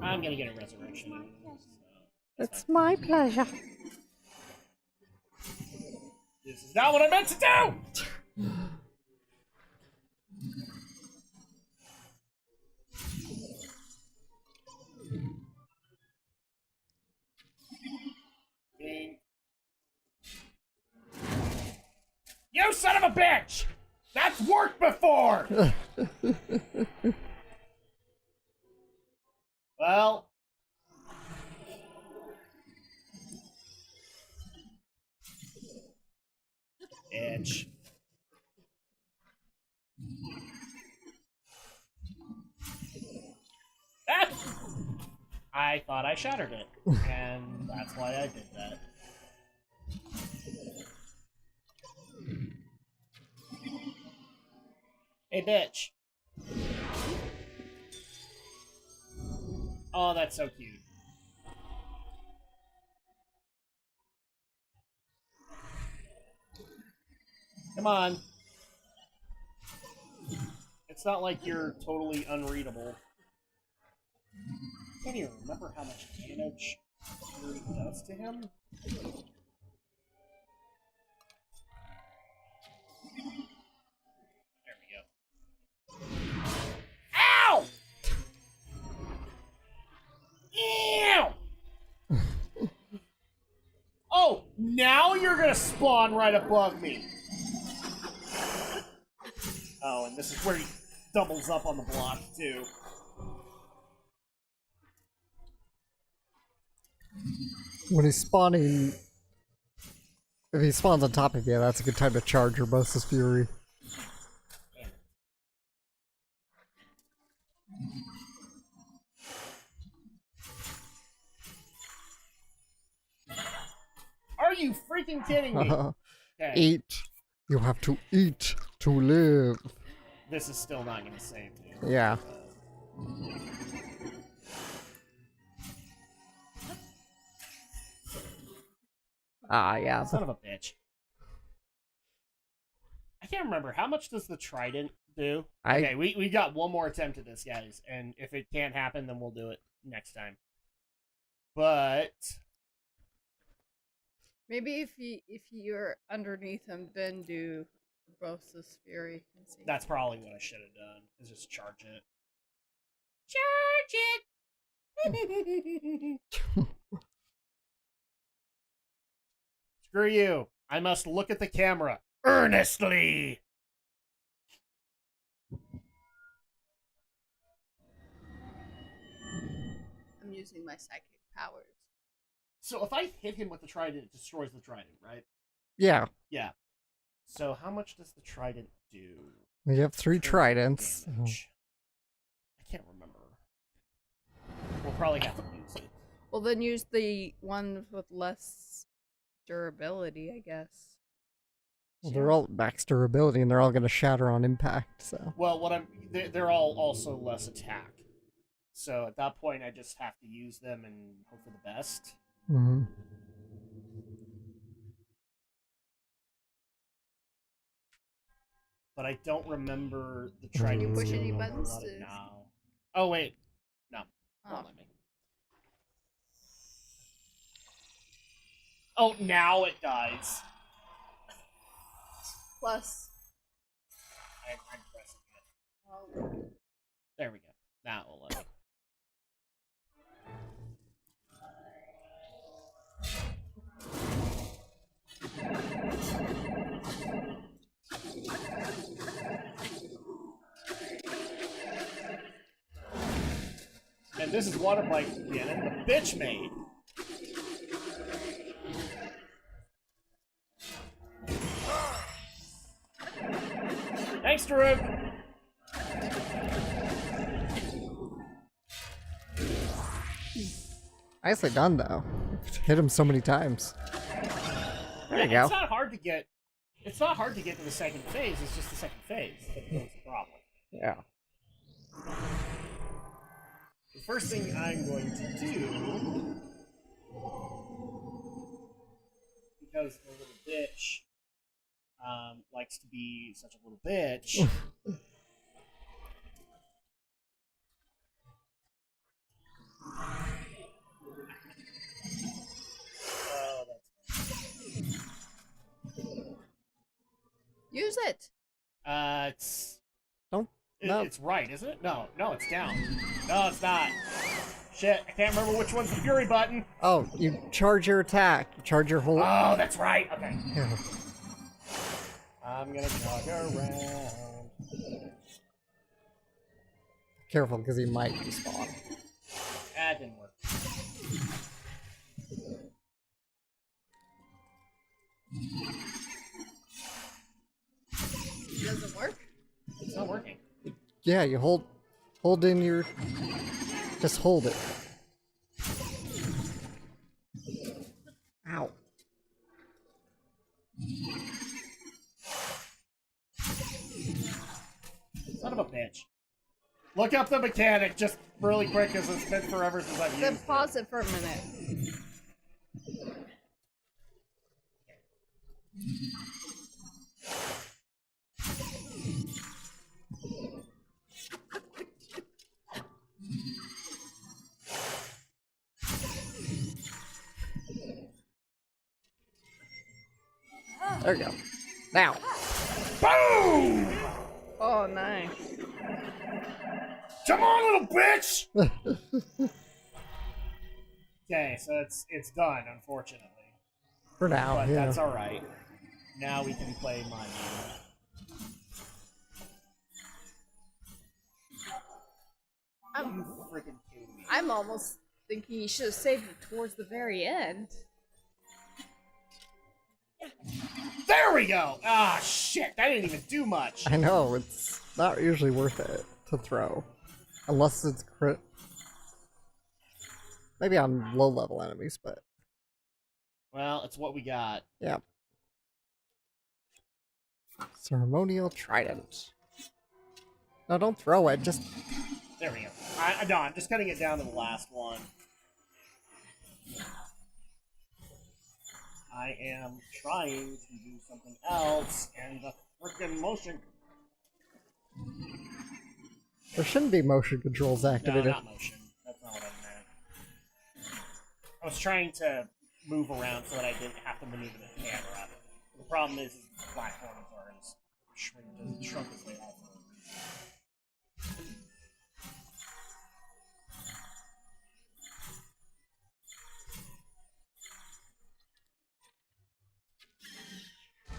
I'm gonna get a resurrection. Anyway, so It's my pleasure. this is not what I meant to do! Ding. You son of a bitch! That's worked before! Well. Bitch. Ah! I thought I shattered it, and that's why I did that. Hey, bitch. Oh, that's so cute. Come on. It's not like you're totally unreadable. I can't even remember how much damage Fury does to him. now you're gonna spawn right above me. Oh, and this is where he doubles up on the block, too. When he's spawning, if he spawns on top of you, that's a good time to charge your Bosa's Fury. Are you freaking kidding me? Okay. Eat. You have to eat to live. This is still not gonna save me. Yeah. Yeah. Son of a bitch. I can't remember. How much does the trident do? Okay, we got one more attempt at this, guys. And if it can't happen, then we'll do it next time. But... Maybe if you're underneath him, then do Bosa's Fury. And see. That's probably what I should have done, is just charge it. Charge it! Screw you. I must look at the camera earnestly. I'm using my psychic powers. So if I hit him with the trident, it destroys the trident, right? Yeah. Yeah. So how much does the trident do? You have 3 tridents. Damage. I can't remember. We'll probably have to use it. Well, then use the one with less durability, I guess. Well, they're all max durability, and they're all going to shatter on impact. So. Well, they're all also less attack. So at that point, I just have to use them and hope for the best. Mm-hmm. But I don't remember the trident. Can you push any buttons to... No. Oh wait, no. Oh. Don't let me. Oh, now it dies. Plus. I'm pressing it. There we go. Now it will let me. And this is what I'm like getting the bitch made. Thanks, Drew. Nicely done, though. Hit him so many times. There you go. It's not hard to get. It's not hard to get to the second phase. It's just the second phase that's the problem. Yeah. The first thing I'm going to do, because the little bitch likes to be such a little bitch. Oh, that's Use it! it's Don't. No. it's right, isn't it? No, it's down. No, it's not. Shit, I can't remember which one's the fury button. Oh, you charge your attack. You charge your whole. Oh, that's right. Okay. Yeah. I'm gonna jog around. Careful, because he might respawn. That didn't work. Doesn't work? It's not working. Yeah, you hold in your. Just hold it. Ow. Son of a bitch. Look up the mechanic just really quick because it's been forever since I've used Then it. pause it for a minute. There you go. Now. Boom! Oh, nice. Come on, little bitch! Okay, so it's done, unfortunately. For now, but yeah. that's alright. Now we can play my game. You freaking kidding me. I'm almost thinking you should have saved it towards the very end. There we go! Ah, shit, that didn't even do much. I know, it's not usually worth it to throw. Unless it's crit. Maybe on low level enemies, but Well, it's what we got. yeah. Ceremonial Trident. No, don't throw it, just... There we go. No, I'm just cutting it down to the last one. I am trying to do something else, and the frickin' motion... There shouldn't be motion controls No, activated. not motion. That's not what I meant. I was trying to move around so that I didn't have to maneuver the camera. The problem is the platforms are as shrunk as they are for a reason.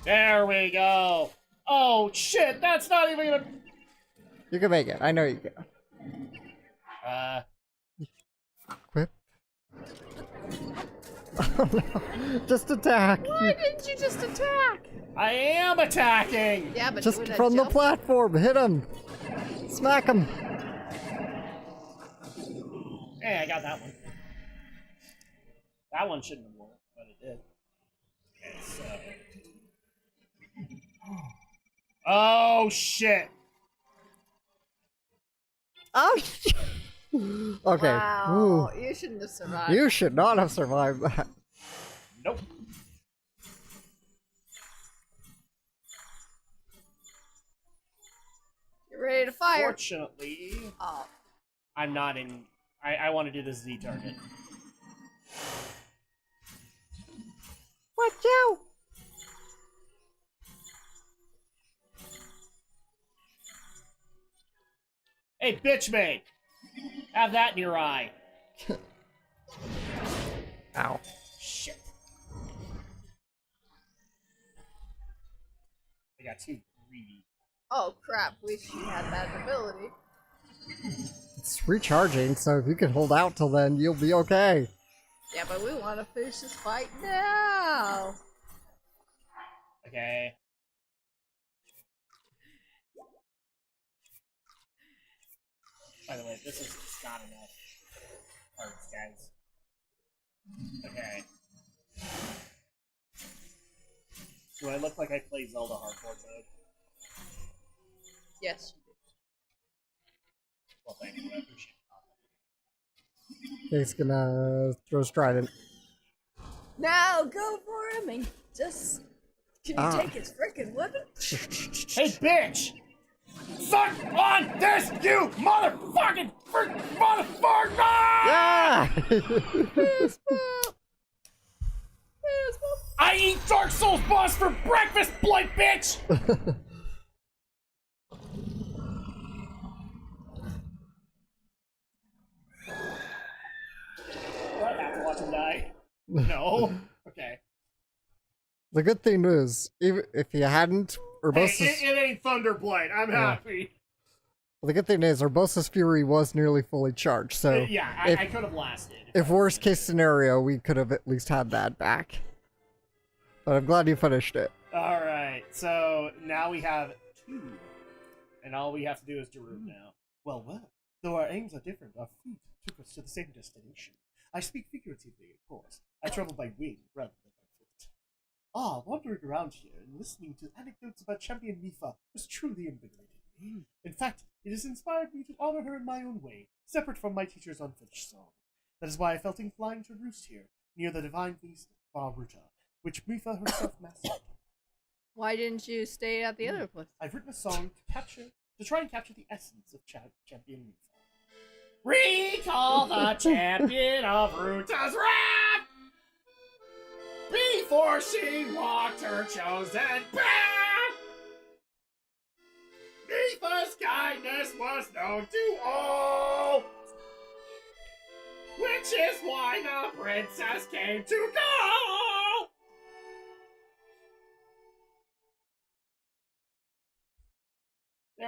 There we go. Oh shit, that's not even gonna. You can make it. I know you can. Equip. Oh no. Just attack. Why didn't you just attack? I am attacking. Yeah, but Just doing a from the jump- platform. Hit him. Smack him. Hey, I got that one. That one shouldn't have worked, but it did. Okay, so. Oh shit! Oh, shit. Okay. Wow, Ooh. you shouldn't have survived. You should not have survived that. Nope. You're ready to fire. Fortunately, Oh, I'm not in. I want to do this Z target. Watch out. Hey, bitch mate! Have that in your eye. Ow. Shit. I got too greedy. oh crap! Wish you had that ability. It's recharging, so if you can hold out till then, you'll be okay. Yeah, but we want to finish this fight now. Okay. By the way, this is not enough parts, guys. Okay. Do I look like I play Zelda hardcore mode? Yes. Well, thank you. I appreciate He's gonna throw Trident. Now go for him and just. Can you Ah. take his freaking weapon? it. Hey, bitch! Suck on this, you motherfucking motherfucker! Yeah! I eat Dark Souls boss for breakfast, blight bitch! Do I have to watch him die? No. Okay. The good thing is, even if you hadn't, Hey, Urbosa's... it ain't Thunderblight. I'm happy. The good thing is, Urbosa's Fury was nearly fully charged, so Yeah, if, I could have lasted. if worst case scenario, we could have at least had that back. But I'm glad you finished it. Alright, so now we have 2. And all we have to do is Darude now. Well, though our aims are different, our feet took us to the same destination. I speak figuratively, of course. I travel by wing rather than by foot. Wandering around here and listening to anecdotes about Champion Mifa has truly invigorated me. In fact, it has inspired me to honor her in my own way, separate from my teacher's unfinished song. That is why I felt inclined to roost here, near the divine beast Baruta, which Mifa herself mastered. Why didn't you stay at the other place? I've written a song to try and capture the essence of Champion Mifa. Recall the champion of Ruta's wrath! Before she walked her chosen path! Mifa's kindness was known to all! Which is why the princess came to go!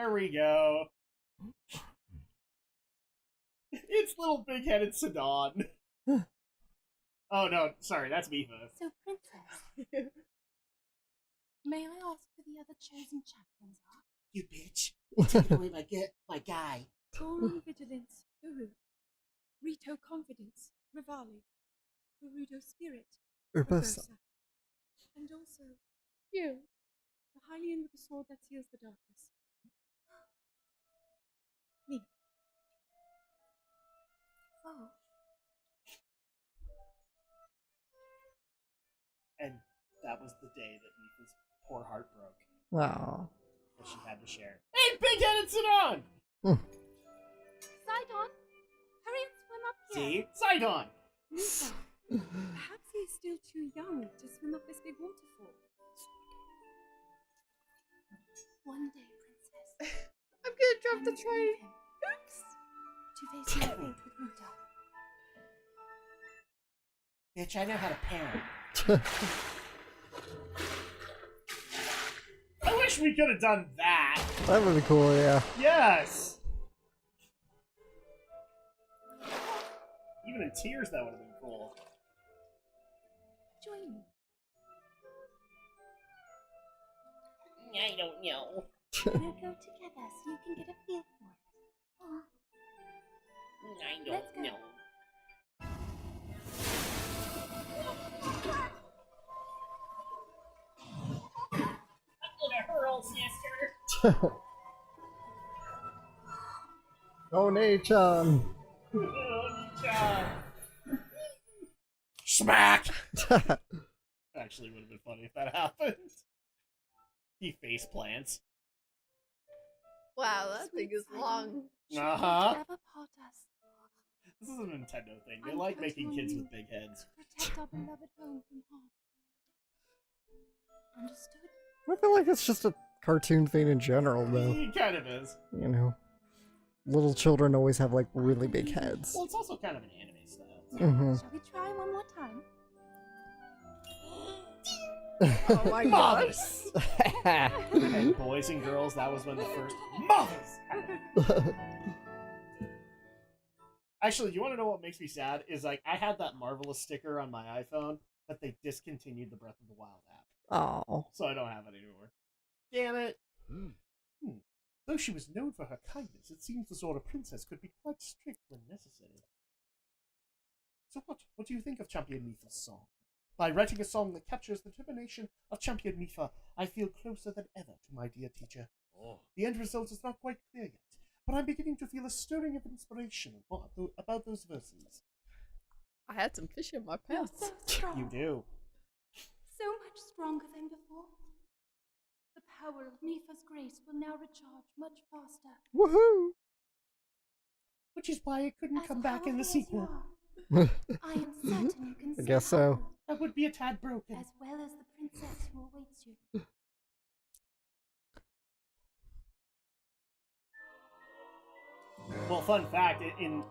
There we go. It's little big-headed Sidon. Oh no, sorry, that's Mifa. So, Princess, may I ask who the other chosen champions are? You bitch. Take away my guy. Goron Vigilance, Uru. Rito Confidence, Rivali. Gerudo Spirit, Urbosa. And also, you, the Hylian with the sword that seals the darkness. Me. Oh. And that was the day that Mifa's poor heart broke. Wow. That she had to share. Hey, big-headed Sidon! Sidon, hurry and swim up here. See? Sidon! Misa, perhaps he is still too young to swim up this big waterfall. One day, Princess. I'm gonna drop the I must train. leave him. Oops. To face my fate with Muta. Bitch, I know how to parent. I wish we could have done that. That would be cool, yeah. Yes! Even in tears, that would have been cool. Join me. I don't know. We'll go together so you can get a feel for it. Aw. I Let's don't go. know. I'm gonna hurl, sister. Oh, Nei-chan. Smack! Actually, would have been funny if that happened. He face plants. Wow, that thing is long. Uh-huh. Ever part us. This is a Nintendo thing. They I'm like counting making on kids you with big heads. to protect our beloved home from harm. Understood? I feel like it's just a cartoon thing in general, though. He kind of is. You know, little children always have like really big heads. Well, it's also kind of an anime style. Mm-hmm. Shall we try one more time? Oh my god. Mothers! And boys and girls, that was when the first mothers happened. Actually, you want to know what makes me sad? Is like, I had that Marvelous sticker on my iPhone, but they discontinued the Breath of the Wild app. Oh. So I don't have it anymore. Damn it. Though she was known for her kindness, it seems the sort of princess could be quite strict when necessary. So what do you think of Champion Mifa's song? By writing a song that captures the determination of Champion Mifa, I feel closer than ever to my dear teacher. The end result is not quite clear yet, but I'm beginning to feel a stirring of inspiration about those verses. I had some fish in my You're pants. so strong. You do. So much stronger than before. The power of Mifa's grace will now recharge much faster. Woohoo! Which is why it couldn't As come back in the powerful as sequel. you are, I am certain you can I guess so. survive, That would be a tad broken. as well as the princess who awaits you. Well, fun fact, in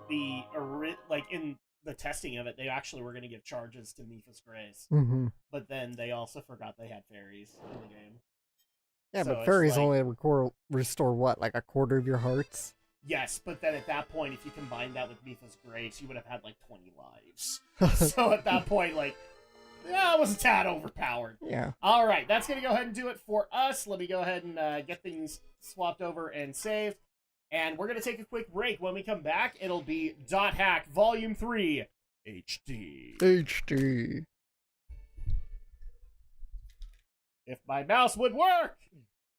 the testing of it, they actually were going to give charges to Mifa's Grace. Mm-hmm. But then they also forgot they had fairies in the game. Yeah, So but it's fairies like- only restore what, like a quarter of your hearts? Yes, but then at that point, if you combine that with Mifa's Grace, you would have had like 20 lives. So at that point, like, yeah, it was a tad overpowered. Yeah. All right, that's going to go ahead and do it for us. Let me go ahead and get things swapped over and saved. And we're going to take a quick break. When we come back, it'll be Dot Hack Volume 3 HD. HD. If my mouse would work!